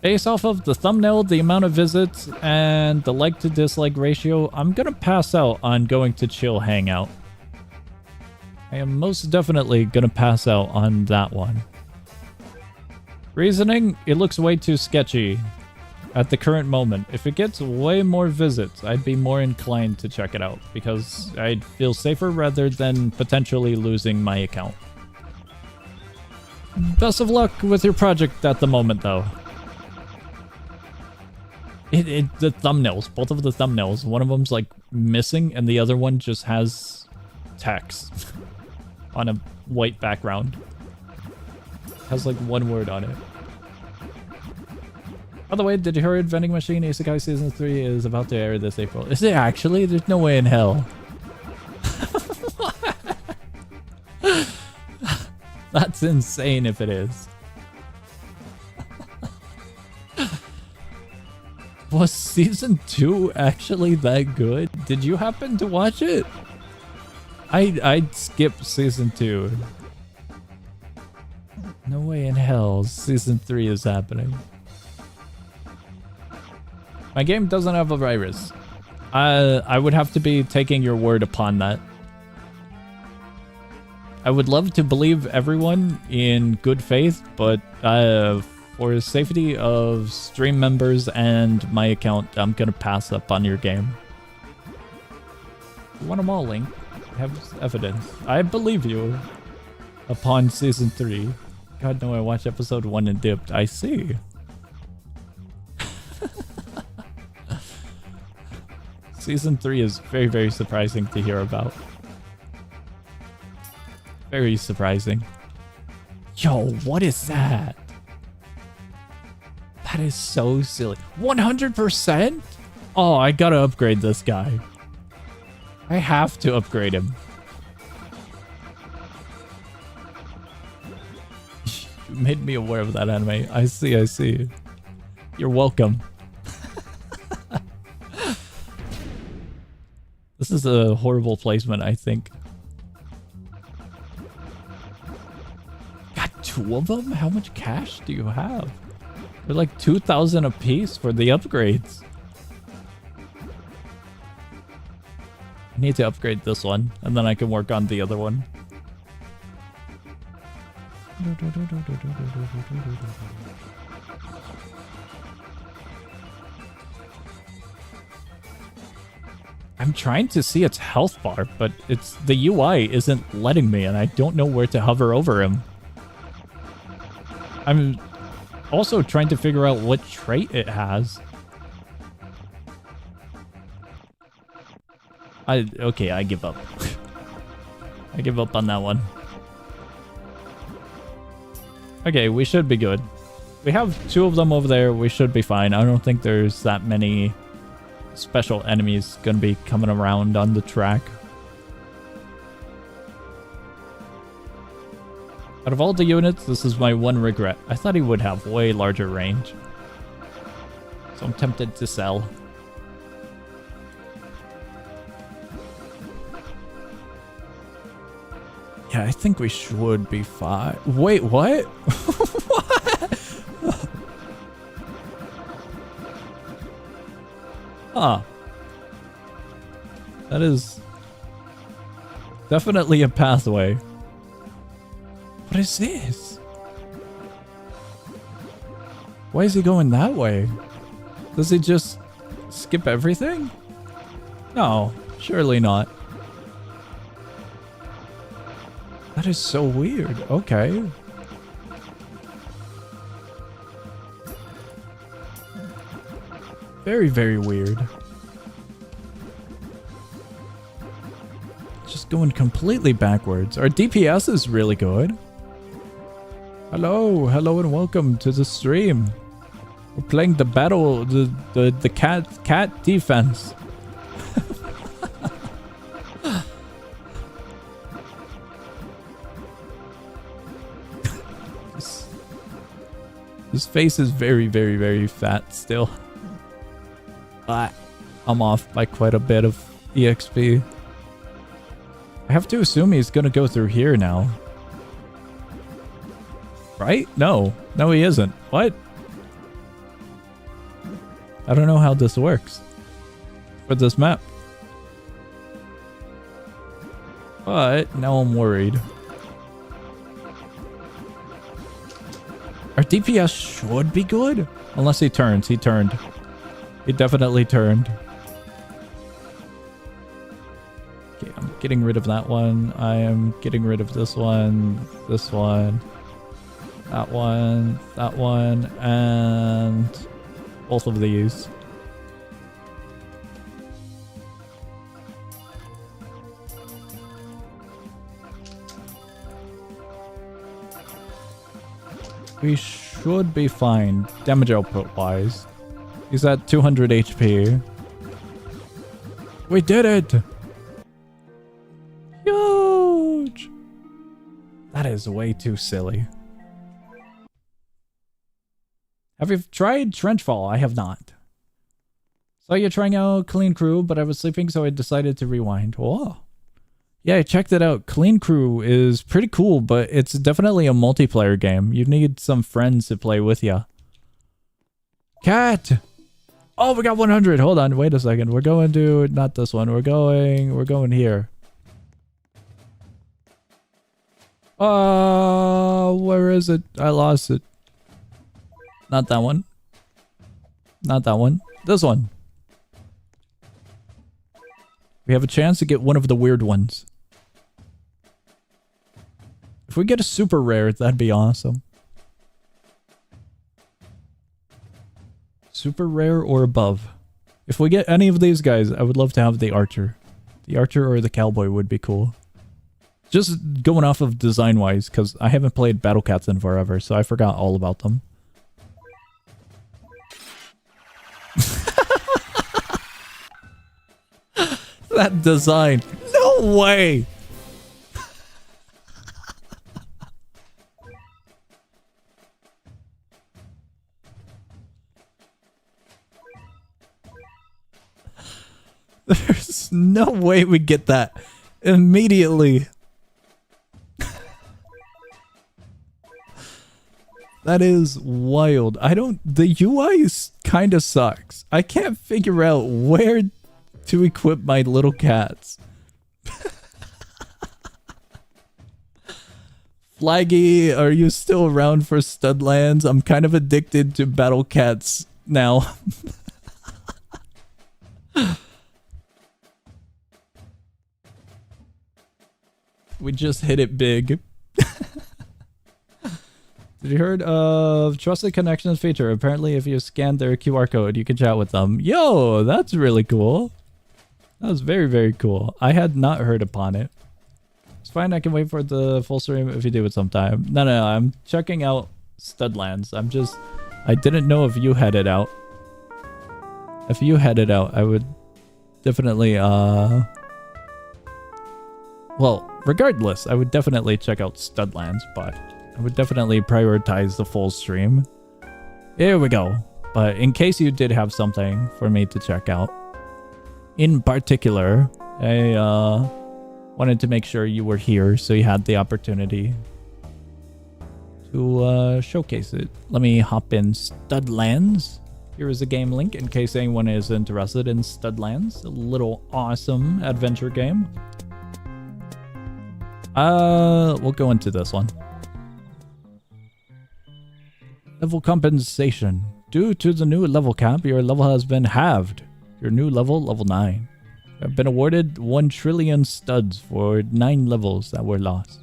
Based off of the thumbnail, the amount of visits, and the like to dislike ratio, I'm gonna pass out on going to Chill Hangout. I am most definitely gonna pass out on that one. Reasoning, it looks way too sketchy at the current moment. If it gets way more visits, I'd be more inclined to check it out because I'd feel safer rather than potentially losing my account. Best of luck with your project at the moment, though. The thumbnails, both of the thumbnails, one of them's like missing and the other one just has text on a white background. Has like one word on it. By the way, did you hear Vending Machine Isekai Season 3 is about to air this April? Is it actually? There's no way in hell. That's insane if it is. Was Season 2 actually that good? did you happen to watch it? I'd skip season 2. No way in hell season 3 is happening. My game doesn't have a virus. I would have to be taking your word upon that. I would love to believe everyone in good faith, but for the safety of stream members and my account, I'm gonna pass up on your game. You want them all, Link? I have evidence. I believe you. Upon season 3. God, no, I watched episode 1 and dipped. I see. Season 3 is very, very surprising to hear about. Very surprising. Yo, what is that? That is so silly. 100%? Oh, I gotta upgrade this guy. I have to upgrade him. You made me aware of that anime. I see, I see. You're welcome. This is a horrible placement, I think. Got 2 of them? How much cash do you have? They're like 2,000 a piece for the upgrades. I need to upgrade this one, and then I can work on the other one. I'm trying to see its health bar, but the UI isn't letting me, and I don't know where to hover over him. I'm also trying to figure out what trait it has. Okay, I give up. I give up on that one. Okay, we should be good. We have 2 of them over there. We should be fine. I don't think there's that many special enemies gonna be coming around on the track. Out of all the units, this is my one regret. I thought he would have way larger range. So I'm tempted to sell. Yeah, I think we should be fine. Wait, what? What? Huh. That is definitely a pathway. What is this? Why is he going that way? Does he just skip everything? No, surely not. That is so weird. Okay. Very, very weird. Just going completely backwards. Our DPS is really good. Hello, hello and welcome to the stream. We're playing the battle, the cat defense. His face is very, very, very fat still. But I'm off by quite a bit of EXP. I have to assume he's gonna go through here now. Right? No. No, he isn't. What? I don't know how this works for this map. But now I'm worried. Our DPS should be good. Unless he turns. He turned. He definitely turned. Okay, I'm getting rid of that one. I am getting rid of this one, that one, and both of these. We should be fine, damage output wise. He's at 200 HP. We did it! Huge! That is way too silly. Have you tried Trenchfall? I have not. Saw you trying out Clean Crew, but I was sleeping, so I decided to rewind. Oh. Yeah, I checked it out. Clean Crew is pretty cool, but it's definitely a multiplayer game. You need some friends to play with you. Cat! Oh, we got 100. Hold on, wait a second. We're going to... Not this one. We're going here. Where is it? I lost it. Not that one. Not that one. This one. We have a chance to get one of the weird ones. If we get a super rare, that'd be awesome. Super rare or above. If we get any of these guys, I would love to have the archer. The archer or the cowboy would be cool. Just going off of design-wise, because I haven't played Battle Cats in forever, so I forgot all about them. That design. No way! There's no way we get that immediately. That is wild. The UI kind of sucks. I can't figure out where to equip my little cats. Flaggy, are you still around for Studlands? I'm kind of addicted to Battle Cats now. We just hit it big. Did you heard of Trusted Connections feature? Apparently, if you scan their QR code, you can chat with them. Yo, that's really cool. That was very, very cool. I had not heard upon it. It's fine. I can wait for the full stream if you do it sometime. No, I'm checking out Studlands. I didn't know if you had it out. If you had it out, I would definitely, well, regardless, I would definitely check out Studlands, but I would definitely prioritize the full stream. Here we go. But in case you did have something for me to check out, in particular, I wanted to make sure you were here so you had the opportunity to showcase it. Let me hop in Studlands. Here is a game link in case anyone is interested in Studlands. A little awesome adventure game. We'll go into this one. Level compensation. Due to the new level cap, your level has been halved. Your new level, level 9. You have been awarded 1 trillion studs for 9 levels that were lost.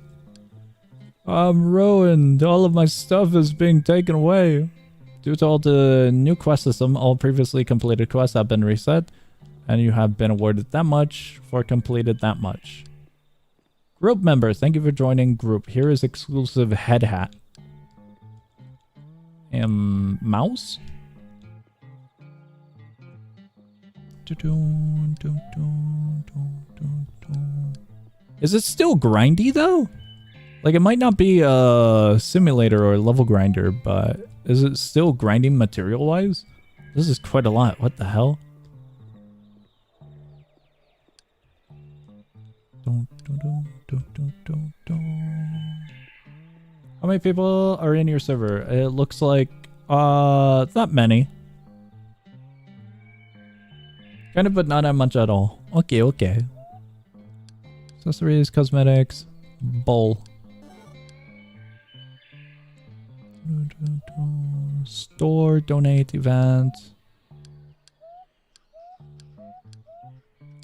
I'm ruined. All of my stuff is being taken away. Due to all the new quest system, all previously completed quests have been reset, and you have been awarded that much for completed that much. Group member, thank you for joining group. Here is exclusive head hat. Mouse? Is it still grindy though? Like, it might not be a simulator or a level grinder, but is it still grinding material wise? This is quite a lot. What the hell? How many people are in your server? It looks like not many. Kind of, but not that much at all. Okay. Accessories, cosmetics, bowl. Store, donate, event.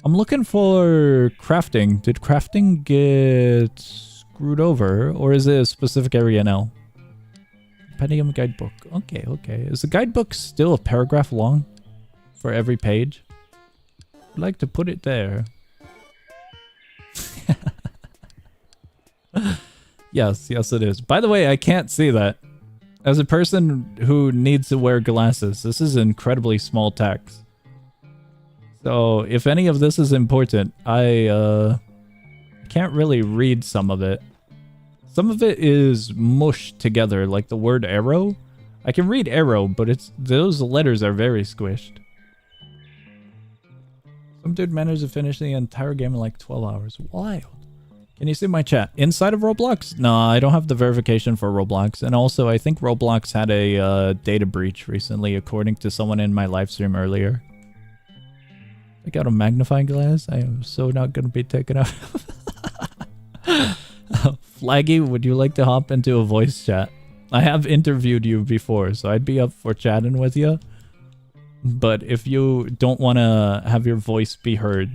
I'm looking for crafting. Did crafting get screwed over, or is it a specific area now? Pentium guidebook. Okay. Is the guidebook still a paragraph long for every page? I'd like to put it there. Yes, it is. By the way, I can't see that. As a person who needs to wear glasses, this is incredibly small text. So if any of this is important, I can't really read some of it. Some of it is mushed together, like the word arrow. I can read arrow, but those letters are very squished. Some dude managed to finish the entire game in like 12 hours. Wild. Can you see my chat? Inside of Roblox? No, I don't have the verification for Roblox. And also, I think Roblox had a data breach recently, according to someone in my live stream earlier. I got a magnifying glass. I am so not going to be taken out. Flaggy, would you like to hop into a voice chat? I have interviewed you before, so I'd be up for chatting with you. But if you don't want to have your voice be heard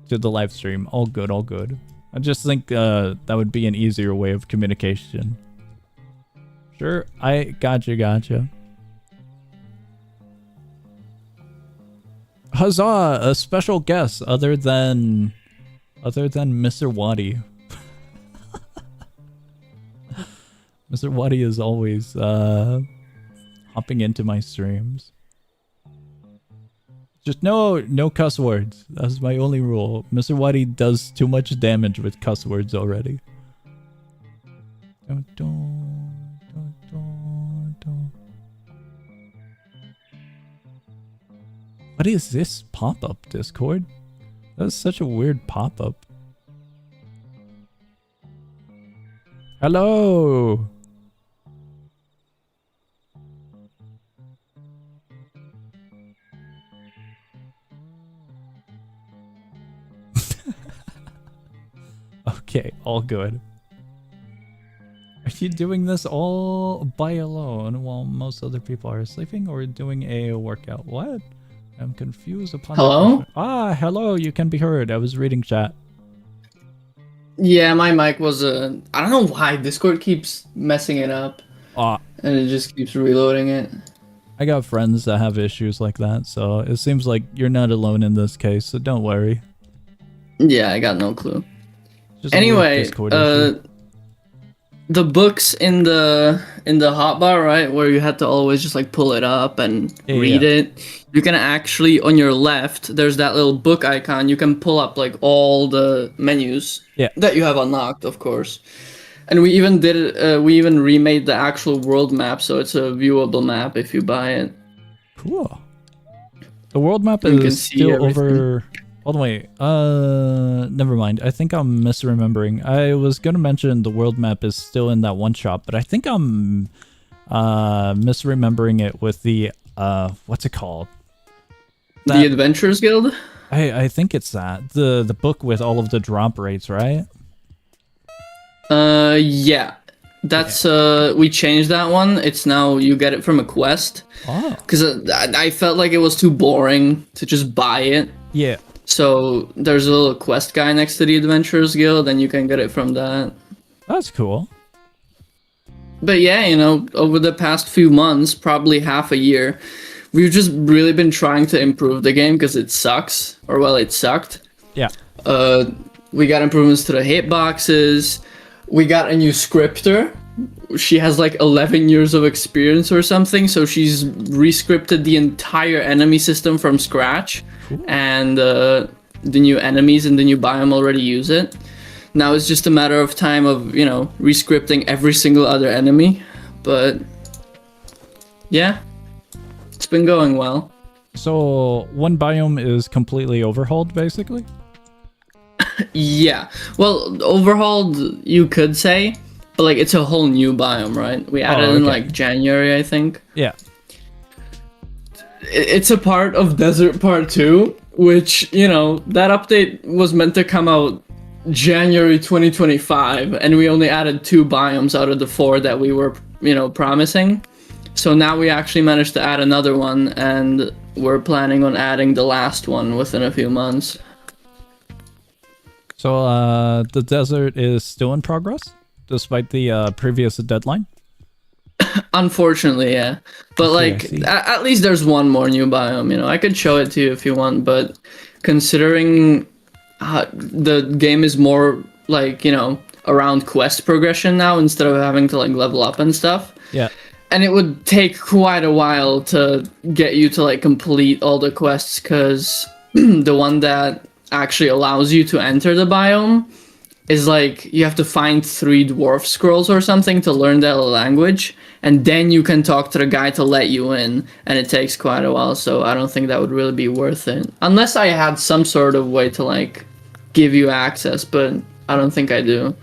to the live stream, all good, all good. I just think that would be an easier way of communication. Sure, I gotcha. Huzzah! A special guest other than Mr. Waddy. Mr. Waddy is always hopping into my streams. Just no cuss words. That's my only rule. Mr. Waddy does too much damage with cuss words already. What is this pop-up, Discord? That's such a weird pop-up. Hello! Okay, all good. Are you doing this all by alone while most other people are sleeping, or doing a workout? What? I'm confused upon. Hello? Hello, you can be heard. I was reading chat. Yeah, my mic was I don't know why Discord keeps messing it up. And it just keeps reloading it. I got friends that have issues like that, so it seems like you're not alone in this case, so don't worry. Yeah, I got no clue. Just anyway, the books in the hotbar, right, where you had to always just like pull it up and read it. You can actually, on your left, there's that little book icon. You can pull up like all the menus that you have unlocked, of course. And we even did it. We even remade the actual world map, so it's a viewable map if you buy it. Cool. The world map is still over. Hold on, wait. Never mind. I think I'm misremembering. I was gonna mention the world map is still in that one shop, but I think I'm misremembering it with the what's it called? The Adventurers Guild? I think it's that. The book with all of the drop rates, right? Yeah. That's we changed that one. It's now you get it from a quest. Oh. Because I felt like it was too boring to just buy it. Yeah. So there's a little quest guy next to the Adventurers Guild, and you can get it from that. That's cool. But yeah, you know, over the past few months, probably half a year, we've just really been trying to improve the game because it sucks, or well, it sucked. Yeah. We got improvements to the hitboxes. We got a new scripter. She has like 11 years of experience or something, so she's re-scripted the entire enemy system from scratch. Cool. And the new enemies in the new biome already use it. Now it's just a matter of time of, you know, re-scripting every single other enemy. But yeah, it's been going well. So one biome is completely overhauled, basically? Yeah. Well, overhauled, you could say. But like, it's a whole new biome, right? We added in like January, I think. Yeah. It's a part of Desert Part 2, which, you know, that update was meant to come out January 2025, and we only added 2 biomes out of the 4 that we were, you know, promising. So now we actually managed to add another one, and we're planning on adding the last one within a few months. So the desert is still in progress, despite the previous deadline? Unfortunately, yeah. But like, at least there's one more new biome, you know. I could show it to you if you want, but considering the game is more like, you know, around quest progression now instead of having to like level up and stuff. Yeah. And it would take quite a while to get you to like complete all the quests, because the one that actually allows you to enter the biome is like you have to find 3 dwarf scrolls or something to learn the language, and then you can talk to the guy to let you in, and it takes quite a while, so I don't think that would really be worth it. Unless I had some sort of way to like give you access, but I don't think I do.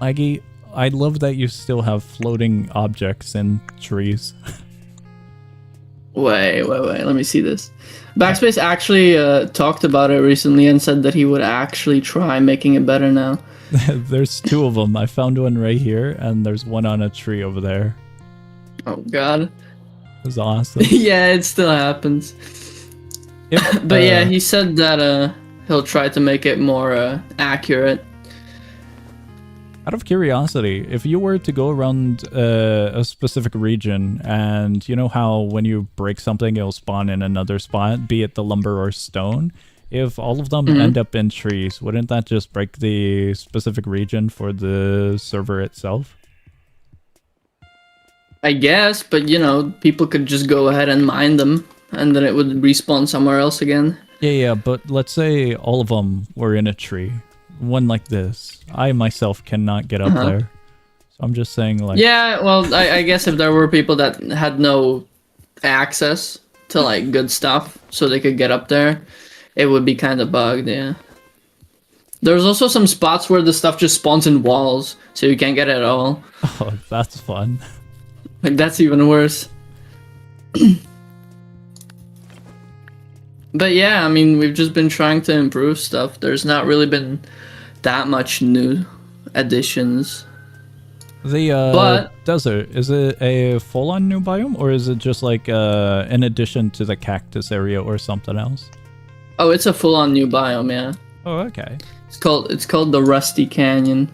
Laggy, I love that you still have floating objects in trees. Wait, let me see this. Backspace actually talked about it recently and said that he would actually try making it better now. There's 2 of them. I found one right here, and there's one on a tree over there. Oh god. It's awesome. Yeah, it still happens. But yeah, he said that he'll try to make it more accurate. Out of curiosity, if you were to go around a specific region, and you know how when you break something, it'll spawn in another spot, be it the lumber or stone, if all of them end up in trees, wouldn't that just break the specific region for the server itself? I guess, but you know, people could just go ahead and mine them, and then it would respawn somewhere else again. Yeah, but let's say all of them were in a tree. One like this. I myself cannot get up there. So I'm just saying, like... Yeah, well, I guess if there were people that had no access to, like, good stuff, so they could get up there, it would be kind of bugged, yeah. There's also some spots where the stuff just spawns in walls, so you can't get it at all. Oh, that's fun. Like, that's even worse. But yeah, I mean, we've just been trying to improve stuff. There's not really been that much new additions. The desert, is it a full-on new biome, or is it just like in addition to the cactus area or something else? Oh, it's a full-on new biome, yeah. Oh, okay. It's called the Rusty Canyon.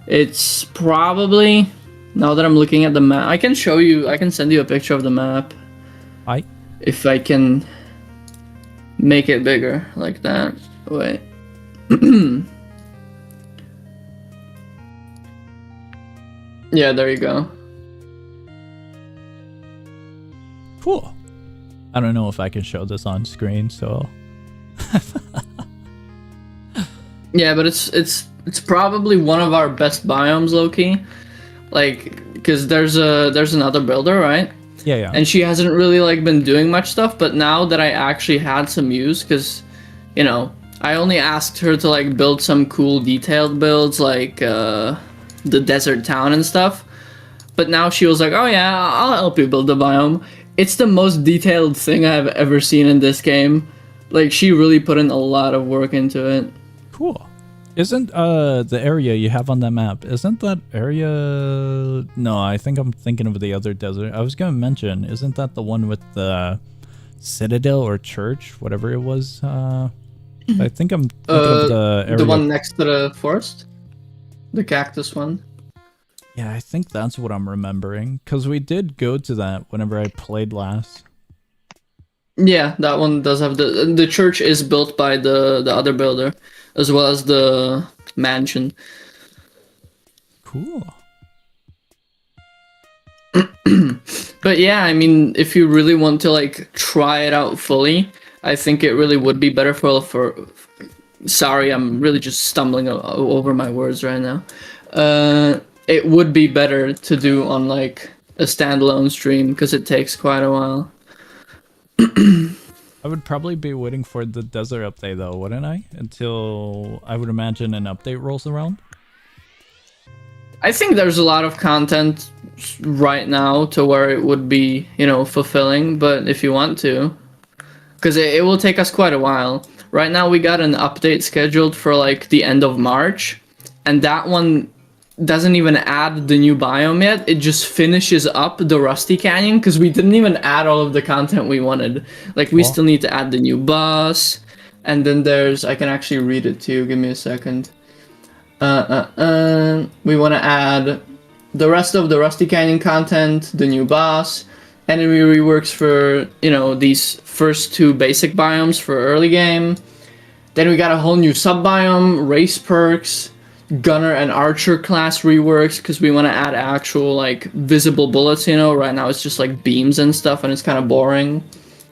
It's probably, now that I'm looking at the map, I can send you a picture of the map. If I can make it bigger like that. Wait. Yeah, there you go. Cool. I don't know if I can show this on screen, so... Yeah, but it's probably one of our best biomes, low-key. Like, because there's another builder, right? Yeah. And she hasn't really like been doing much stuff, but now that I actually had some use, because, you know, I only asked her to like build some cool detailed builds, like the desert town and stuff. But now she was like, oh yeah, I'll help you build the biome. It's the most detailed thing I've ever seen in this game. Like, she really put in a lot of work into it. Cool. Isn't the area you have on that map, isn't that area... No, I think I'm thinking of the other desert. I was going to mention, isn't that the one with the citadel or church, whatever it was? I think I'm thinking of the area... The one next to the forest? The cactus one? Yeah, I think that's what I'm remembering. Because we did go to that whenever I played last. Yeah, that one does have the church is built by the other builder, as well as the mansion. Cool. But yeah, I mean, if you really want to like try it out fully, I think it really would be better for sorry, I'm really just stumbling over my words right now. It would be better to do on like a standalone stream, because it takes quite a while. I would probably be waiting for the desert update though, wouldn't I? Until I would imagine an update rolls around. I think there's a lot of content right now to where it would be, you know, fulfilling, but if you want to, because it will take us quite a while. Right now we got an update scheduled for like the end of March, and that one doesn't even add the new biome yet. It just finishes up the Rusty Canyon, because we didn't even add all of the content we wanted. Like, we still need to add the new boss, and then there's, I can actually read it to you, give me a second. We want to add the rest of the Rusty Canyon content, the new boss, enemy reworks for, you know, these first 2 basic biomes for early game. Then we got a whole new sub-biome, race perks, gunner and archer class reworks, because we want to add actual like visible bullets, you know. Right now it's just like beams and stuff, and it's kind of boring.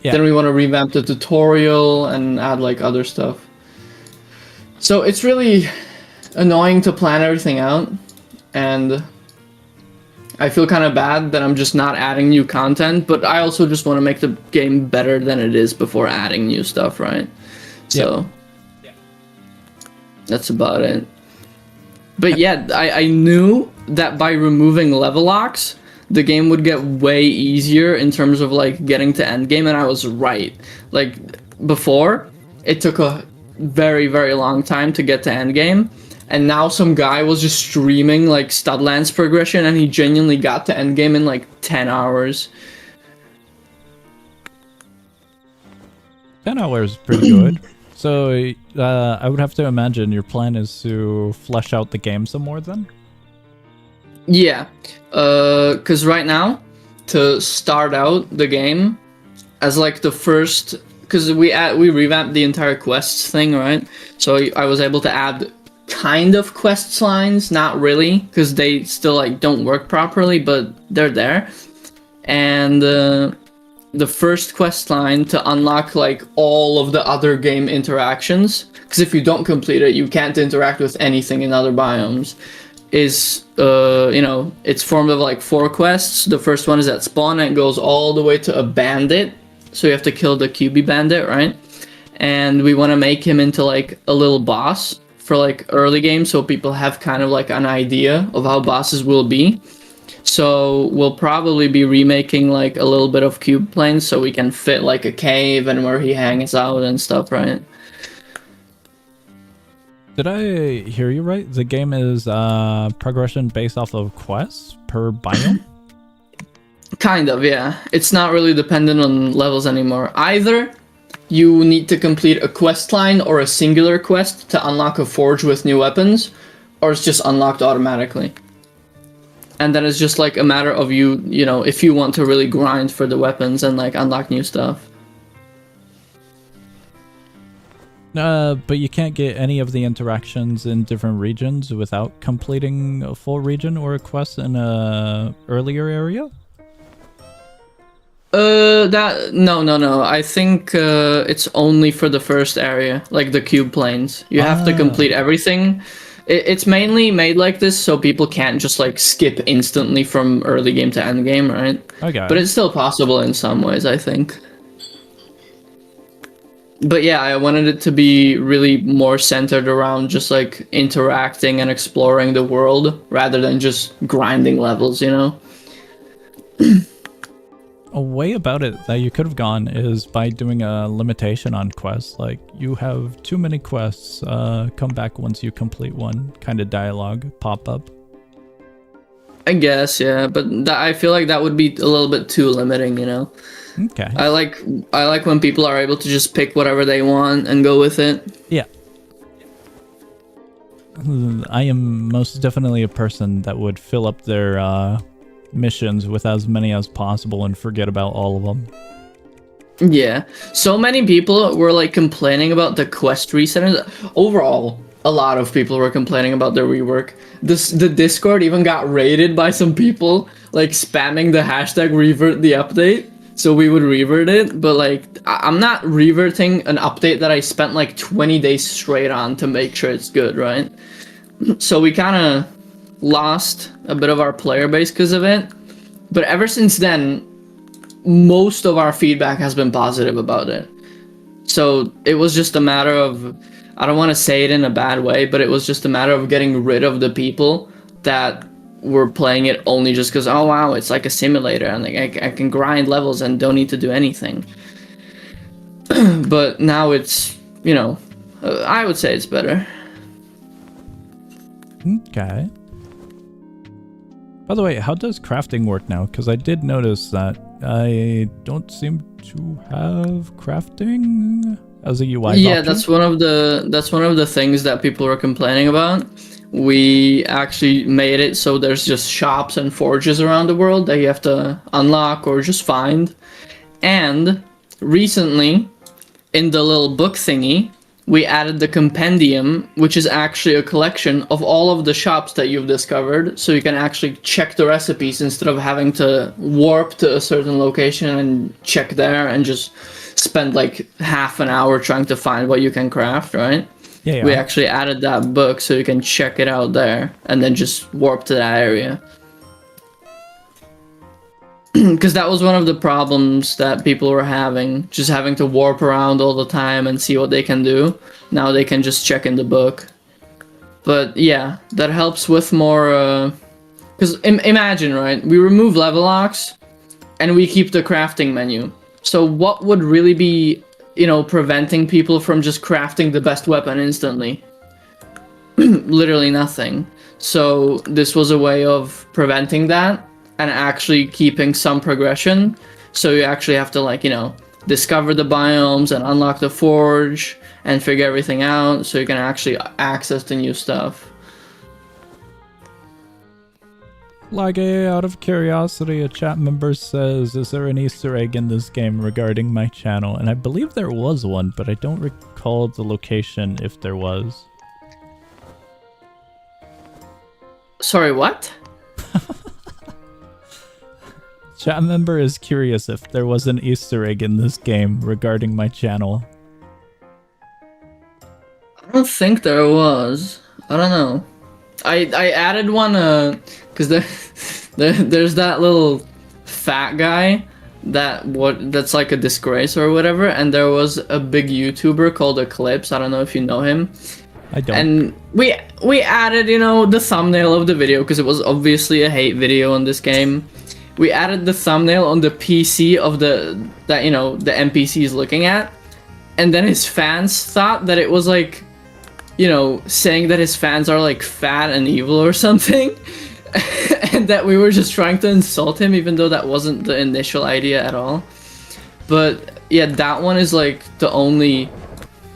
Yeah. Then we want to revamp the tutorial and add like other stuff. So it's really annoying to plan everything out, and I feel kind of bad that I'm just not adding new content, but I also just want to make the game better than it is before adding new stuff, right? So that's about it. But yeah, I knew that by removing level locks, the game would get way easier in terms of like getting to endgame, and I was right. Like before, it took a very, very long time to get to endgame, and now some guy was just streaming like Studlands progression, and he genuinely got to endgame in like 10 hours. 10 hours is pretty good. So I would have to imagine your plan is to flesh out the game some more then? Yeah, because right now, to start out the game as like the first, because we revamped the entire quests thing, right? So I was able to add kind of quests lines, not really, because they still like don't work properly, but they're there. And the first quest line to unlock like all of the other game interactions, because if you don't complete it, you can't interact with anything in other biomes, is it's formed of like 4 quests. The first one is at spawn, and it goes all the way to a bandit, so you have to kill the QB bandit, right? And we want to make him into like a little boss for like early game, so people have kind of like an idea of how bosses will be. So we'll probably be remaking like a little bit of cube planes so we can fit like a cave and where he hangs out and stuff, right? Did I hear you right? The game is progression based off of quests per biome? Kind of, yeah. It's not really dependent on levels anymore. Either you need to complete a quest line or a singular quest to unlock a forge with new weapons, or it's just unlocked automatically. And then it's just like a matter of you if you want to really grind for the weapons and like unlock new stuff. But you can't get any of the interactions in different regions without completing a full region or a quest in a earlier area? No. I think it's only for the first area, like the cube planes. You have to complete everything. It's mainly made like this so people can't just like skip instantly from early game to end game, right? Okay. But it's still possible in some ways, I think. But yeah, I wanted it to be really more centered around just like interacting and exploring the world rather than just grinding levels, A way about it that you could have gone is by doing a limitation on quests. Like, you have too many quests, come back once you complete one, kind of dialogue pop up. I guess, yeah, but I feel like that would be a little bit too limiting, Okay. I like when people are able to just pick whatever they want and go with it. Yeah. I am most definitely a person that would fill up their missions with as many as possible and forget about all of them. Yeah, so many people were like complaining about the quest reset. Overall, a lot of people were complaining about the rework. The Discord even got raided by some people like spamming the hashtag revert the update, so we would revert it. But like, I'm not reverting an update that I spent like 20 days straight on to make sure it's good, right? So we kind of lost a bit of our player base because of it, but ever since then most of our feedback has been positive about it. So it was just a matter of, I don't want to say it in a bad way, but it was just a matter of getting rid of the people that were playing it only just because, oh wow, it's like a simulator and like I can grind levels and don't need to do anything. But now it's, I would say it's better. Okay. By the way, how does crafting work now? Because I did notice that I don't seem to have crafting as a UI Yeah, option. that's one of the things that people were complaining about. We actually made it so there's just shops and forges around the world that you have to unlock or just find. And recently, in the little book thingy, we added the compendium, which is actually a collection of all of the shops that you've discovered, so you can actually check the recipes instead of having to warp to a certain location and check there and just spend like half an hour trying to find what you can craft, right? Yeah. We actually added that book so you can check it out there and then just warp to that area. Because that was one of the problems that people were having, just having to warp around all the time and see what they can do. Now they can just check in the book. But yeah, that helps with more... Because imagine, right? We remove level locks and we keep the crafting menu. So what would really be, preventing people from just crafting the best weapon instantly? Literally nothing. So this was a way of preventing that and actually keeping some progression. So you actually have to discover the biomes and unlock the forge and figure everything out so you can actually access the new stuff. Like, out of curiosity, a chat member says, is there an Easter egg in this game regarding my channel? And I believe there was one, but I don't recall the location if there was. Sorry, what? Chat member is curious if there was an Easter egg in this game regarding my channel. I don't think there was. I don't know. I added one because there's that little fat guy that's like a disgrace or whatever, and there was a big YouTuber called Eclipse. I don't know if you know him. I don't. And we added the thumbnail of the video because it was obviously a hate video on this game. We added the thumbnail on the PC of the NPC is looking at, and then his fans thought that it was like, saying that his fans are like fat and evil or something, and that we were just trying to insult him, even though that wasn't the initial idea at all. But yeah, that one is like the only,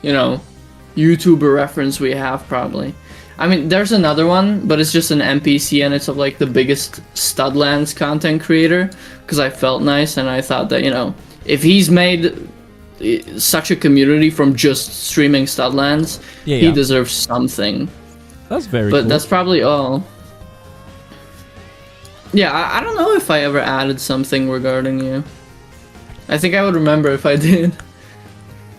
YouTuber reference we have probably. I mean, there's another one, but it's just an NPC, and it's of like the biggest Studlands content creator, because I felt nice, and I thought that, if he's made such a community from just streaming Studlands, he deserves something. That's very But cool. that's probably all. Yeah, I don't know if I ever added something regarding you. I think I would remember if I did.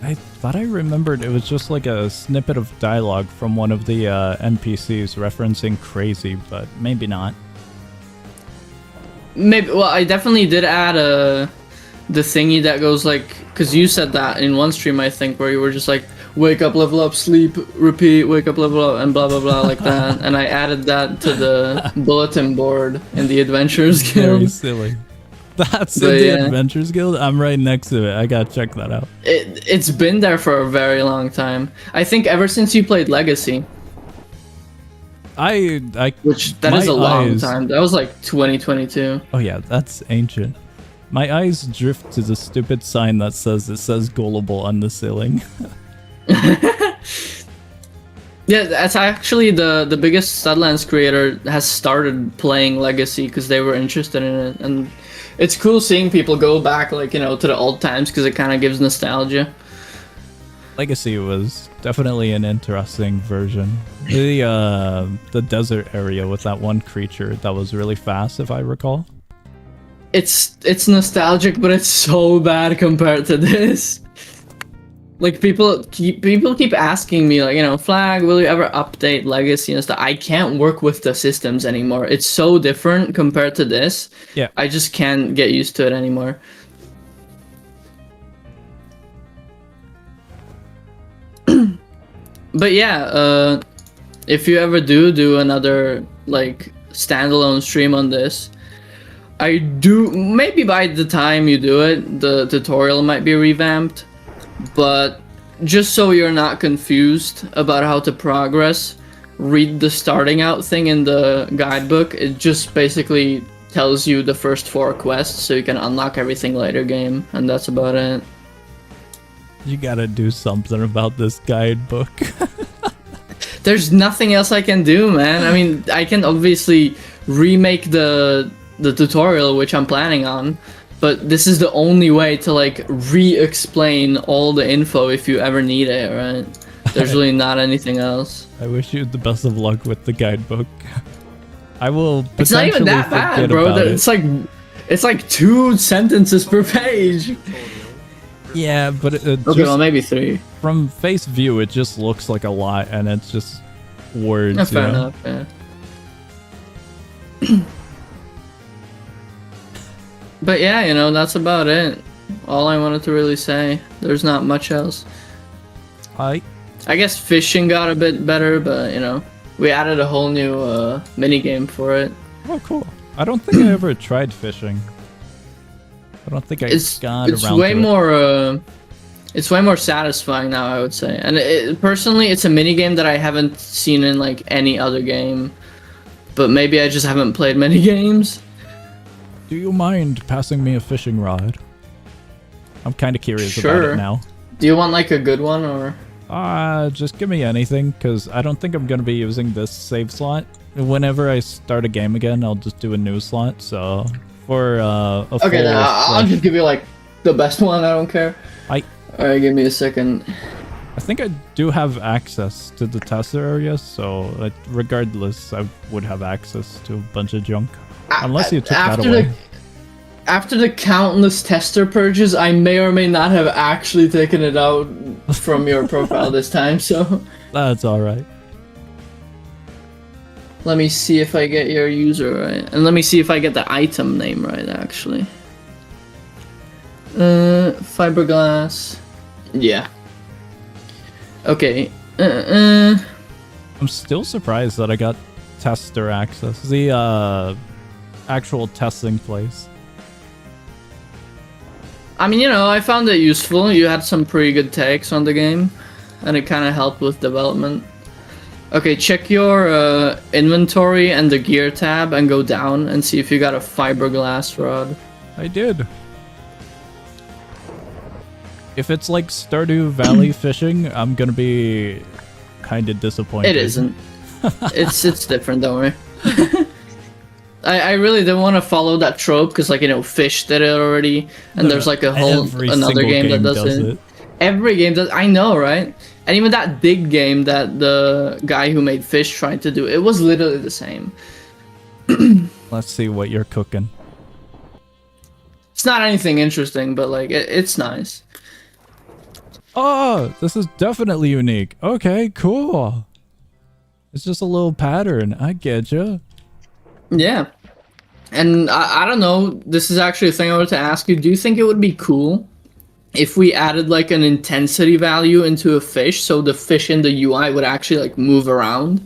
I thought I remembered it was just like a snippet of dialogue from one of the NPCs referencing Crazy, but maybe not. Maybe. Well, I definitely did add the thingy that goes like, because you said that in one stream, I think, where you were just like, wake up, level up, sleep, repeat, wake up, level up, and blah blah blah like that. And I added that to the bulletin board in the Adventurers Guild. Very silly. That's in the Adventures Guild? I'm right next to it. I gotta check that out. It's been there for a very long time. I think ever since you played Legacy. Which that is a long time. That was like 2022. Oh yeah, that's ancient. My eyes drift to the stupid sign that says gullible on the ceiling. Yeah, that's actually the biggest Studlands creator has started playing Legacy because they were interested in it, and it's cool seeing people go back to the old times because it kind of gives nostalgia. Legacy was definitely an interesting version. The desert area with that one creature that was really fast, if I recall. It's nostalgic, but it's so bad compared to this. Like people keep asking me Flag, will you ever update Legacy and stuff? I can't work with the systems anymore. It's so different compared to this. Yeah. I just can't get used to it anymore. But yeah, if you ever do another standalone stream on this, maybe by the time you do it, the tutorial might be revamped. But just so you're not confused about how to progress, read the starting out thing in the guidebook. It just basically tells you the first 4 quests so you can unlock everything later game, and that's about it. You gotta do something about this guidebook. There's nothing else I can do, man. I mean, I can obviously remake the tutorial, which I'm planning on. But this is the only way to re-explain all the info if you ever need it, right? There's really not anything else. I wish you the best of luck with the guidebook. I will. It's not even that bad, bro. It's like 2 sentences per page. Yeah, but it Okay, well maybe 3. From face view, it just looks like a lot, and it's just words. Yeah, fair enough. Yeah. But yeah, you know, that's about it. All I wanted to really say. There's not much else. I guess fishing got a bit better, but you know, we added a whole new mini game for it. Oh, cool. I don't think I ever tried fishing. I don't think I got around to it. It's way more satisfying now, I would say. And personally, it's a mini game that I haven't seen in like any other game. But maybe I just haven't played many games. Do you mind passing me a fishing rod? I'm kind of curious about it now. Do you want like a good one or? Just give me anything, because I don't think I'm going to be using this save slot. Whenever I start a game again, I'll just do a new slot. So for a full I'll just give you like the best one. I don't care. Alright, give me a second. I think I do have access to the tester area, so regardless, I would have access to a bunch of junk. Unless you took that away. After the countless tester purges, I may or may not have actually taken it out from your profile this time, so... That's alright. Let me see if I get your user right. And let me see if I get the item name right, actually. Fiberglass. Yeah. Okay. I'm still surprised that I got tester access. The actual testing place. I mean, you know, I found it useful. You had some pretty good takes on the game, and it kind of helped with development. Okay, check your inventory and the gear tab and go down and see if you got a fiberglass rod. I did. If it's like Stardew Valley fishing, I'm gonna be kind of disappointed. It isn't. It's different, don't worry. I really didn't want to follow that trope because, like, you know, Fish did it already, and there's like a whole another game that does it. Every game does. I know, right? And even that Dig game that the guy who made Fish tried to do, it was literally the same. Let's see what you're cooking. It's not anything interesting, but like it's nice. Oh, this is definitely unique. Okay, cool. It's just a little pattern. I get you. Yeah. And I don't know, this is actually a thing I wanted to ask you. Do you think it would be cool if we added like an intensity value into a fish so the fish in the UI would actually like move around?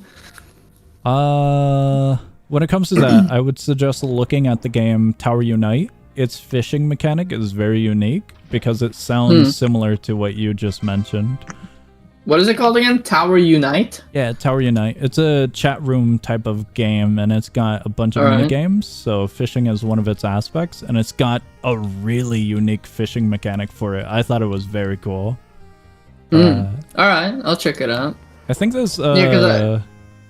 When it comes to that, I would suggest looking at the game Tower Unite. Its fishing mechanic is very unique because it sounds similar to what you just mentioned. What is it called again? Tower Unite? Yeah, Tower Unite. It's a chat room type of game, and it's got a bunch of mini games. So fishing is one of its aspects, and it's got a really unique fishing mechanic for it. I thought it was very cool. All right, I'll check it out. I think this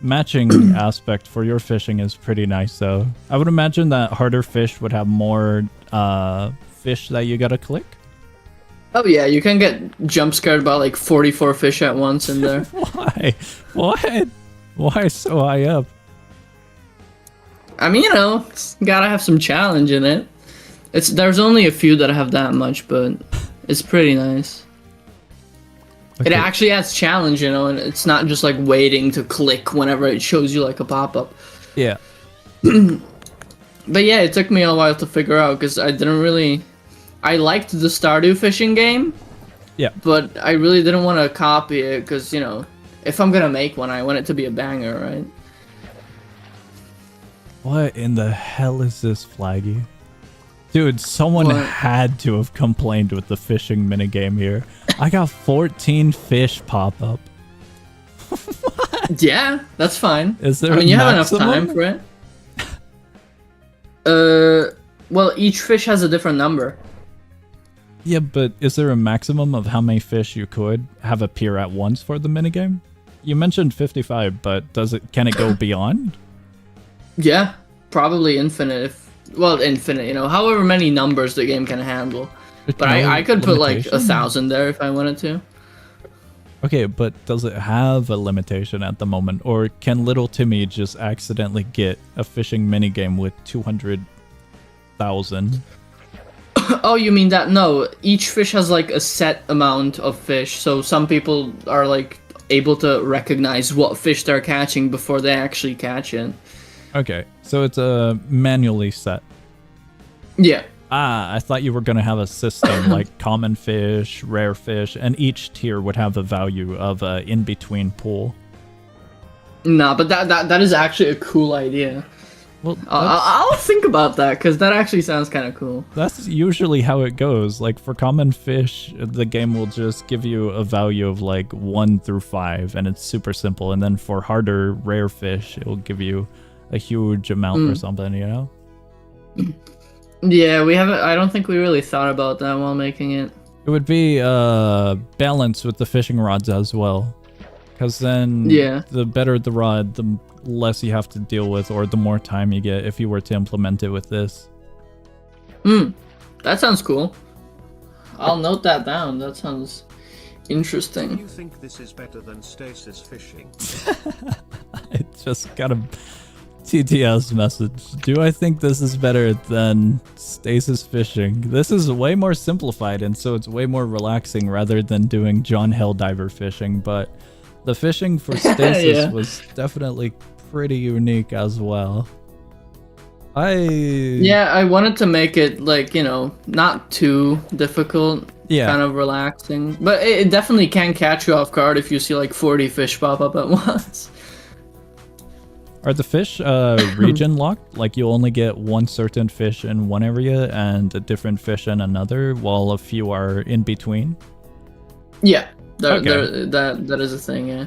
matching aspect for your fishing is pretty nice, though. I would imagine that harder fish would have more fish that you gotta click. Oh yeah, you can get jump scared by like 44 fish at once in there. Why? What? Why so high up? I mean, you know, it's gotta have some challenge in it. There's only a few that have that much, but it's pretty nice. Okay. It actually adds challenge, you know, and it's not just like waiting to click whenever it shows you like a pop-up. Yeah. But yeah, it took me a while to figure out because I didn't really... I liked the Stardew fishing game. Yeah. But I really didn't want to copy it because, you know, if I'm gonna make one, I want it to be a banger, right? What in the hell is this, Flaggy? Dude, someone had to have complained with the fishing minigame here. I got 14 fish pop up. Yeah, that's fine. Is there I mean, you have enough time for it. Well, each fish has a different number. Yeah, but is there a maximum of how many fish you could have appear at once for the minigame? You mentioned 55, but can it go beyond? Yeah, probably infinite. Well, infinite, you know, however many numbers the game can handle. But I could put like 1,000 there if I wanted to. Okay, but does it have a limitation at the moment, or can little Timmy just accidentally get a fishing minigame with 200,000? Oh, you mean that? No, each fish has like a set amount of fish, so some people are like able to recognize what fish they're catching before they actually catch it. Okay, so it's manually set. Yeah. Ah, I thought you were going to have a system like common fish, rare fish, and each tier would have a value of in-between pool. Nah, but that is actually a cool idea. Well, I'll think about that, because that actually sounds kind of cool. that's usually how it goes. Like for common fish, the game will just give you a value of like 1 through 5, and it's super simple. And then for harder, rare fish, it will give you a huge amount or something, you know? Yeah, we haven't. I don't think we really thought about that while making it. It would be balanced with the fishing rods as well. Because then the better the rod, the less you have to deal with, or the more time you get if you were to implement it with this. That sounds cool. I'll note that down. That sounds Do interesting. you think this is better than stasis fishing? I just got a TTS message. Do I think this is better than stasis fishing? This is way more simplified, and so it's way more relaxing rather than doing John Helldiver fishing, but the fishing for stasis was definitely pretty unique as well. I wanted to make it like, you know, not too difficult, kind of relaxing, but it definitely can catch you off guard if you see like 40 fish pop up at once. Are the fish region locked? Like you only get one certain fish in one area and a different fish in another, while a few are in between? Yeah, that is a thing, yeah.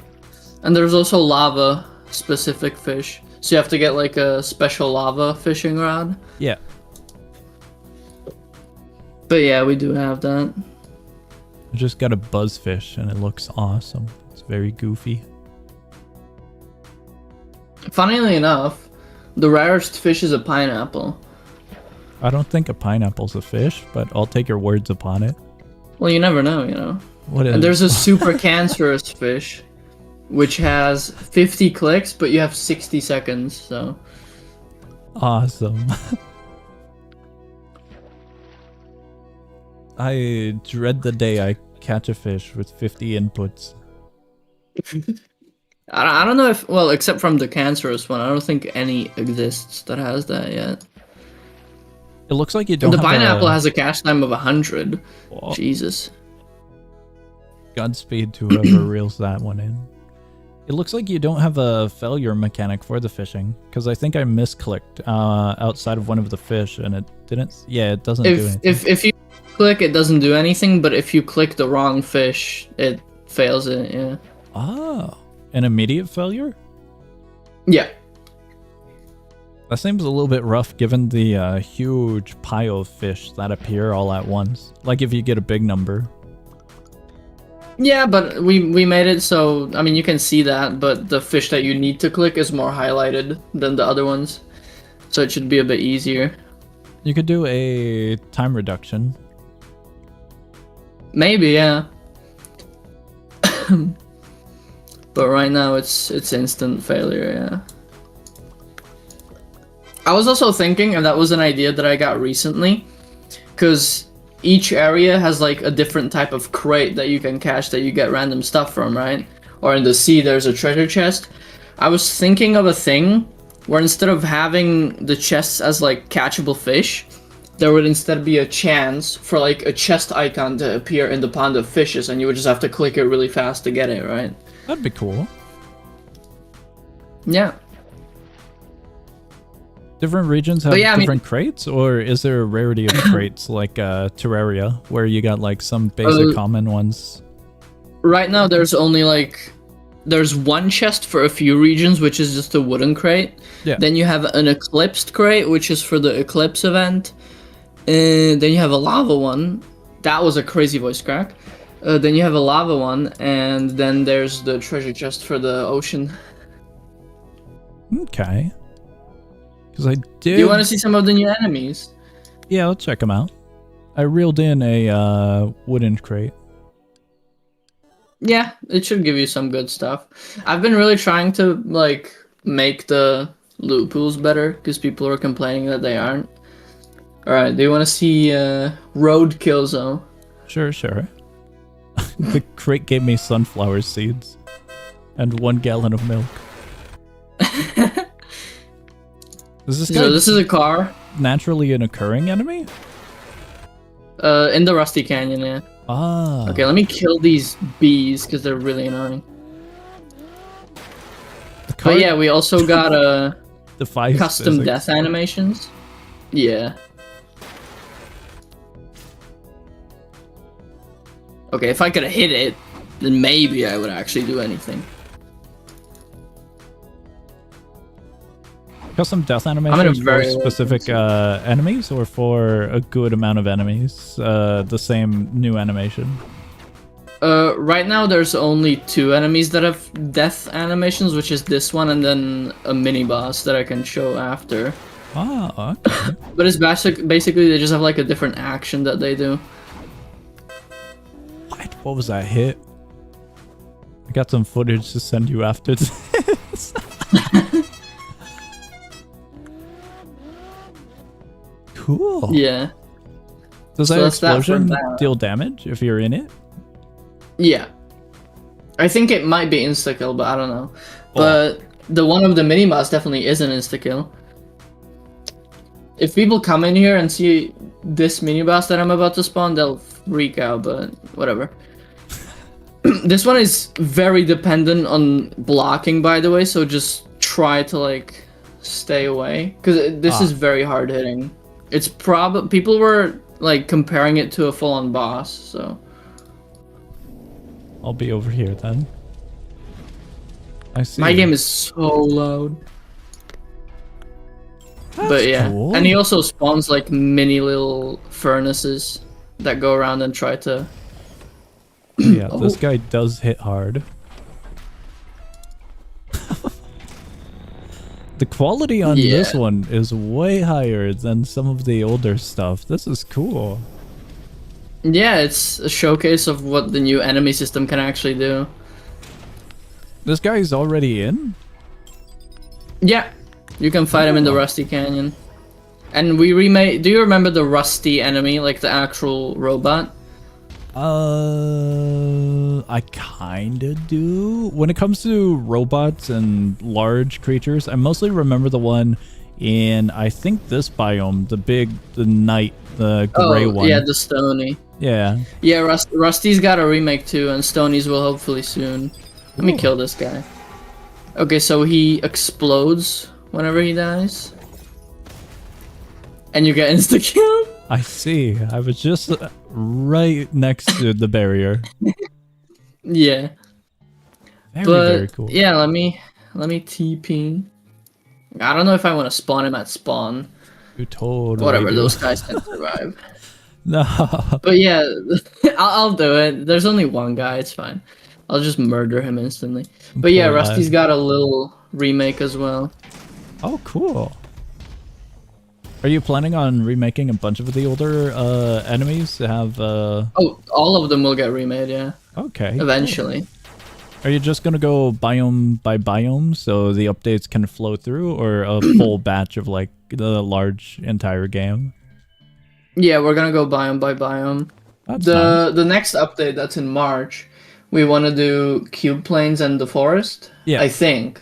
And there's also lava specific fish, so you have to get like a special lava fishing rod. Yeah. But yeah, we do have that. I just got a buzzfish and it looks awesome. It's very goofy. Funnily enough, the rarest fish is a pineapple. I don't think a pineapple's a fish, but I'll take your words upon it. Well, you never know, you know. What is? And there's a super cancerous fish, which has 50 clicks, but you have 60 seconds, so... Awesome. I dread the day I catch a fish with 50 inputs. I don't know if... Well, except from the cancerous one, I don't think any exists that has that yet. It looks like you don't The have pineapple has a catch time of 100. Oh. Jesus. Godspeed to whoever reels that one in. It looks like you don't have a failure mechanic for the fishing, because I think I misclicked outside of one of the fish and it didn't... Yeah, it doesn't do anything. If you click, it doesn't do anything, but if you click the wrong fish, it fails it, yeah. Oh, an immediate failure? Yeah. That seems a little bit rough given the huge pile of fish that appear all at once. Like if you get a big number. Yeah, but we made it so, I mean, you can see that, but the fish that you need to click is more highlighted than the other ones. So it should be a bit easier. You could do a time reduction. Maybe, yeah. But right now it's instant failure, yeah. I was also thinking, and that was an idea that I got recently, because each area has like a different type of crate that you can catch that you get random stuff from, right? Or in the sea there's a treasure chest. I was thinking of a thing where instead of having the chests as like catchable fish, there would instead be a chance for like a chest icon to appear in the pond of fishes, and you would just have to click it really fast to get it, right? That'd be cool. Yeah. Different regions have different crates, or is there a rarity of crates like Terraria, where you got like some basic common ones? Right now there's only like... There's one chest for a few regions, which is just a wooden crate. Yeah. Then you have an eclipsed crate, which is for the eclipse event. And then you have a lava one. That was a crazy voice crack. Then you have a lava one, and then there's the treasure chest for the ocean. Okay. Because I did... Do you want to see some of the new enemies? Yeah, I'll check them out. I reeled in a wooden crate. Yeah, it should give you some good stuff. I've been really trying to like make the loot pools better because people are complaining that they aren't. All right, do you want to see Roadkill Zone? Sure, sure. The crate gave me sunflower seeds and 1 gallon of milk. Is this guy So this is a car naturally an occurring enemy? in the Rusty Canyon, yeah. Ah. Okay, let me kill these bees because they're really annoying. But yeah, we also got defies custom physics. death animations. Yeah. Okay, if I could hit it, then maybe I would actually do anything. Custom death animations for very specific enemies or for a good amount of enemies? The same new animation. Right now there's only 2 enemies that have death animations, which is this one and then a mini boss that I can show after. Ah, okay. But it's basically they just have like a different action that they do. What was that hit? I got some footage to send you after this. Cool. Yeah. Does So that that's that for explosion that. deal damage if you're in it? Yeah. I think it might be insta-kill, but I don't know. But the one of the mini-boss definitely is an insta-kill. If people come in here and see this mini-boss that I'm about to spawn, they'll freak out, but whatever. This one is very dependent on blocking, by the way, so just try to, like, stay away. Because this is very hard-hitting. It's people were, like, comparing it to a full-on boss, so... I'll be over here then. I see. My game is so loud. But yeah, cool. and he also spawns like mini little furnaces that go around and try to. Yeah, this guy does hit hard. The quality on this one is way higher than some of the older stuff. This is cool. Yeah, it's a showcase of what the new enemy system can actually do. This guy's already in? Yeah, you can fight him in the Rusty Canyon. And we remade. Do you remember the Rusty enemy, like the actual robot? I kinda do. When it comes to robots and large creatures, I mostly remember the one in, I think, this biome, the night, the gray one. Yeah, the Stony. Yeah. Yeah, Rusty's got a remake too, and Stony's will hopefully soon. Let me kill this guy. Okay, so he explodes whenever he dies. And you get insta-kill? I see. I was just right next to the barrier. Yeah. Very cool. Yeah, let me TP. I don't know if I want to spawn him at spawn. You totally Whatever, do. those guys can survive. No. But yeah, I'll do it. There's only one guy, it's fine. I'll just murder him instantly. But yeah, Poor Rusty's lad. got a little remake as well. Oh, cool. Are you planning on remaking a bunch of the older enemies to have... Oh, all of them will get remade, yeah. Okay. Eventually. Are you just going to go biome by biome so the updates can flow through, or a full batch of like the large entire game? Yeah, we're gonna go biome by biome. That's nice. The next update that's in March, we want to do Cube Plains and the Forest, Yeah. I think.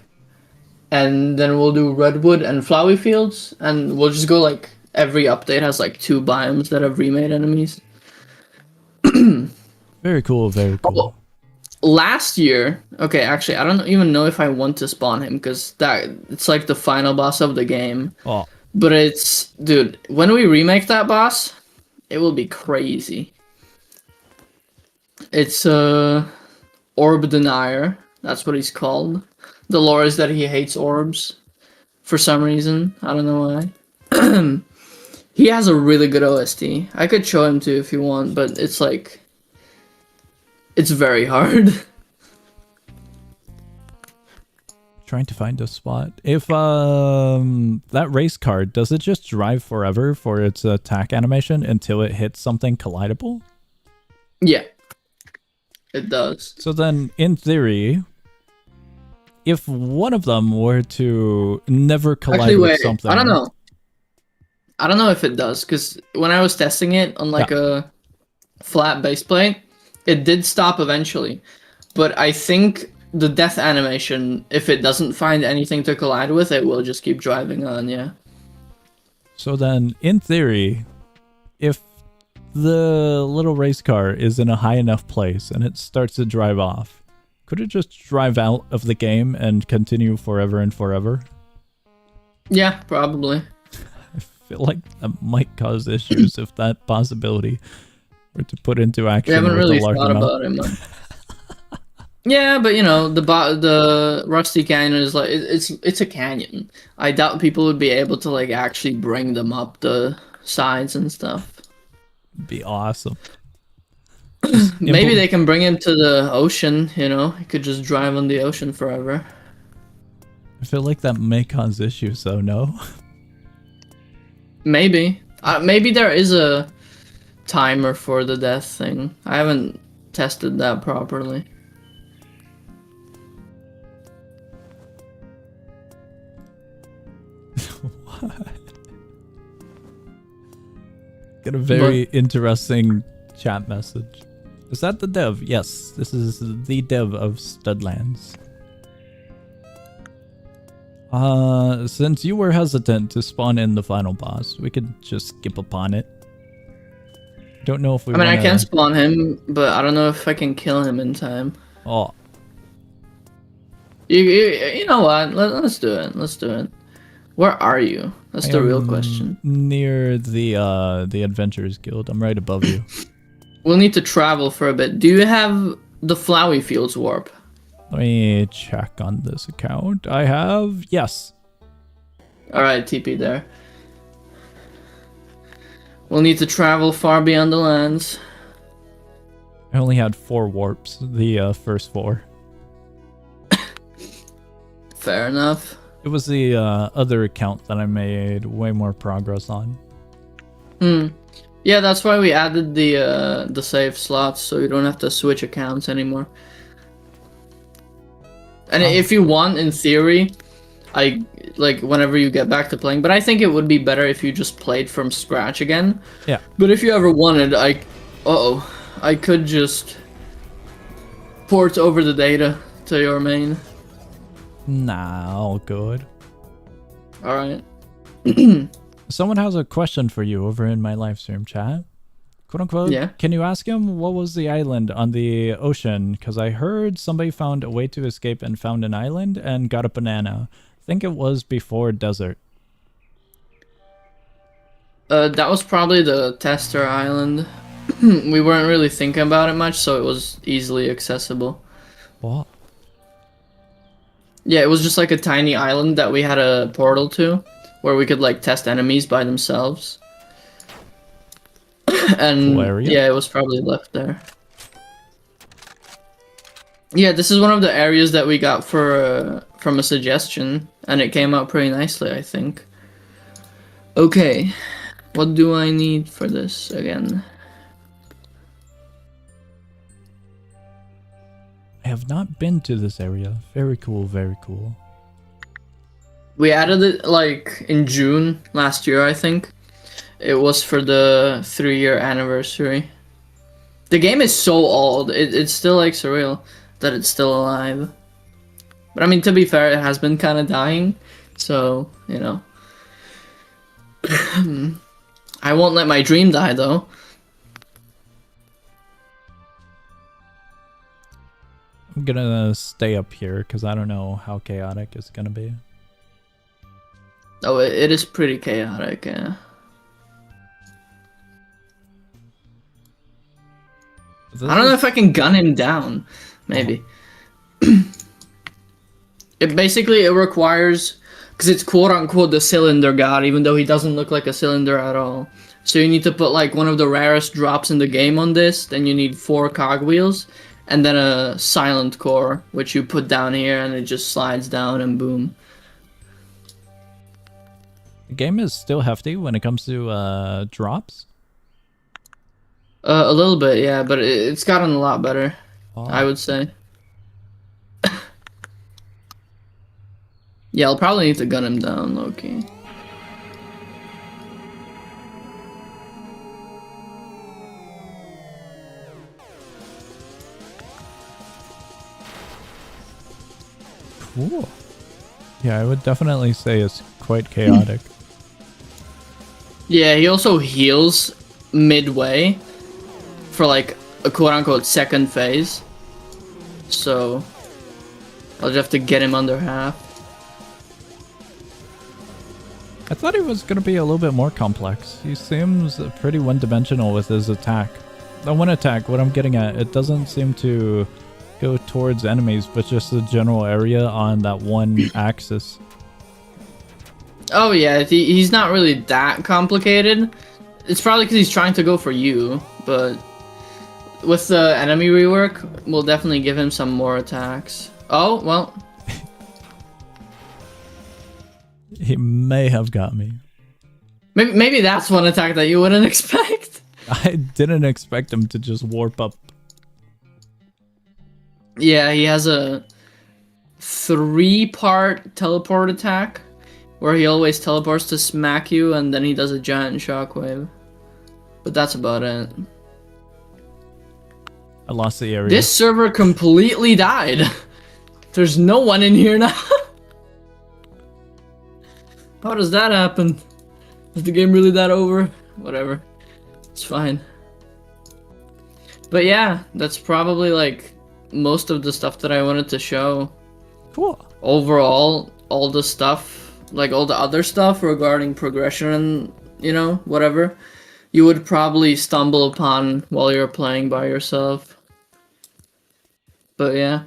And then we'll do Redwood and Flowey Fields, and we'll just go like every update has like 2 biomes that have remade enemies. Very cool, very cool. Last year, okay, actually, I don't even know if I want to spawn him because it's like the final boss of the game. Oh, But it's, dude, when we remake that boss, it will be crazy. It's Orb Denier. That's what he's called. The lore is that he hates orbs for some reason. I don't know why. He has a really good OST. I could show him to you if you want, but it's like, it's very hard. trying to find a spot. If that race card, does it just drive forever for its attack animation until it hits something collidable? Yeah. It does. So then, in theory, if one of them were to never collide Actually, with wait. something, I don't know. I don't know if it does, because when I was testing it on like a flat base plate, it did stop eventually. But I think the death animation, if it doesn't find anything to collide with, it will just keep driving on, yeah. So then, in theory, if the little race car is in a high enough place and it starts to drive off, could it just drive out of the game and continue forever and forever? Yeah, probably. I feel like that might cause issues if that possibility were to put into action. We haven't with really a large thought amount. about it much. Yeah, but you know, the Rusty Canyon is like it's a canyon. I doubt people would be able to like actually bring them up the sides and stuff. Be awesome. Maybe they can bring him to the ocean, you know? He could just drive on the ocean forever. I feel like that may cause issues, though, no? Maybe. Maybe there is a timer for the death thing. I haven't tested that properly. What? Got a very interesting chat message. Is that the dev? Yes, this is the dev of Studlands. Since you were hesitant to spawn in the final boss, we could just skip upon it. Don't know if we I mean, wanna... I can spawn him, but I don't know if I can kill him in time. Oh, You know what? Let's do it. Let's do it. Where are you? That's the real question. Near the Adventurers Guild. I'm right above you. We'll need to travel for a bit. Do you have the Flowey Fields warp? Let me check on this account. I have... Yes. Alright, TP there. We'll need to travel far beyond the lands. I only had 4 warps, the first 4. Fair enough. It was the other account that I made way more progress on. Yeah, that's why we added the save slots, so you don't have to switch accounts anymore. And if you want, in theory, like whenever you get back to playing, but I think it would be better if you just played from scratch again. Yeah. But if you ever wanted, I could just port over the data to your main. Nah, all good. Alright. Someone has a question for you over in my live stream chat. Quote unquote. Yeah. Can you ask him what was the island on the ocean? Because I heard somebody found a way to escape and found an island and got a banana. I think it was before desert. That was probably the tester island. We weren't really thinking about it much, so it was easily accessible. What? Yeah, it was just like a tiny island that we had a portal to, where we could like test enemies by themselves. And Cool area. yeah, it was probably left there. Yeah, this is one of the areas that we got for from a suggestion, and it came out pretty nicely, I think. Okay, what do I need for this again? I have not been to this area. Very cool, very cool. We added it like in June last year, I think. It was for the 3-year anniversary. The game is so old, it's still like surreal that it's still alive. But I mean, to be fair, it has been kind of dying, so, you know. I won't let my dream die, though. I'm gonna stay up here because I don't know how chaotic it's gonna be. Oh, it is pretty chaotic, yeah. I don't know if I can gun him down. Maybe. It requires... Because it's quote-unquote the cylinder god, even though he doesn't look like a cylinder at all. So you need to put like one of the rarest drops in the game on this. Then you need 4 cogwheels. And then a silent core, which you put down here and it just slides down and boom. The game is still hefty when it comes to drops. A little bit, yeah, but it's gotten a lot better. I would say. Yeah, I'll probably need to gun him down, low-key. Cool. Yeah, I would definitely say it's quite chaotic. Yeah, he also heals midway for like a quote-unquote second phase. So I'll just have to get him under half. I thought he was going to be a little bit more complex. He seems pretty one-dimensional with his attack. The one attack, what I'm getting at, it doesn't seem to go towards enemies, but just the general area on that one axis. Oh yeah, he's not really that complicated. It's probably because he's trying to go for you, but with the enemy rework, we'll definitely give him some more attacks. Oh, well. He may have got me. Maybe that's one attack that you wouldn't expect. I didn't expect him to just warp up. Yeah, he has a 3-part teleport attack where he always teleports to smack you and then he does a giant shockwave. But that's about it. I lost the area. This server completely died. There's no one in here now. How does that happen? Is the game really that over? Whatever. It's fine. But yeah, that's probably like most of the stuff that I wanted to show. Cool. Overall, all the stuff, like all the other stuff regarding progression and, you know, whatever, you would probably stumble upon while you're playing by yourself. But yeah.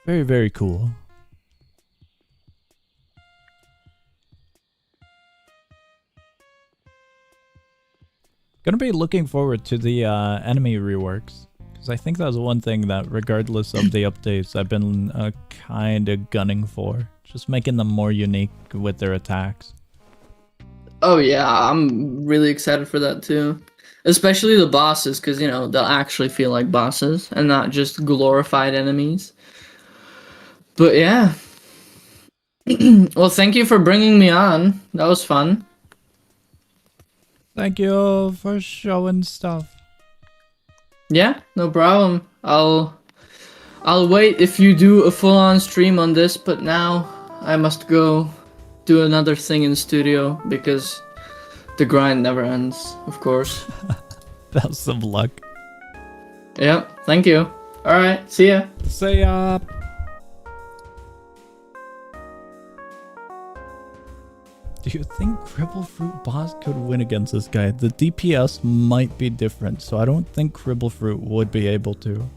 Very, very cool. Gonna be looking forward to the enemy reworks, because I think that's one thing that, regardless of the updates, I've been kind of gunning for. Just making them more unique with their attacks. Oh yeah, I'm really excited for that too. Especially the bosses, because, you know, they'll actually feel like bosses and not just glorified enemies. But yeah. Well, thank you for bringing me on. That was fun. Thank you for showing stuff. Yeah, no problem. I'll wait if you do a full-on stream on this, but now I must go do another thing in studio because the grind never ends, of course. That's some luck. Yep, thank you. Alright, see ya. See ya. Do you think Cribble Fruit Boss could win against this guy? The DPS might be different, so I don't think Cribble Fruit would be able to.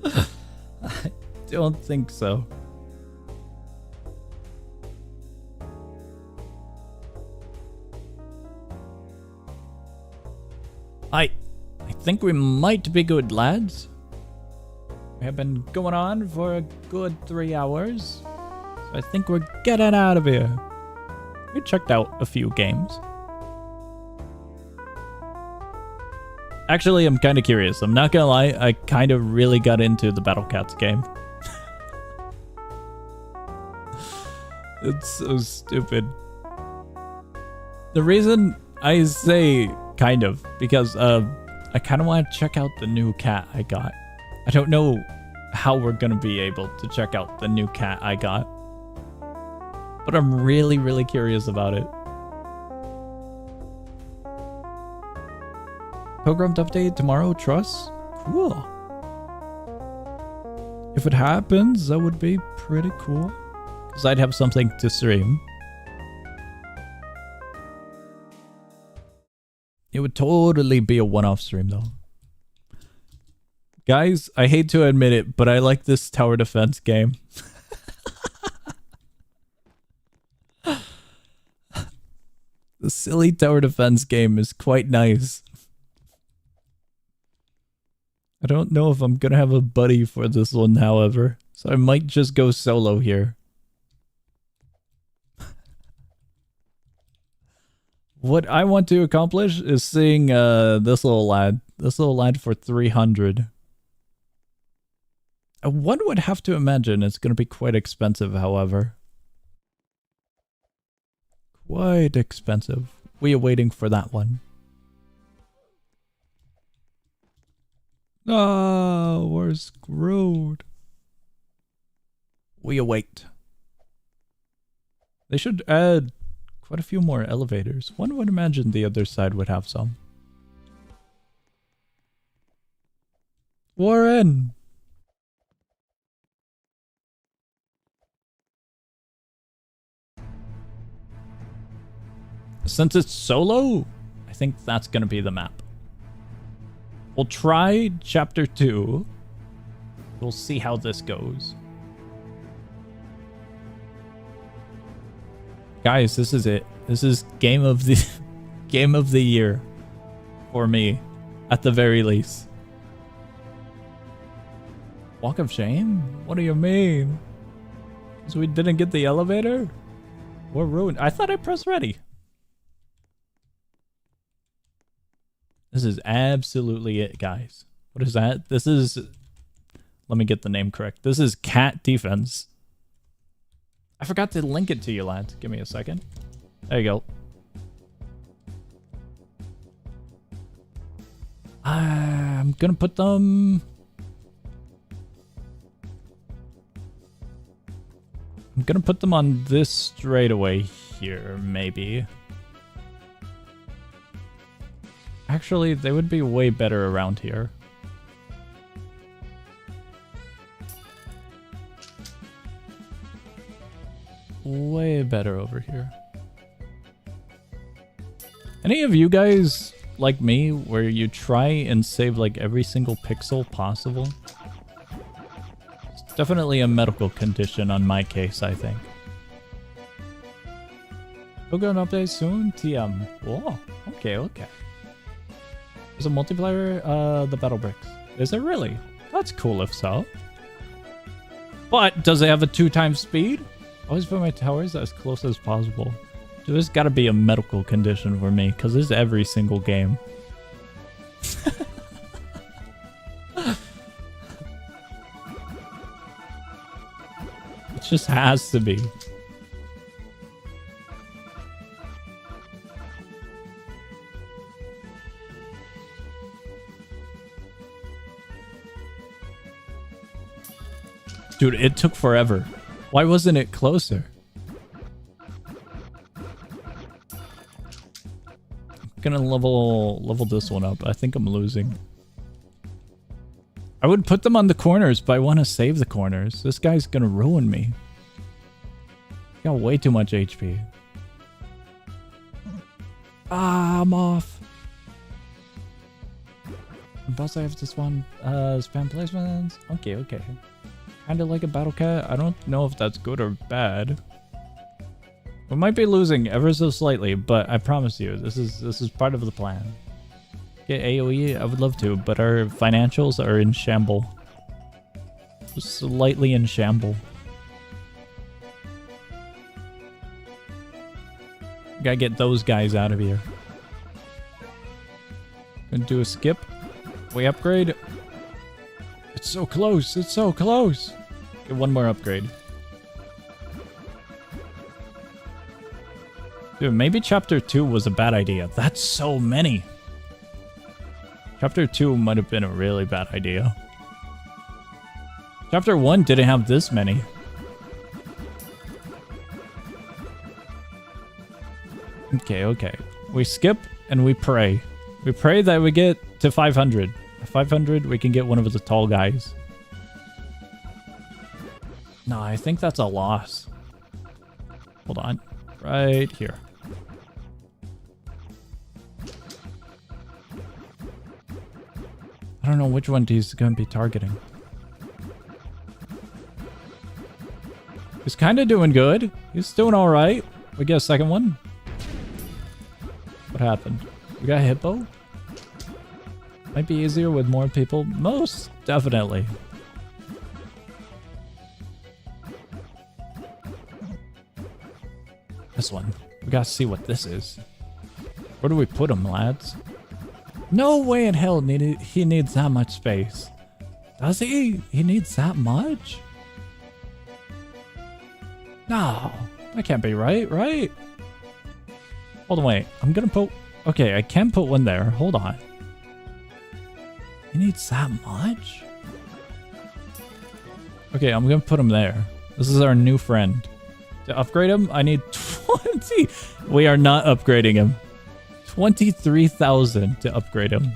I don't think so. I think we might be good, lads. We have been going on for a good 3 hours. I think we're getting out of here. We checked out a few games. Actually, I'm kind of curious. I'm not gonna lie, I kind of really got into the Battle Cats game. It's so stupid. The reason I say kind of, because I kind of want to check out the new cat I got. I don't know how we're gonna be able to check out the new cat I got, but I'm really, really curious about it. Programmed update tomorrow, trust? Cool. If it happens, that would be pretty cool, because I'd have something to stream. It would totally be a one-off stream, though. Guys, I hate to admit it, but I like this tower defense game. The silly tower defense game is quite nice. I don't know if I'm gonna have a buddy for this one, however, so I might just go solo here. What I want to accomplish is seeing this little lad for 300. One would have to imagine it's going to be quite expensive, however. Quite expensive. We are waiting for that one. Oh, we're screwed. We await. They should add quite a few more elevators. One would imagine the other side would have some. We're in. Since it's solo, I think that's going to be the map. We'll try chapter 2. We'll see how this goes. Guys, this is it. This is game of the game of the year for me, at the very least. Walk of shame? What do you mean? Because we didn't get the elevator? We're ruined. I thought I pressed ready. This is absolutely it, guys. What is that? This is... Let me get the name correct. This is Cat Defense. I forgot to link it to you, lads. Give me a second. There you go. I'm gonna put them... I'm gonna put them on this straightaway here, maybe. Actually, they would be way better around here. Way better over here. Any of you guys like me where you try and save like every single pixel possible? It's definitely a medical condition on my case, I think. We'll go an update soon? TM. Whoa, okay. There's a multiplayer, the battle bricks. Is it really? That's cool if so. But does it have a 2x speed? Always put my towers as close as possible. Dude, there's gotta be a medical condition for me, because this is every single game. It just has to be. Dude, it took forever. Why wasn't it closer? I'm gonna level this one up. I think I'm losing. I would put them on the corners, but I want to save the corners. This guy's gonna ruin me. Got way too much HP. Ah, I'm off. Boss, I have to spawn spam placements. Okay. Kind of like a battle cat. I don't know if that's good or bad. We might be losing ever so slightly, but I promise you, this is part of the plan. Get AoE, I would love to, but our financials are in shamble. Slightly in shamble. Gotta get those guys out of here. Gonna do a skip. We upgrade. It's so close. It's so close. Get one more upgrade. Dude, maybe chapter 2 was a bad idea. That's so many. Chapter 2 might have been a really bad idea. Chapter 1 didn't have this many. Okay. We skip and we pray. We pray that we get to 500. At 500, we can get one of the tall guys. No, I think that's a loss. Hold on. Right here. I don't know which one he's going to be targeting. He's kind of doing good. He's doing all right. We get a second one. What happened? We got a hippo? Might be easier with more people. Most definitely. This one. We gotta see what this is. Where do we put him, lads? No way in hell he needs that much space. Does he? He needs that much? No, that can't be right? Hold on, wait. I'm gonna put... Okay, I can put one there. Hold on. He needs that much? Okay, I'm gonna put him there. This is our new friend. To upgrade him, I need 20. We are not upgrading him. 23,000 to upgrade him.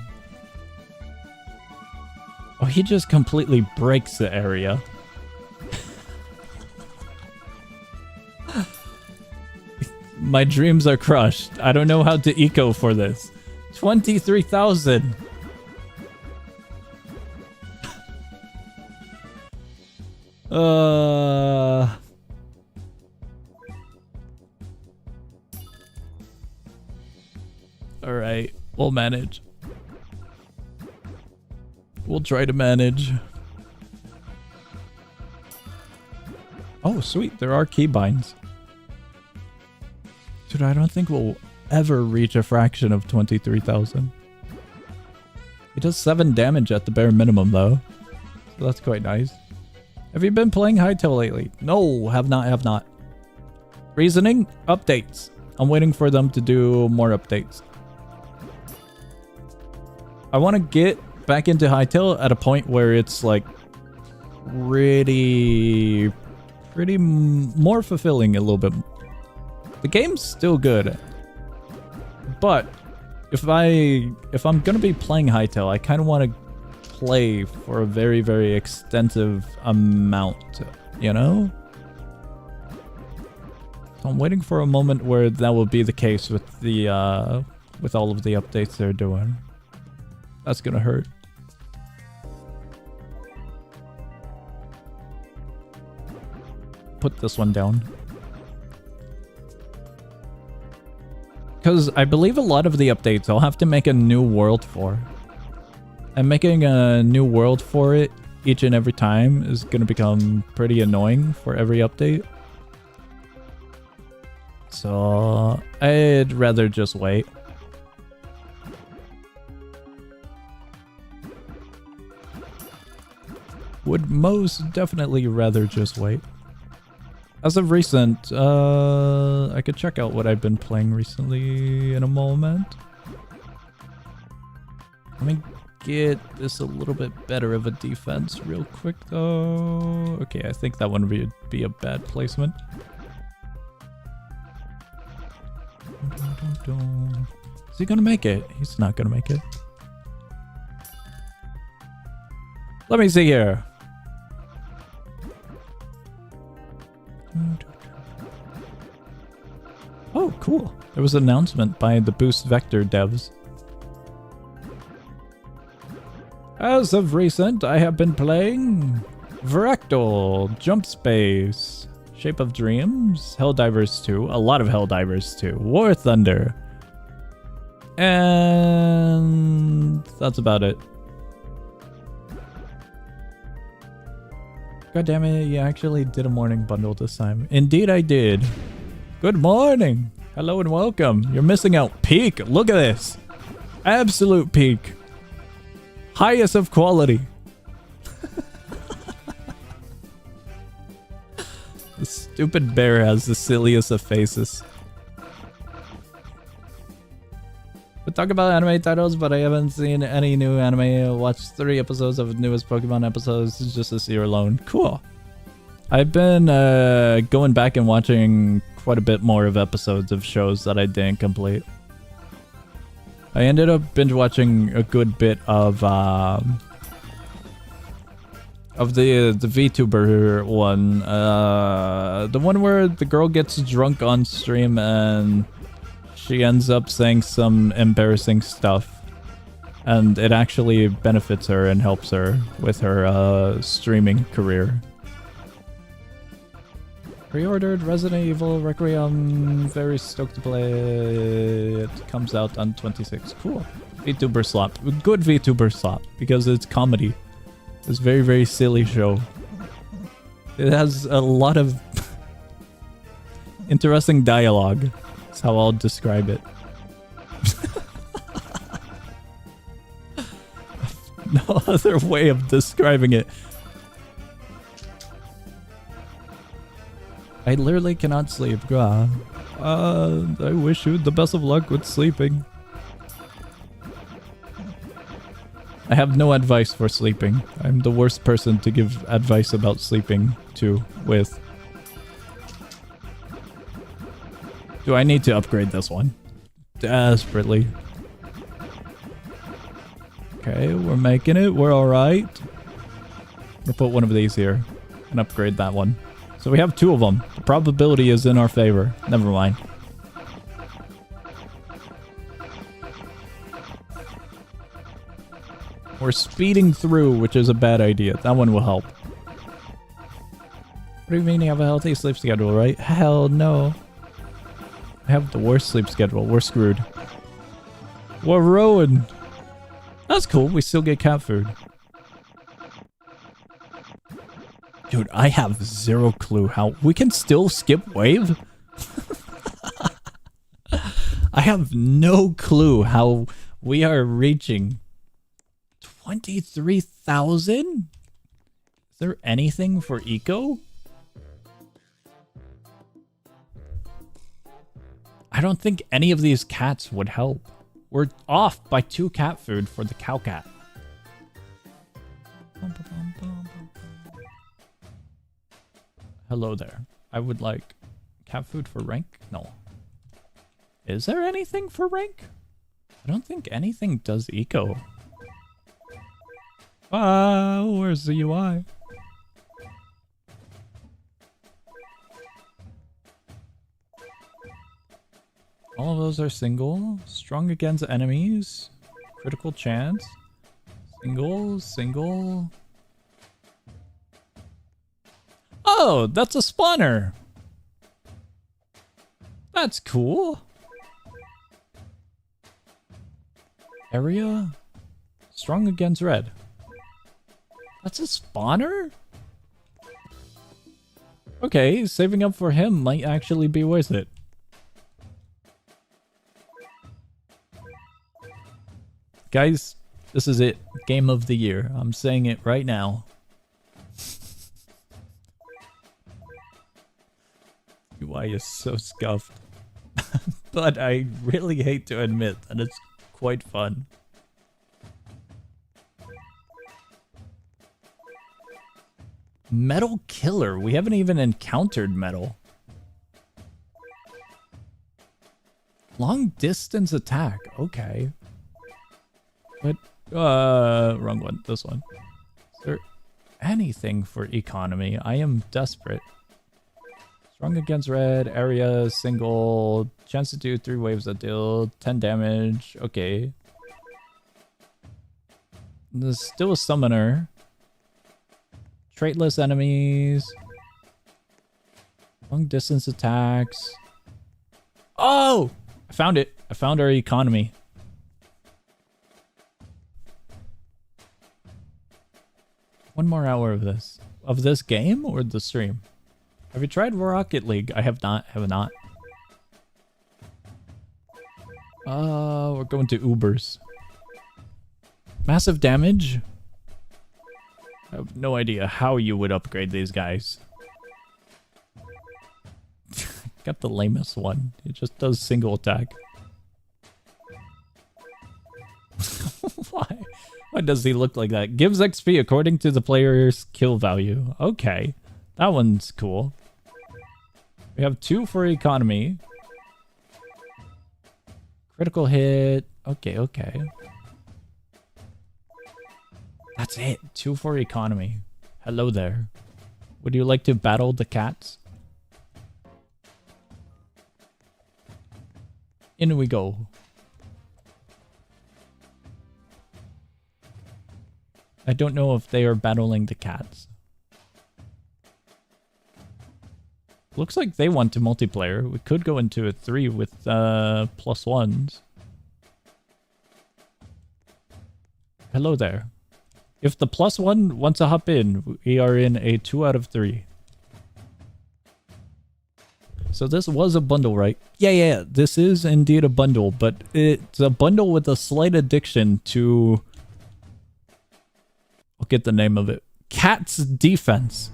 Oh, he just completely breaks the area. My dreams are crushed. I don't know how to eco for this. 23,000. Alright, we'll manage. We'll try to manage. Oh, sweet, there are keybinds. Dude, I don't think we'll ever reach a fraction of 23,000. He does 7 damage at the bare minimum, though. So that's quite nice. Have you been playing Hytale lately? No, have not. Reasoning? Updates. I'm waiting for them to do more updates. I want to get back into Hytale at a point where it's like pretty more fulfilling a little bit. The game's still good, but if I'm gonna be playing Hytale, I kind of want to play for a very, very extensive amount, you know? So I'm waiting for a moment where that will be the case with the with all of the updates they're doing. That's gonna hurt. Put this one down. Because I believe a lot of the updates I'll have to make a new world for. And making a new world for it each and every time is going to become pretty annoying for every update. So I'd rather just wait. Would most definitely rather just wait. As of recent, I could check out what I've been playing recently in a moment. Let me get this a little bit better of a defense real quick, though. Okay, I think that one would be a bad placement. Is he gonna make it? He's not gonna make it. Let me see here. Oh, cool. There was an announcement by the Boost Vector devs. As of recent, I have been playing Fractal, Jump Space, Shape of Dreams, Helldivers 2, a lot of Helldivers 2, War Thunder, and that's about it. God damn it, you actually did a morning bundle this time. Indeed I did. Good morning. Hello and welcome. You're missing out. Peak. Look at this. Absolute peak. Highest of quality. The stupid bear has the silliest of faces. We talk about anime titles, but I haven't seen any new anime. I watched 3 episodes of the newest Pokemon episodes just this year alone. Cool. I've been going back and watching quite a bit more of episodes of shows that I didn't complete. I ended up binge watching a good bit of the VTuber one, the one where the girl gets drunk on stream and she ends up saying some embarrassing stuff, and it actually benefits her and helps her with her streaming career. Pre-ordered Resident Evil Requiem. Very stoked to play it. Comes out on 26. Cool. VTuber slop. Good VTuber slop because it's comedy. It's a very, very silly show. It has a lot of interesting dialogue. That's how I'll describe it. No other way of describing it. I literally cannot sleep. I wish you the best of luck with sleeping. I have no advice for sleeping. I'm the worst person to give advice about sleeping with. Do I need to upgrade this one? Desperately. Okay, we're making it. We're alright. We'll put one of these here and upgrade that one. So we have two of them. The probability is in our favor. Never mind. We're speeding through, which is a bad idea. That one will help. What do you mean you have a healthy sleep schedule, right? Hell no. I have the worst sleep schedule. We're screwed. We're ruined. That's cool. We still get cat food. Dude, I have zero clue how we can still skip wave. I have no clue how we are reaching 23,000? Is there anything for eco? I don't think any of these cats would help. We're off by 2 cat food for the cow cat. Hello there. I would like cat food for rank? No. Is there anything for rank? I don't think anything does eco. Where's the UI? All of those are single. Strong against enemies. Critical chance. Single, single. Oh, that's a spawner. That's cool. Area. Strong against red. That's a spawner? Okay, saving up for him might actually be worth it. Guys, this is it. Game of the year. I'm saying it right now. UI is so scuffed. But I really hate to admit that it's quite fun. Metal Killer. We haven't even encountered metal. Long distance attack. Okay. But, wrong one. This one. Is there anything for economy? I am desperate. Strong against red. Area. Single. Chance to do 3 waves that deal 10 damage. Okay. There's still a summoner. Traitless enemies. Long distance attacks. Oh! I found it. I found our economy. One more hour of this. Of this game or the stream? Have you tried Rocket League? I have not. Have not. We're going to Ubers. Massive damage. I have no idea how you would upgrade these guys. Got the lamest one. It just does single attack. Why? Why does he look like that? Gives XP according to the player's kill value. Okay. That one's cool. We have 2 for economy. Critical hit. Okay, okay. That's it. 2 for economy. Hello there. Would you like to battle the cats? In we go. I don't know if they are battling the cats. Looks like they want to multiplayer. We could go into a 3 with +1s. Hello there. If the +1 wants to hop in, we are in a 2 out of 3. So this was a bundle, right? Yeah, this is indeed a bundle, but it's a bundle with a slight addiction to get the name of it. Cat's Defense.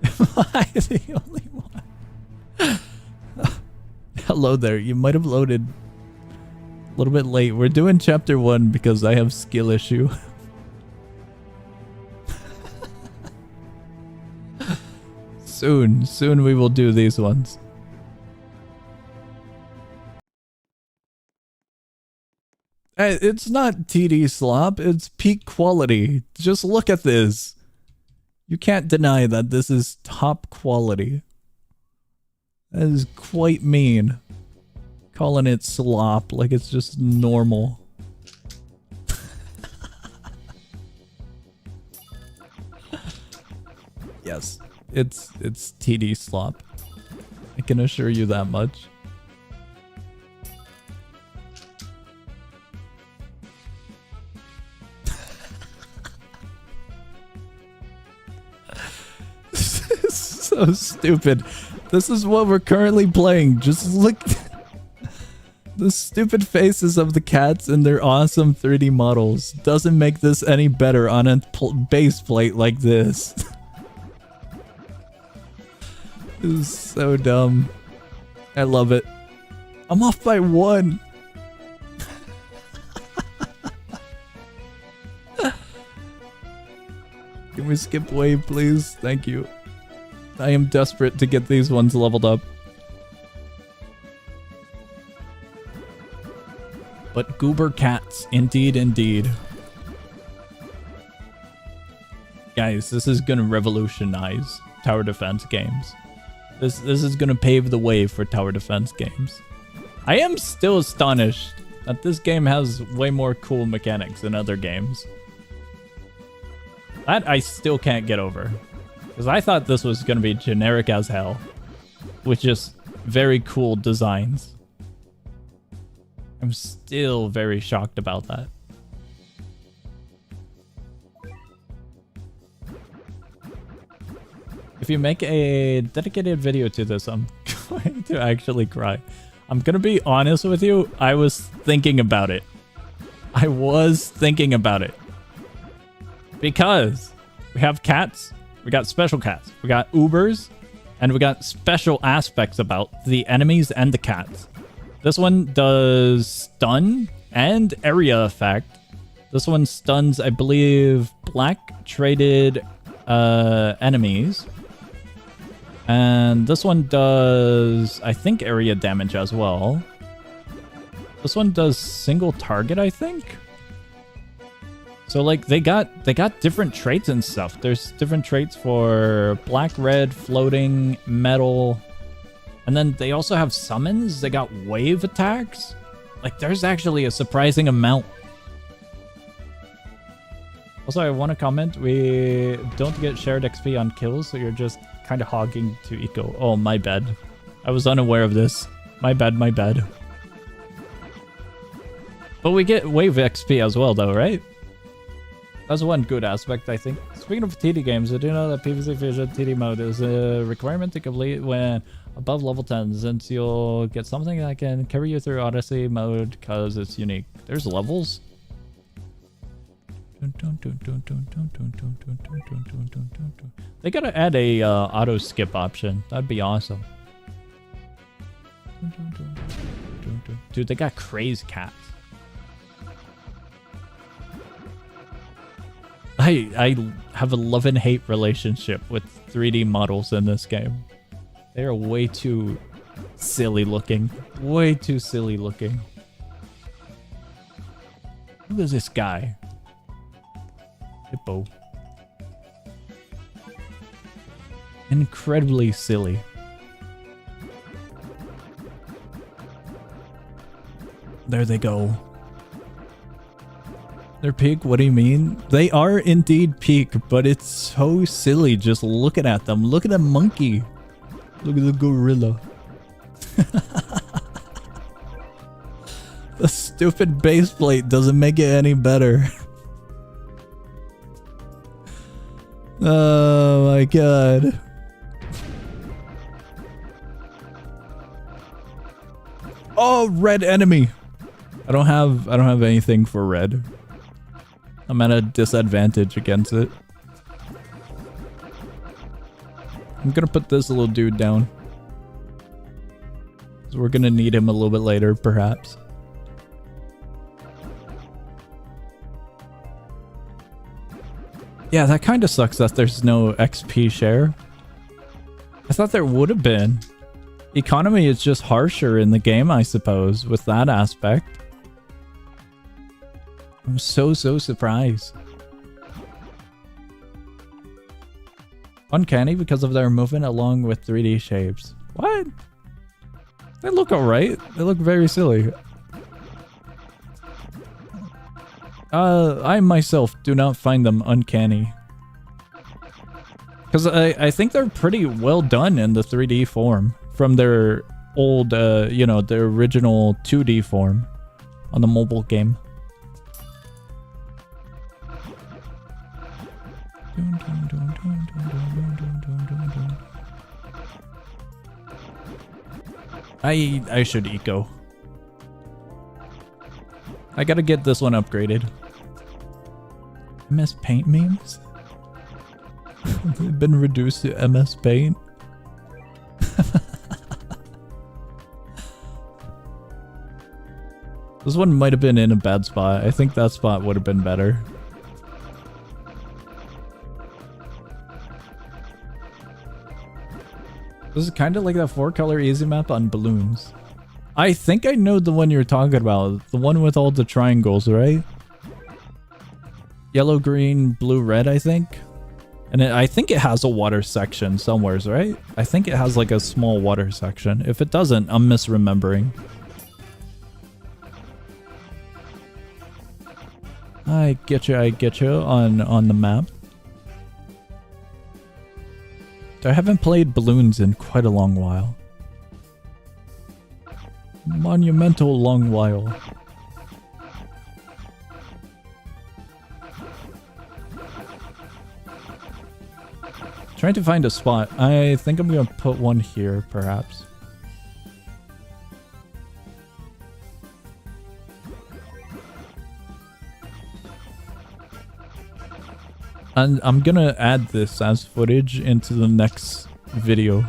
Am I the only one? Hello there. You might have loaded a little bit late. We're doing chapter 1 because I have skill issue. Soon we will do these ones. It's not TD slop, it's peak quality. Just look at this. You can't deny that this is top quality. That is quite mean. Calling it slop like it's just normal. Yes, it's TD slop. I can assure you that much. So stupid. This is what we're currently playing. Just look. The stupid faces of the cats and their awesome 3D models doesn't make this any better on a base plate like this. This is so dumb. I love it. I'm off by 1. Can we skip wave, please? Thank you. I am desperate to get these ones leveled up. But goober cats, indeed, indeed. Guys, this is gonna revolutionize tower defense games. This is gonna pave the way for tower defense games. I am still astonished that this game has way more cool mechanics than other games. That I still can't get over. Because I thought this was going to be generic as hell. With just very cool designs. I'm still very shocked about that. If you make a dedicated video to this, I'm going to actually cry. I'm going to be honest with you. I was thinking about it. I was thinking about it. Because we have cats. We got special cats. We got Ubers. And we got special aspects about the enemies and the cats. This one does stun and area effect. This one stuns, I believe, black traded enemies. And this one does, I think, area damage as well. This one does single target, I think. So like they got different traits and stuff. There's different traits for black, red, floating, metal. And then they also have summons. They got wave attacks. Like there's actually a surprising amount. Also, I want to comment, we don't get shared XP on kills, so you're just kind of hogging to eco. Oh, my bad. I was unaware of this. My bad, my bad. But we get wave XP as well though, right? That's one good aspect, I think. Speaking of TD games, I do know that PvZ Fusion TD mode is a requirement to complete when above level 10, since you'll get something that can carry you through Odyssey mode because it's unique. There's levels? They gotta add a auto skip option. That'd be awesome. Dude, they got crazed cats. I have a love and hate relationship with 3D models in this game. They are way too silly looking. Way too silly looking. Who is this guy? Hippo. Incredibly silly. There they go. They're peak? What do you mean? They are indeed peak, but it's so silly just looking at them. Look at the monkey. Look at the gorilla. The stupid base plate doesn't make it any better. Oh my god. Oh, red enemy. I don't have anything for red. I'm at a disadvantage against it. I'm gonna put this little dude down. So we're gonna need him a little bit later, perhaps. Yeah, that kind of sucks that there's no XP share. I thought there would have been. Economy is just harsher in the game, I suppose, with that aspect. I'm so surprised. Uncanny because of their movement along with 3D shapes. What? They look alright. They look very silly. I myself do not find them uncanny. Because I think they're pretty well done in the 3D form. From their old, you know, their original 2D form on the mobile game. I should eco. I gotta get this one upgraded. MS Paint memes? They've been reduced to MS Paint. This one might have been in a bad spot. I think that spot would have been better. This is kind of like that 4-color easy map on balloons. I think I know the one you're talking about. The one with all the triangles, right? Yellow, green, blue, red, I think. And I think it has a water section somewheres, right? I think it has like a small water section. If it doesn't, I'm misremembering. I get you on the map. I haven't played balloons in quite a long while. Monumental long while. Trying to find a spot. I think I'm gonna put one here, perhaps. And I'm gonna add this as footage into the next video.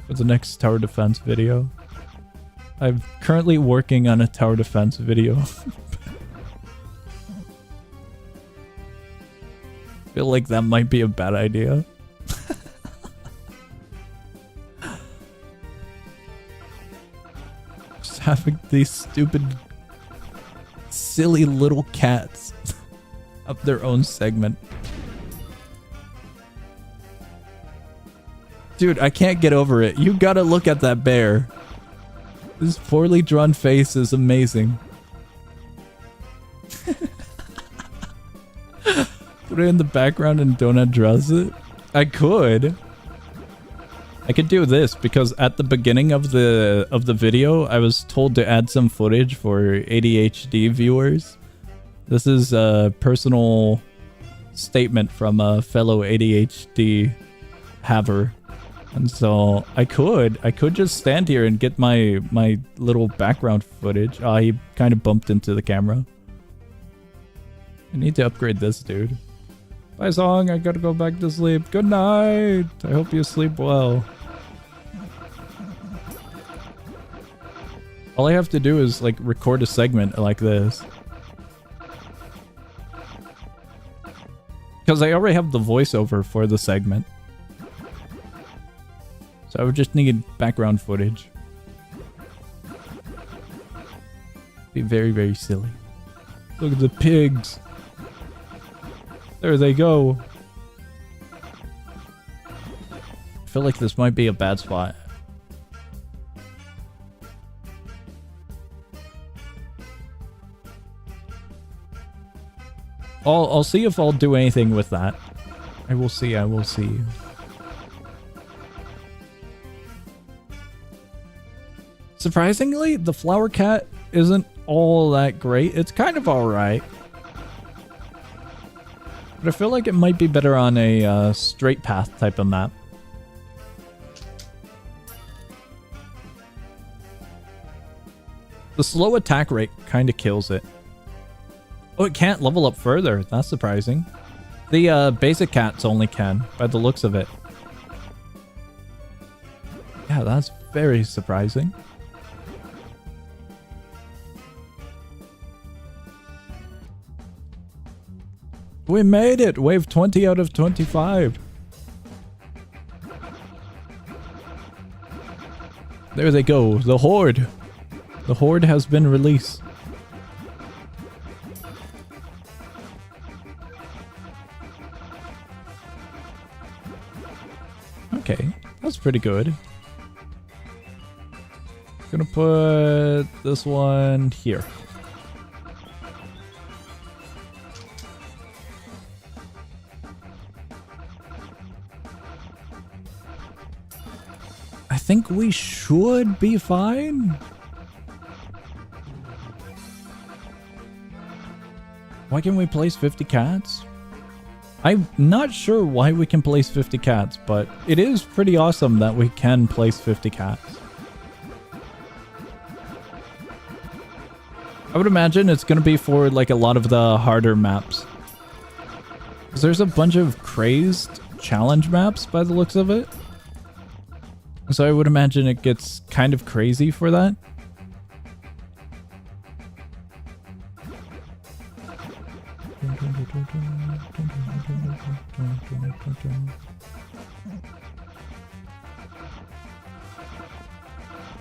For the next tower defense video. I'm currently working on a tower defense video. Feel like that might be a bad idea. Just having these stupid, silly little cats up their own segment. Dude, I can't get over it. You gotta look at that bear. This poorly drawn face is amazing. Put it in the background and don't address it? I could. I could do this because at the beginning of the video, I was told to add some footage for ADHD viewers. This is a personal statement from a fellow ADHD haver. And so I could just stand here and get my little background footage. Ah, he kind of bumped into the camera. I need to upgrade this dude. Bye, Song. I gotta go back to sleep. Good night. I hope you sleep well. All I have to do is like record a segment like this. Because I already have the voiceover for the segment. So I would just need background footage. Be very, very silly. Look at the pigs. There they go. I feel like this might be a bad spot. I'll see if I'll do anything with that. I will see. Surprisingly, the flower cat isn't all that great. It's kind of alright. But I feel like it might be better on a straight path type of map. The slow attack rate kind of kills it. Oh, it can't level up further. That's surprising. The basic cats only can, by the looks of it. Yeah, that's very surprising. We made it! Wave 20 out of 25. There they go, the Horde. The Horde has been released. Okay, that's pretty good. Gonna put this one here. I think we should be fine. Why can we place 50 cats? I'm not sure why we can place 50 cats, but it is pretty awesome that we can place 50 cats. I would imagine it's going to be for like a lot of the harder maps. 'Cause there's a bunch of crazed challenge maps by the looks of it. So I would imagine it gets kind of crazy for that.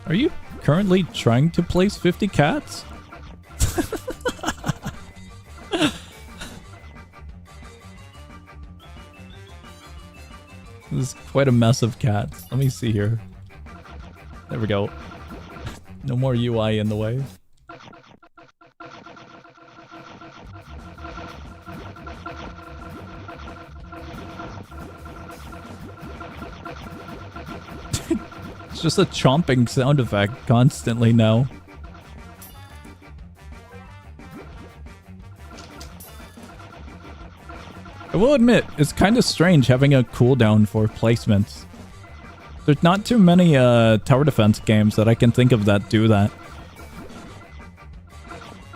Are you currently trying to place 50 cats? This is quite a mess of cats. Let me see here. There we go. No more UI in the way. It's just a chomping sound effect constantly now. I will admit, it's kind of strange having a cooldown for placements. There's not too many tower defense games that I can think of that do that.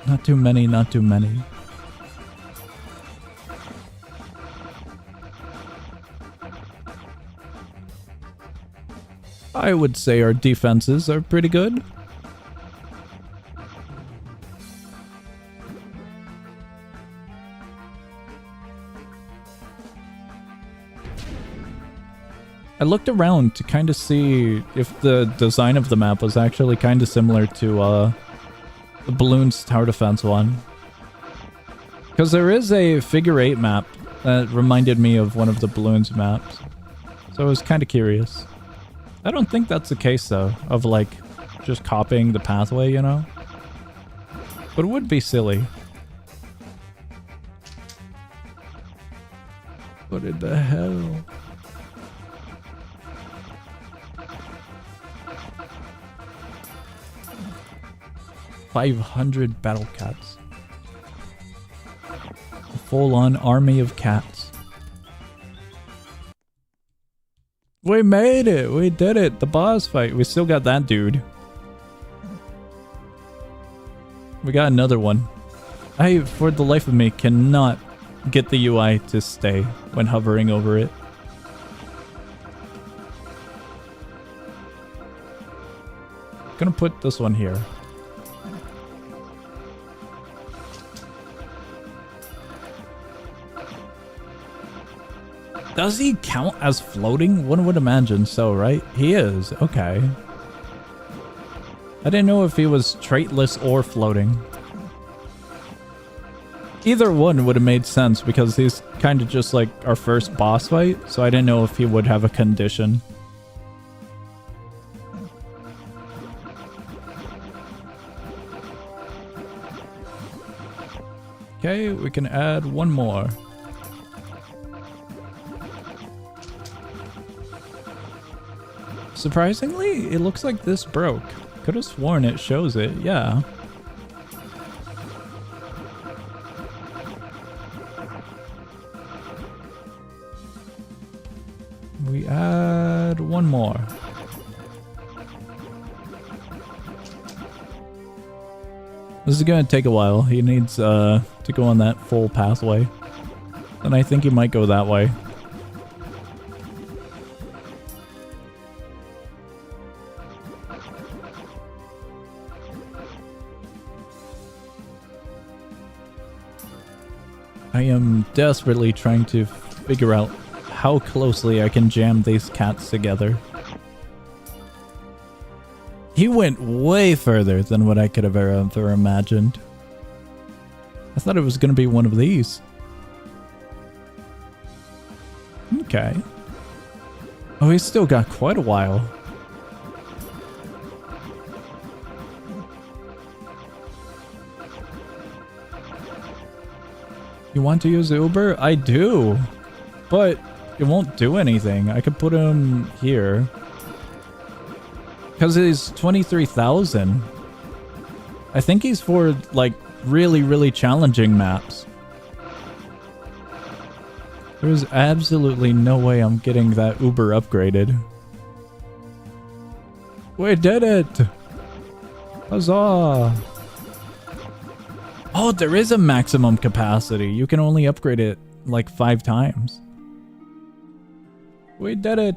Not too many, not too many. I would say our defenses are pretty good. I looked around to kind of see if the design of the map was actually kind of similar to the Balloons Tower Defense one. Because there is a figure 8 map that reminded me of one of the Balloons maps. So I was kind of curious. I don't think that's the case though, of like just copying the pathway, you know? But it would be silly. What in the hell? $500 battle cats. A full-on army of cats. We made it! We did it! The boss fight! We still got that dude. We got another one. I, for the life of me, cannot get the UI to stay when hovering over it. Gonna put this one here. Does he count as floating? One would imagine so, right? He is. Okay. I didn't know if he was traitless or floating. Either one would have made sense because he's kind of just like our first boss fight, so I didn't know if he would have a condition. Okay, we can add one more. Surprisingly, it looks like this broke. Could have sworn it shows it, yeah. We add one more. This is gonna take a while. He needs to go on that full pathway. And I think he might go that way. I am desperately trying to figure out how closely I can jam these cats together. He went way further than what I could have ever imagined. I thought it was going to be one of these. Okay. Oh, he's still got quite a while. You want to use Uber? I do. But it won't do anything. I could put him here. Because he's 23,000. I think he's for, like, really, really challenging maps. There's absolutely no way I'm getting that Uber upgraded. We did it! Huzzah! Oh, there is a maximum capacity. You can only upgrade it, like, 5 times. We did it!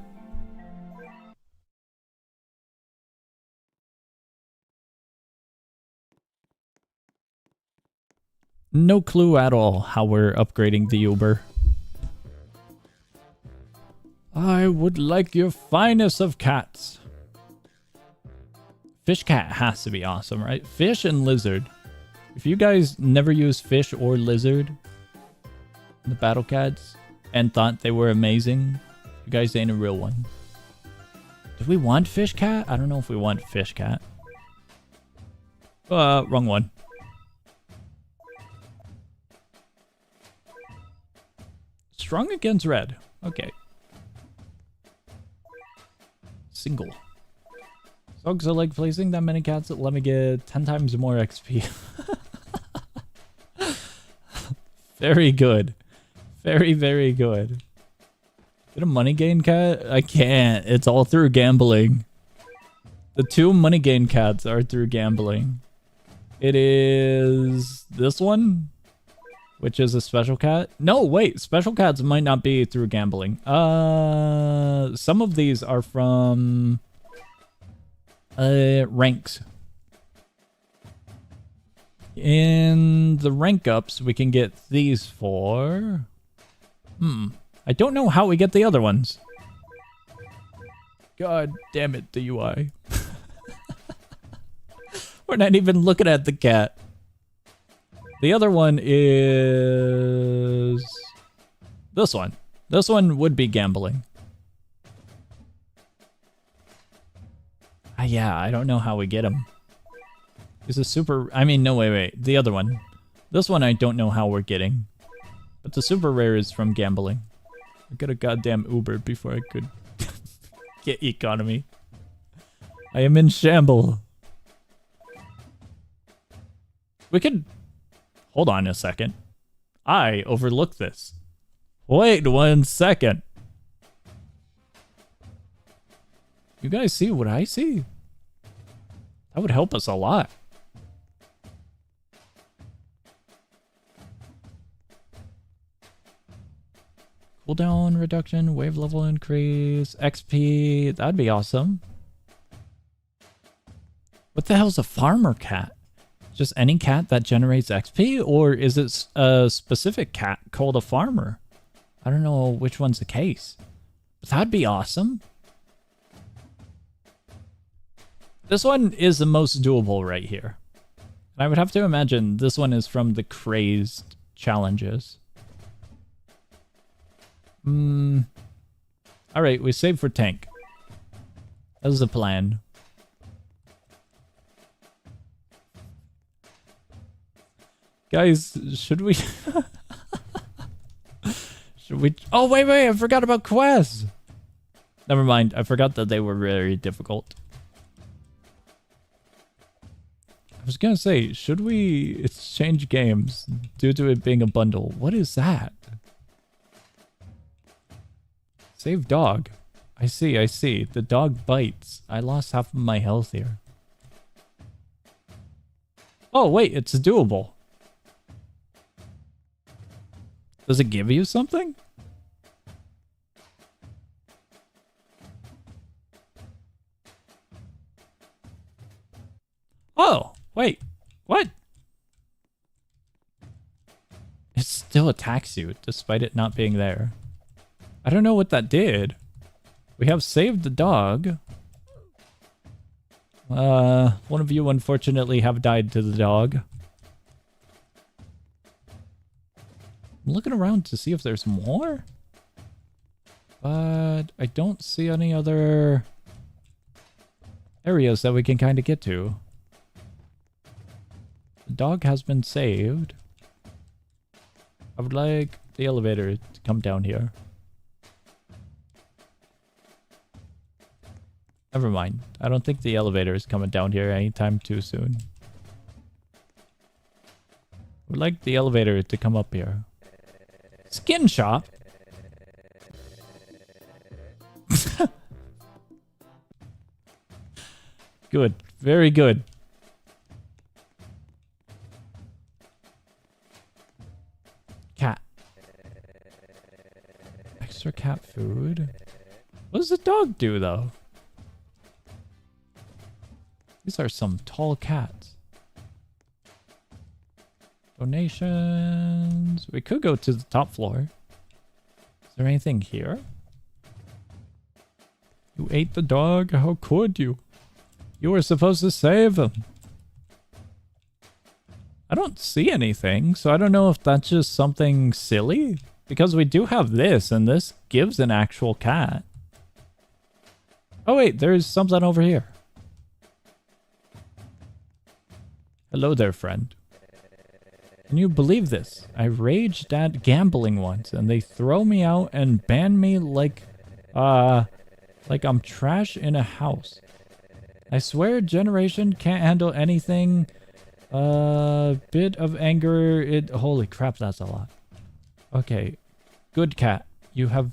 No clue at all how we're upgrading the Uber. I would like your finest of cats. Fish cat has to be awesome, right? Fish and lizard. If you guys never used fish or lizard, the battle cats, and thought they were amazing, you guys ain't a real one. Do we want fish cat? I don't know if we want fish cat. Wrong one. Strong against red. Okay. Single. Dogs are like placing that many cats that let me get 10 times more XP. Very good. Very, very good. Get a money gain cat? I can't. It's all through gambling. The 2 money gain cats are through gambling. It is this one, which is a special cat. No, wait. Special cats might not be through gambling. Some of these are from ranks. In the rank ups, we can get these for... I don't know how we get the other ones. God damn it, the UI. We're not even looking at the cat. The other one is... this one. This one would be gambling. Yeah, I don't know how we get him. He's a super... I mean, no, wait. The other one. This one I don't know how we're getting. But the super rare is from gambling. I got a goddamn Uber before I could get economy. I am in shamble. We could... hold on a second. I overlooked this. Wait 1 second. You guys see what I see? That would help us a lot. Cooldown reduction, wave level increase, XP. That'd be awesome. What the hell's a farmer cat? Just any cat that generates XP? Or is it a specific cat called a farmer? I don't know which one's the case. But that'd be awesome. This one is the most doable right here. And I would have to imagine this one is from the crazed challenges. Alright, we save for tank. That was the plan. Guys, should we... should we... oh, wait, I forgot about quests! Never mind, I forgot that they were very difficult. I was gonna say, should we exchange games due to it being a bundle? What is that? Save dog. I see. The dog bites. I lost half of my health here. Oh, wait, it's doable. Does it give you something? Oh, wait. What? It still attacks you, despite it not being there. I don't know what that did. We have saved the dog. One of you unfortunately have died to the dog. I'm looking around to see if there's more. But I don't see any other areas that we can kind of get to. The dog has been saved. I would like the elevator to come down here. Never mind. I don't think the elevator is coming down here anytime too soon. I would like the elevator to come up here. Skin shop? Good. Very good. Cat. Extra cat food. What does the dog do, though? These are some tall cats. Donations. We could go to the top floor. Is there anything here? You ate the dog? How could you? You were supposed to save him. I don't see anything, so I don't know if that's just something silly. Because we do have this, and this gives an actual cat. Oh wait, there's something over here. Hello there, friend. Can you believe this? I raged at gambling once, and they throw me out and ban me like I'm trash in a house. I swear generation can't handle anything. Bit of anger, holy crap, that's a lot. Okay, good cat. You have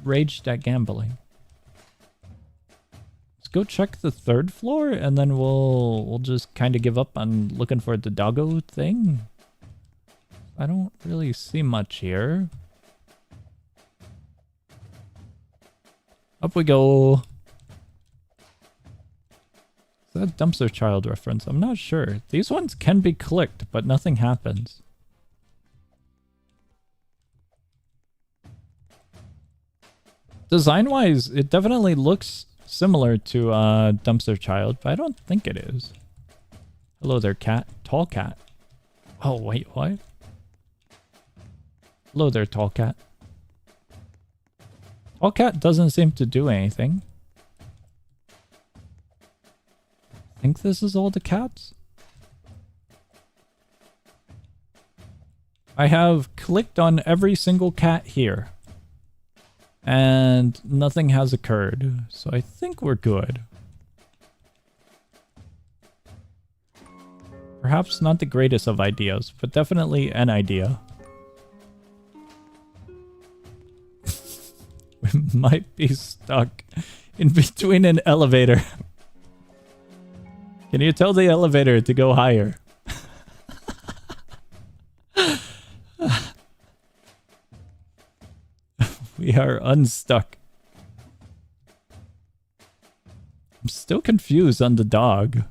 raged at gambling. Let's go check the third floor, and then we'll just kind of give up on looking for the doggo thing. I don't really see much here. Up we go. Is that a Dumpster Child reference? I'm not sure. These ones can be clicked, but nothing happens. Design-wise, it definitely looks similar to Dumpster Child, but I don't think it is. Hello there, cat. Tall cat. Oh, wait, what? Hello there, tall cat. Tall cat doesn't seem to do anything. I think this is all the cats. I have clicked on every single cat here. And nothing has occurred, so I think we're good. Perhaps not the greatest of ideas, but definitely an idea. We might be stuck in between an elevator. Can you tell the elevator to go higher? We are unstuck. I'm still confused on the dog.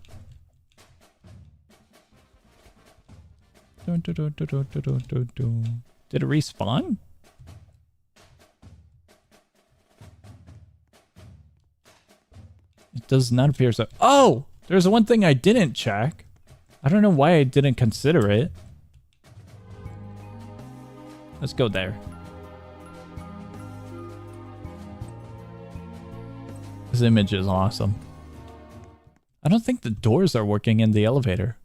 Did it respawn? It does not appear so. Oh! There's one thing I didn't check. I don't know why I didn't consider it. Let's go there. This image is awesome. I don't think the doors are working in the elevator.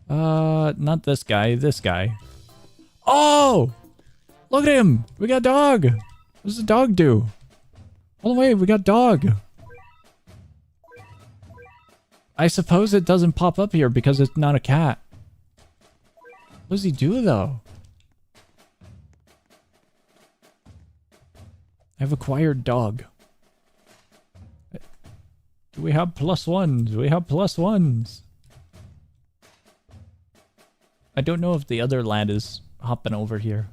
Not this guy, this guy. Oh! Look at him! We got dog! What does the dog do? Oh wait, we got dog! I suppose it doesn't pop up here because it's not a cat. What does he do though? I've acquired dog. Do we have +1s? We have +1s. I don't know if the other lad is hopping over here.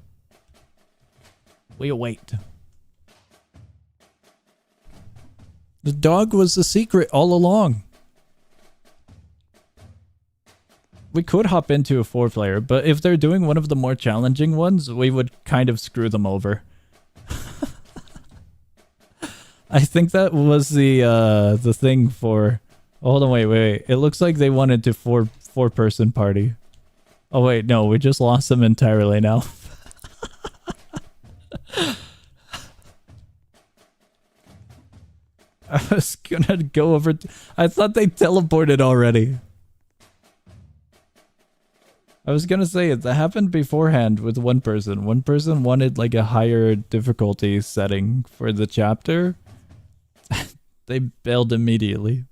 We await. The dog was the secret all along. We could hop into a 4-player, but if they're doing one of the more challenging ones, we would kind of screw them over. I think that was the thing for... Oh, hold on, wait. It looks like they wanted to four-person party. Oh wait, no, we just lost them entirely now. I was gonna go over... I thought they teleported already. I was gonna say, it happened beforehand with one person. One person wanted like a higher difficulty setting for the chapter. They bailed immediately.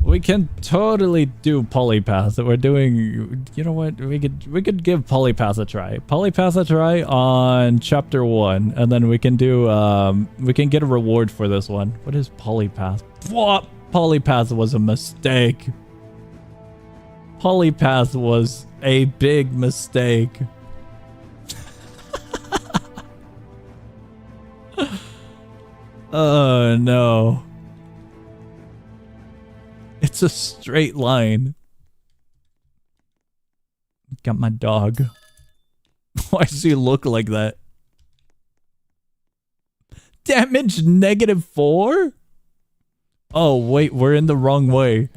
We can totally do polypath. We're doing... You know what? We could give polypath a try. Polypath a try on chapter 1. And then we can do... we can get a reward for this one. What is polypath? What? Polypath was a mistake. Polypath was a big mistake. Oh, no. It's a straight line. Got my dog. Why does he look like that? Damage -4? Oh, wait, we're in the wrong way.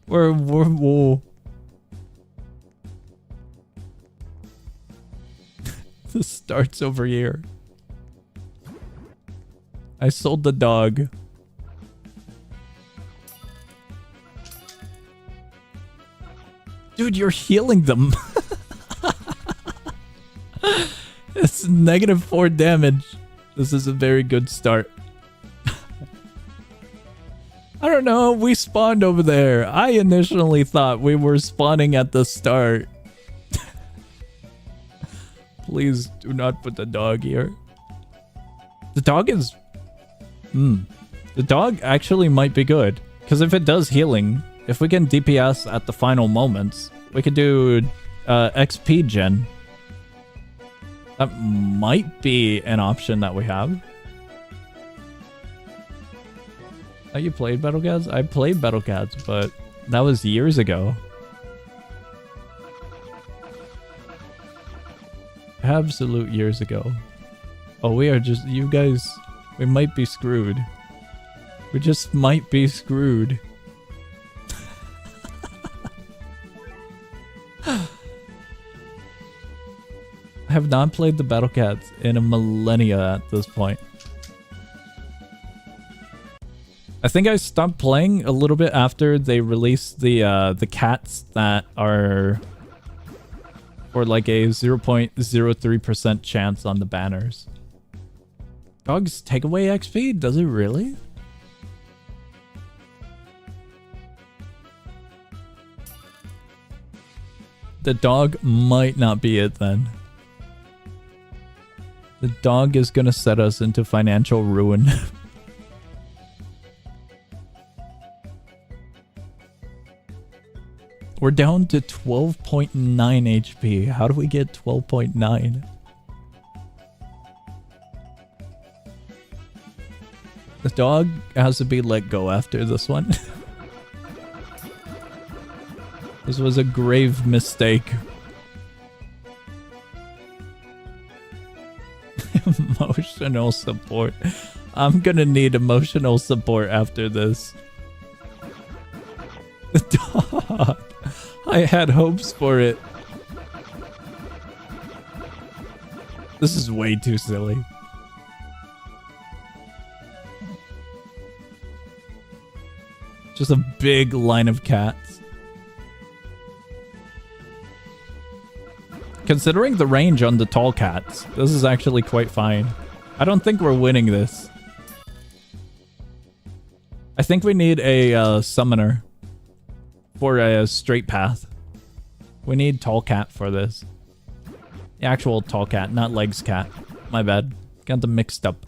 Whoa. This starts over here. I sold the dog. Dude, you're healing them. It's -4 damage. This is a very good start. I don't know. We spawned over there. I initially thought we were spawning at the start. Please do not put the dog here. The dog is... The dog actually might be good. Because if it does healing... If we can DPS at the final moments, we could do XP gen. That might be an option that we have. Oh, you played Battlecats? I played Battlecats, but that was years ago. Absolute years ago. Oh, we are just... You guys... We might be screwed. We just might be screwed. I have not played the Battlecats in a millennia at this point. I think I stopped playing a little bit after they released the cats that are for like a 0.03% chance on the banners. Dogs take away XP? Does it really? The dog might not be it then. The dog is gonna set us into financial ruin. We're down to 12.9 HP. How do we get 12.9? The dog has to be let go after this one. This was a grave mistake. Emotional support. I'm gonna need emotional support after this. The dog. I had hopes for it. This is way too silly. Just a big line of cats. Considering the range on the tall cats, this is actually quite fine. I don't think we're winning this. I think we need a summoner for a straight path. We need tall cat for this. The actual tall cat, not legs cat. My bad. Got them mixed up.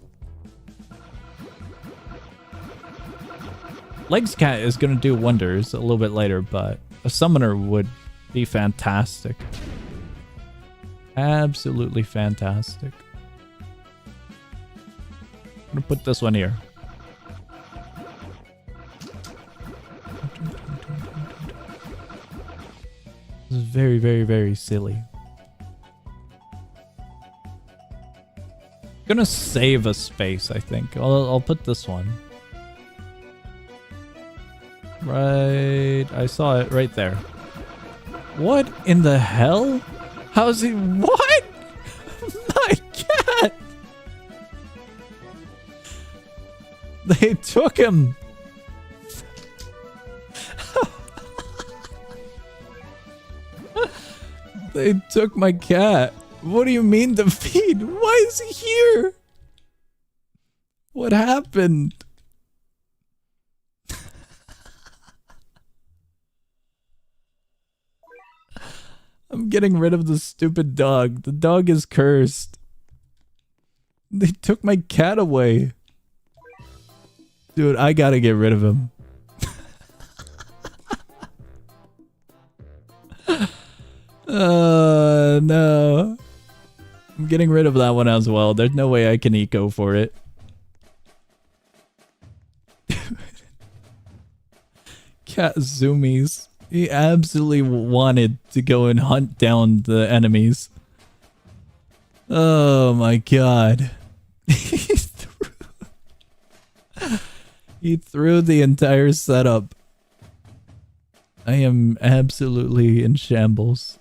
Legs Cat is gonna do wonders a little bit later, but a summoner would be fantastic. Absolutely fantastic. I'm gonna put this one here. This is very, very, very silly. Gonna save a space, I think. I'll put this one. Right, I saw it right there. What in the hell? How's he? What? My cat! They took him. They took my cat. What do you mean to feed? Why is he here? What happened? I'm getting rid of the stupid dog. The dog is cursed. They took my cat away. Dude, I gotta get rid of him. No. I'm getting rid of that one as well. There's no way I can eco for it. Cat zoomies. He absolutely wanted to go and hunt down the enemies. Oh my god. He threw the entire setup. I am absolutely in shambles.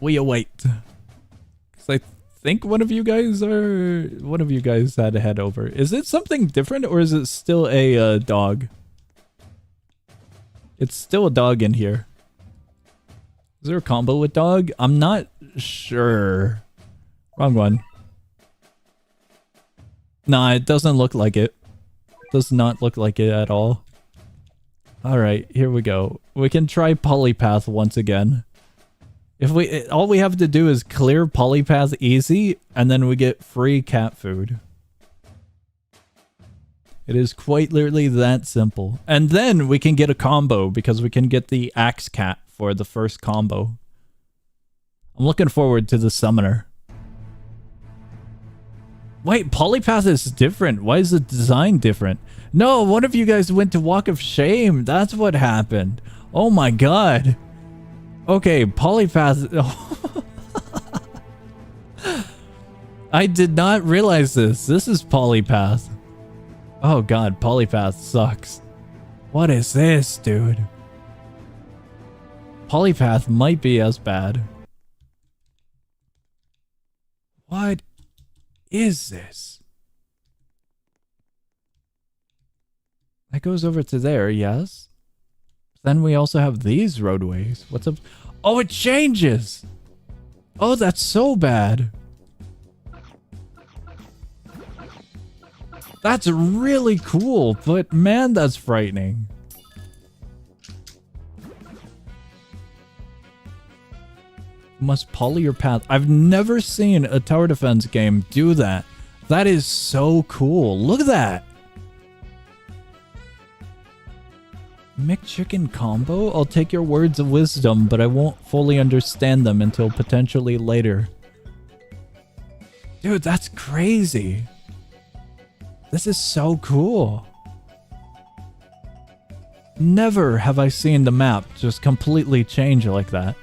We await. 'Cause I think one of you guys had to head over. Is it something different or is it still a dog? It's still a dog in here. Is there a combo with dog? I'm not sure. Wrong one. Nah, it doesn't look like it. Does not look like it at all. Alright, here we go. We can try Polypath once again. If all we have to do is clear Polypath easy, and then we get free cat food. It is quite literally that simple. And then we can get a combo, because we can get the Axe Cat for the first combo. I'm looking forward to the summoner. Wait, Polypath is different. Why is the design different? No, one of you guys went to Walk of Shame. That's what happened. Oh my god. Okay, Polypath. I did not realize this. This is Polypath. Oh god, Polypath sucks. What is this, dude? Polypath might be as bad. What is this? That goes over to there, yes? Then we also have these roadways. What's up? Oh, it changes! Oh, that's so bad. That's really cool, but man, that's frightening. Must poly your path. I've never seen a tower defense game do that. That is so cool. Look at that. McChicken combo? I'll take your words of wisdom, but I won't fully understand them until potentially later. Dude, that's crazy. This is so cool. Never have I seen the map just completely change like that.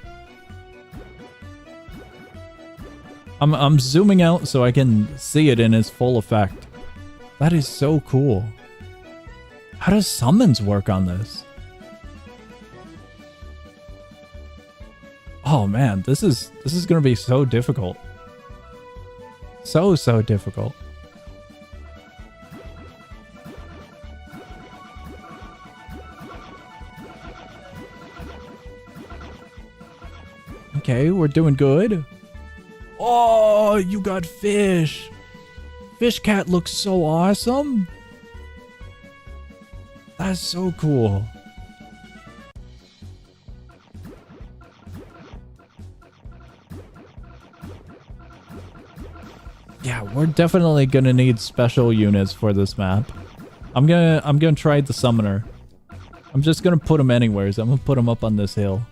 I'm zooming out so I can see it in its full effect. That is so cool. How does summons work on this? Oh man, this is gonna be so difficult. So difficult. Okay, we're doing good. Oh, you got fish. Fish cat looks so awesome. That's so cool. Yeah, We're definitely gonna need special units for this map. I'm gonna try the summoner. I'm just gonna put him anywheres. I'm gonna put him up on this hill.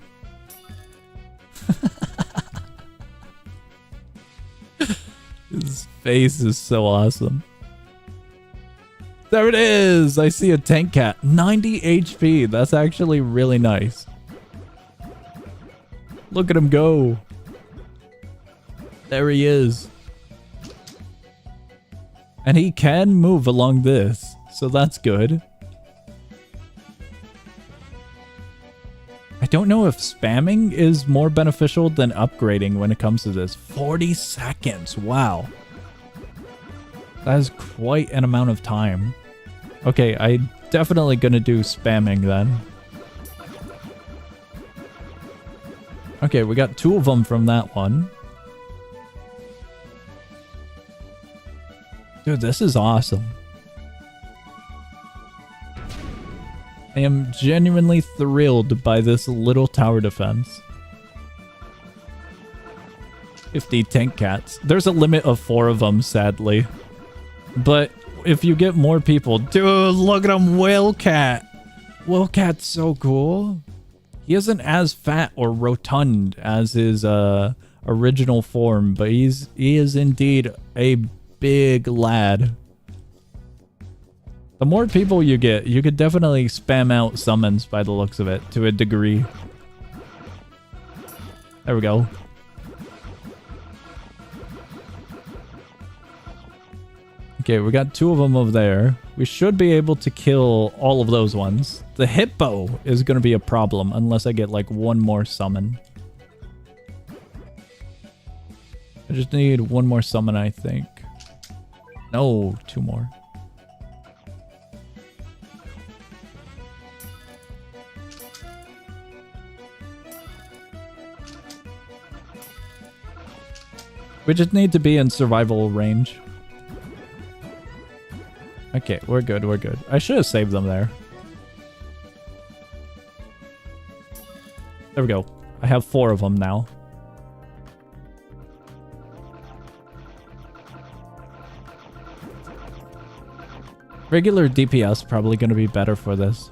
His face is so awesome. There it is! I see a tank cat. 90 HP. That's actually really nice. Look at him go. There he is. And he can move along this, so that's good. I don't know if spamming is more beneficial than upgrading when it comes to this. 40 seconds, wow. That is quite an amount of time. Okay, I'm definitely gonna do spamming then. Okay, we got 2 of them from that one. Dude, this is awesome. I am genuinely thrilled by this little tower defense. 50 tank cats. There's a limit of 4 of them, sadly. But if you get more people... Dude, look at him, Whale Cat! Whale Cat's so cool. He isn't as fat or rotund as his original form, but he is indeed a big lad. The more people you get, you could definitely spam out summons by the looks of it, to a degree. There we go. Okay, we got 2 of them over there. We should be able to kill all of those ones. The hippo is going to be a problem unless I get like 1 more summon. I just need 1 more summon, I think. No, 2 more. We just need to be in survival range. Okay, we're good, we're good. I should have saved them there. There we go. I have 4 of them now. Regular DPS probably going to be better for this.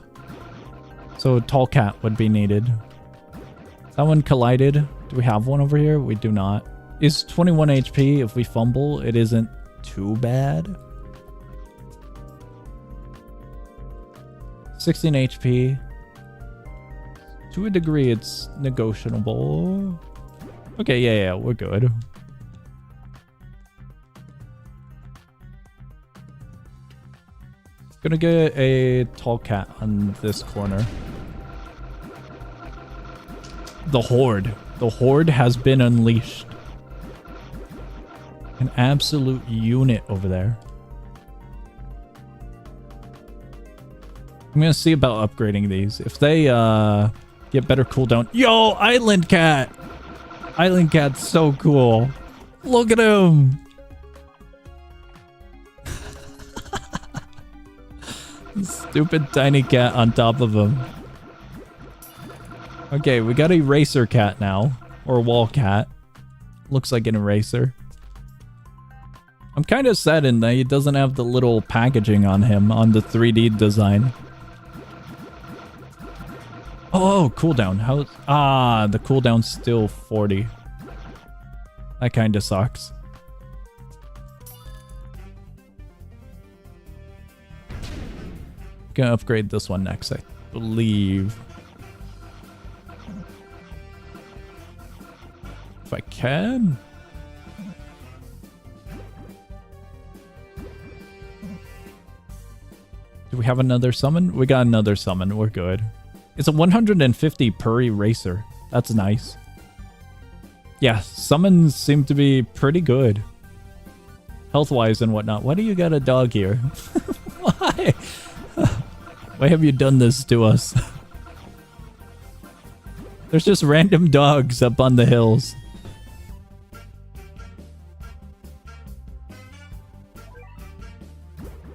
So tall cat would be needed. That one collided. Do we have one over here? We do not. Is 21 HP. If we fumble, it isn't too bad. 16 HP. To a degree, it's negotiable. Okay, yeah, we're good. Gonna get a tall cat on this corner. The Horde. The Horde has been unleashed. An absolute unit over there. I'm gonna see about upgrading these. If they get better cooldown. Yo, Island Cat! Island Cat's so cool. Look at him! Stupid tiny cat on top of him. Okay, we got a Eraser Cat now. Or Wall Cat. Looks like an eraser. I'm kind of saddened that he doesn't have the little packaging on him on the 3D design. Oh, cooldown. How? Ah, the cooldown's still 40. That kind of sucks. Gonna upgrade this one next, I believe. If I can. Do we have another summon? We got another summon. We're good. It's a 150 per eraser. That's nice. Yeah, summons seem to be pretty good. Health-wise and whatnot. Why do you got a dog here? Why? Why have you done this to us? There's just random dogs up on the hills.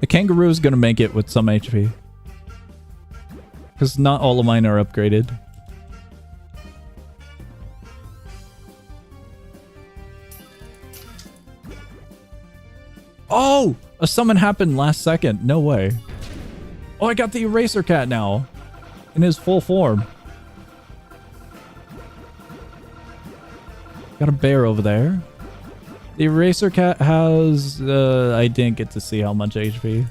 The kangaroo's gonna make it with some HP. Because not all of mine are upgraded. Oh! A summon happened last second. No way. Oh, I got the Eraser Cat now. In his full form. Got a bear over there. The Eraser Cat has... I didn't get to see how much HP.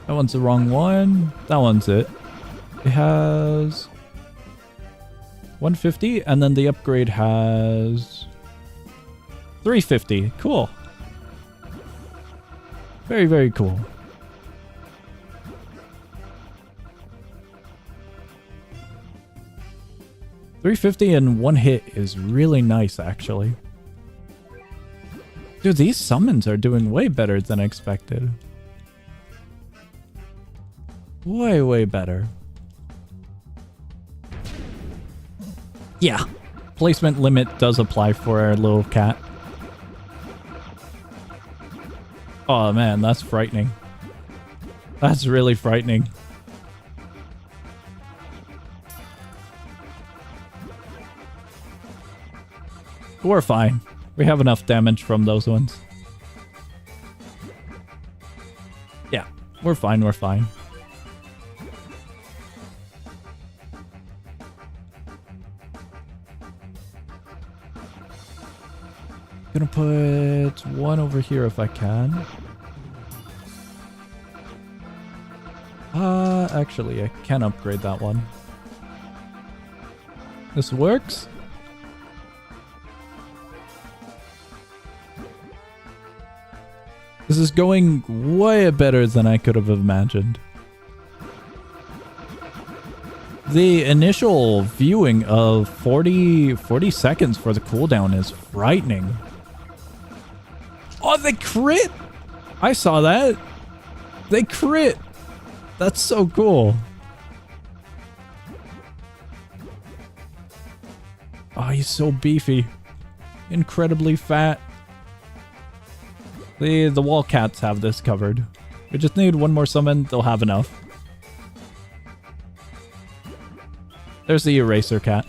That one's the wrong one. That one's it. It has... 150, and then the upgrade has... 350. Cool. Very, very cool. $350 in one hit is really nice, actually. Dude, these summons are doing way better than expected. Way, way better. Yeah. Placement limit does apply for our little cat. Oh man, that's frightening. That's really frightening. We're fine. We have enough damage from those ones. Yeah, we're fine, we're fine. Gonna put one over here if I can. Actually, I can upgrade that one. This works. This is going way better than I could have imagined. The initial viewing of 40 seconds for the cooldown is frightening. Oh, they crit! I saw that. They crit. That's so cool. Oh, he's so beefy. Incredibly fat. The wall cats have this covered. We just need one more summon, they'll have enough. There's the Eraser Cat.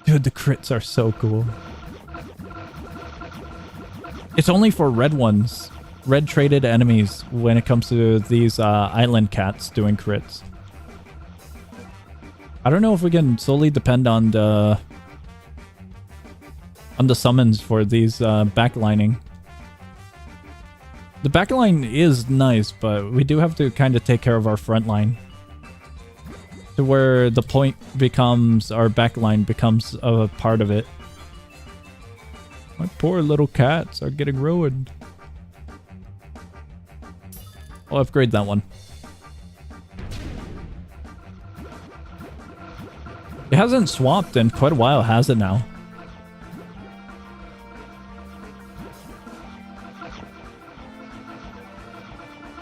Dude, the crits are so cool. It's only for red ones. Red traded enemies when it comes to these island cats doing crits. I don't know if we can solely depend on the summons for these backlining. The backline is nice, but we do have to kind of take care of our front line. To where the point becomes, our backline becomes a part of it. My poor little cats are getting ruined. I'll upgrade that one. It hasn't swapped in quite a while, has it now?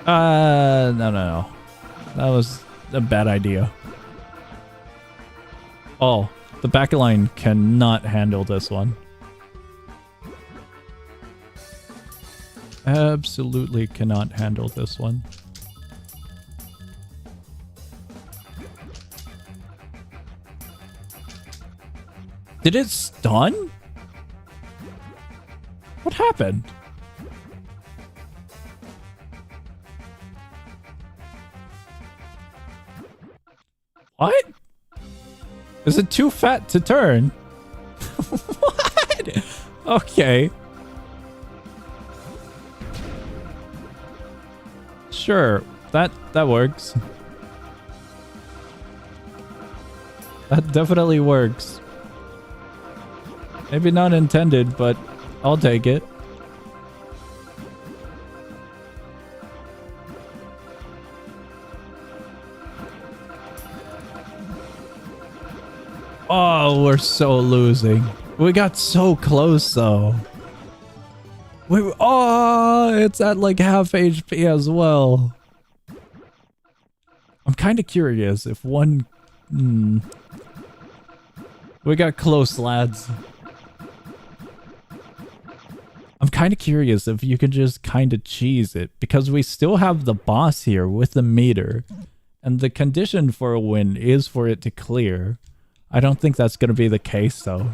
No. That was a bad idea. Oh, the backline cannot handle this one. Absolutely cannot handle this one. Did it stun? What happened? What? Is it too fat to turn? What? Okay. Sure, that works. That definitely works. Maybe not intended, but I'll take it. Oh, we're so losing. We got so close, though. Oh, it's at like half HP as well. I'm kind of curious if one... We got close, lads. I'm kind of curious if you could just kind of cheese it, because we still have the boss here with the meter, and the condition for a win is for it to clear. I don't think that's going to be the case, though.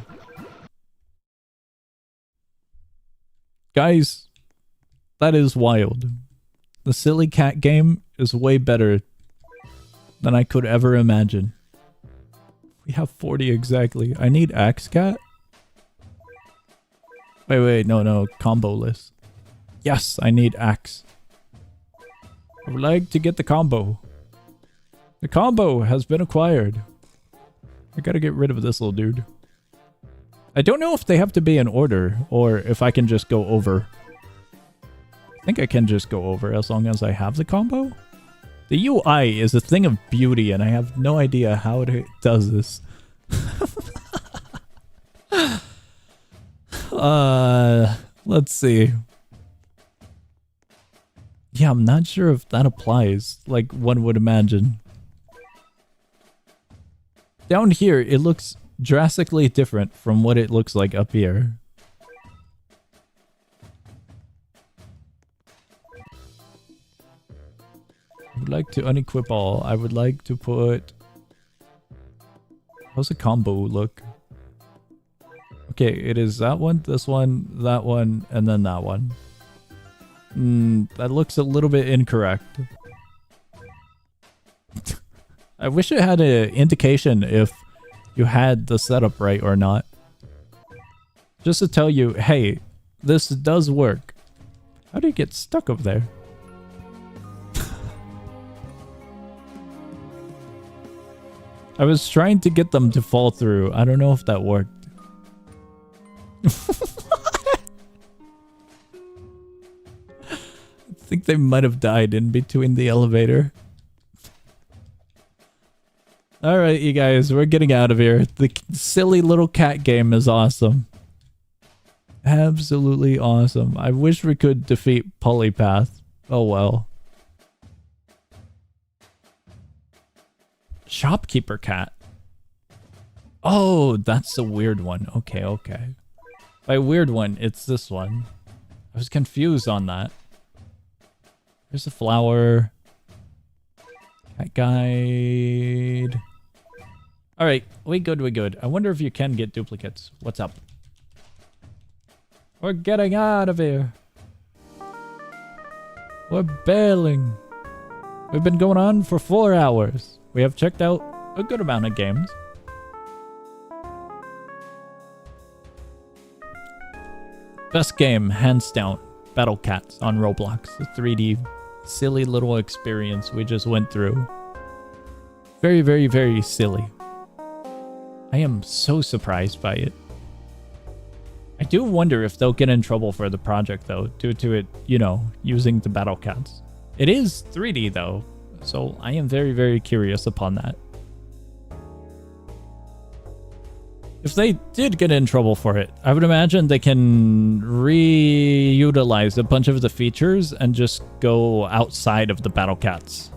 Guys, that is wild. The silly cat game is way better than I could ever imagine. We have 40 exactly. I need Axe Cat. Wait, no, combo list. Yes, I need Axe. I would like to get the combo. The combo has been acquired. I gotta get rid of this little dude. I don't know if they have to be in order, or if I can just go over. I think I can just go over as long as I have the combo. The UI is a thing of beauty, and I have no idea how it does this. Let's see. Yeah, I'm not sure if that applies, like one would imagine. Down here, it looks drastically different from what it looks like up here. I would like to unequip all. I would like to put... How's the combo look? Okay, it is that one, and then that one. That looks a little bit incorrect. I wish it had an indication if you had the setup right or not. Just to tell you, hey, this does work. How do you get stuck up there? I was trying to get them to fall through. I don't know if that worked. I think they might have died in between the elevator. Alright, you guys, we're getting out of here. The silly little cat game is awesome. Absolutely awesome. I wish we could defeat Polypath. Oh well. Shopkeeper cat. Oh, that's a weird one. Okay. By weird one, it's this one. I was confused on that. There's a flower. Cat guide. Alright, we good. I wonder if you can get duplicates. What's up? We're getting out of here. We're bailing. We've been going on for 4 hours. We have checked out a good amount of games. Best game, hands down. Battle Cats on Roblox. The 3D silly little experience we just went through. Very, very, very silly. I am so surprised by it. I do wonder if they'll get in trouble for the project though, due to it, you know, using the Battle Cats. It is 3D though, so I am very, very curious upon that. If they did get in trouble for it, I would imagine they can reutilize a bunch of the features and just go outside of the Battle Cats.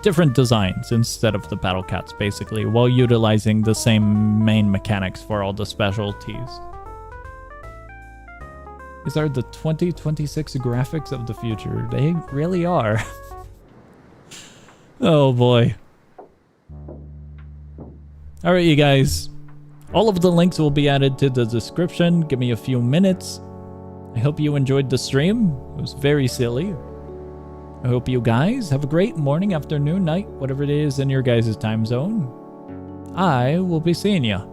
Different designs instead of the Battle Cats, basically, while utilizing the same main mechanics for all the specialties. These are the 2026 graphics of the future. They really are. Oh boy. Alright, you guys. All of the links will be added to the description. Give me a few minutes. I hope you enjoyed the stream. It was very silly. I hope you guys have a great morning, afternoon, night, whatever it is in your guys' time zone. I will be seeing ya.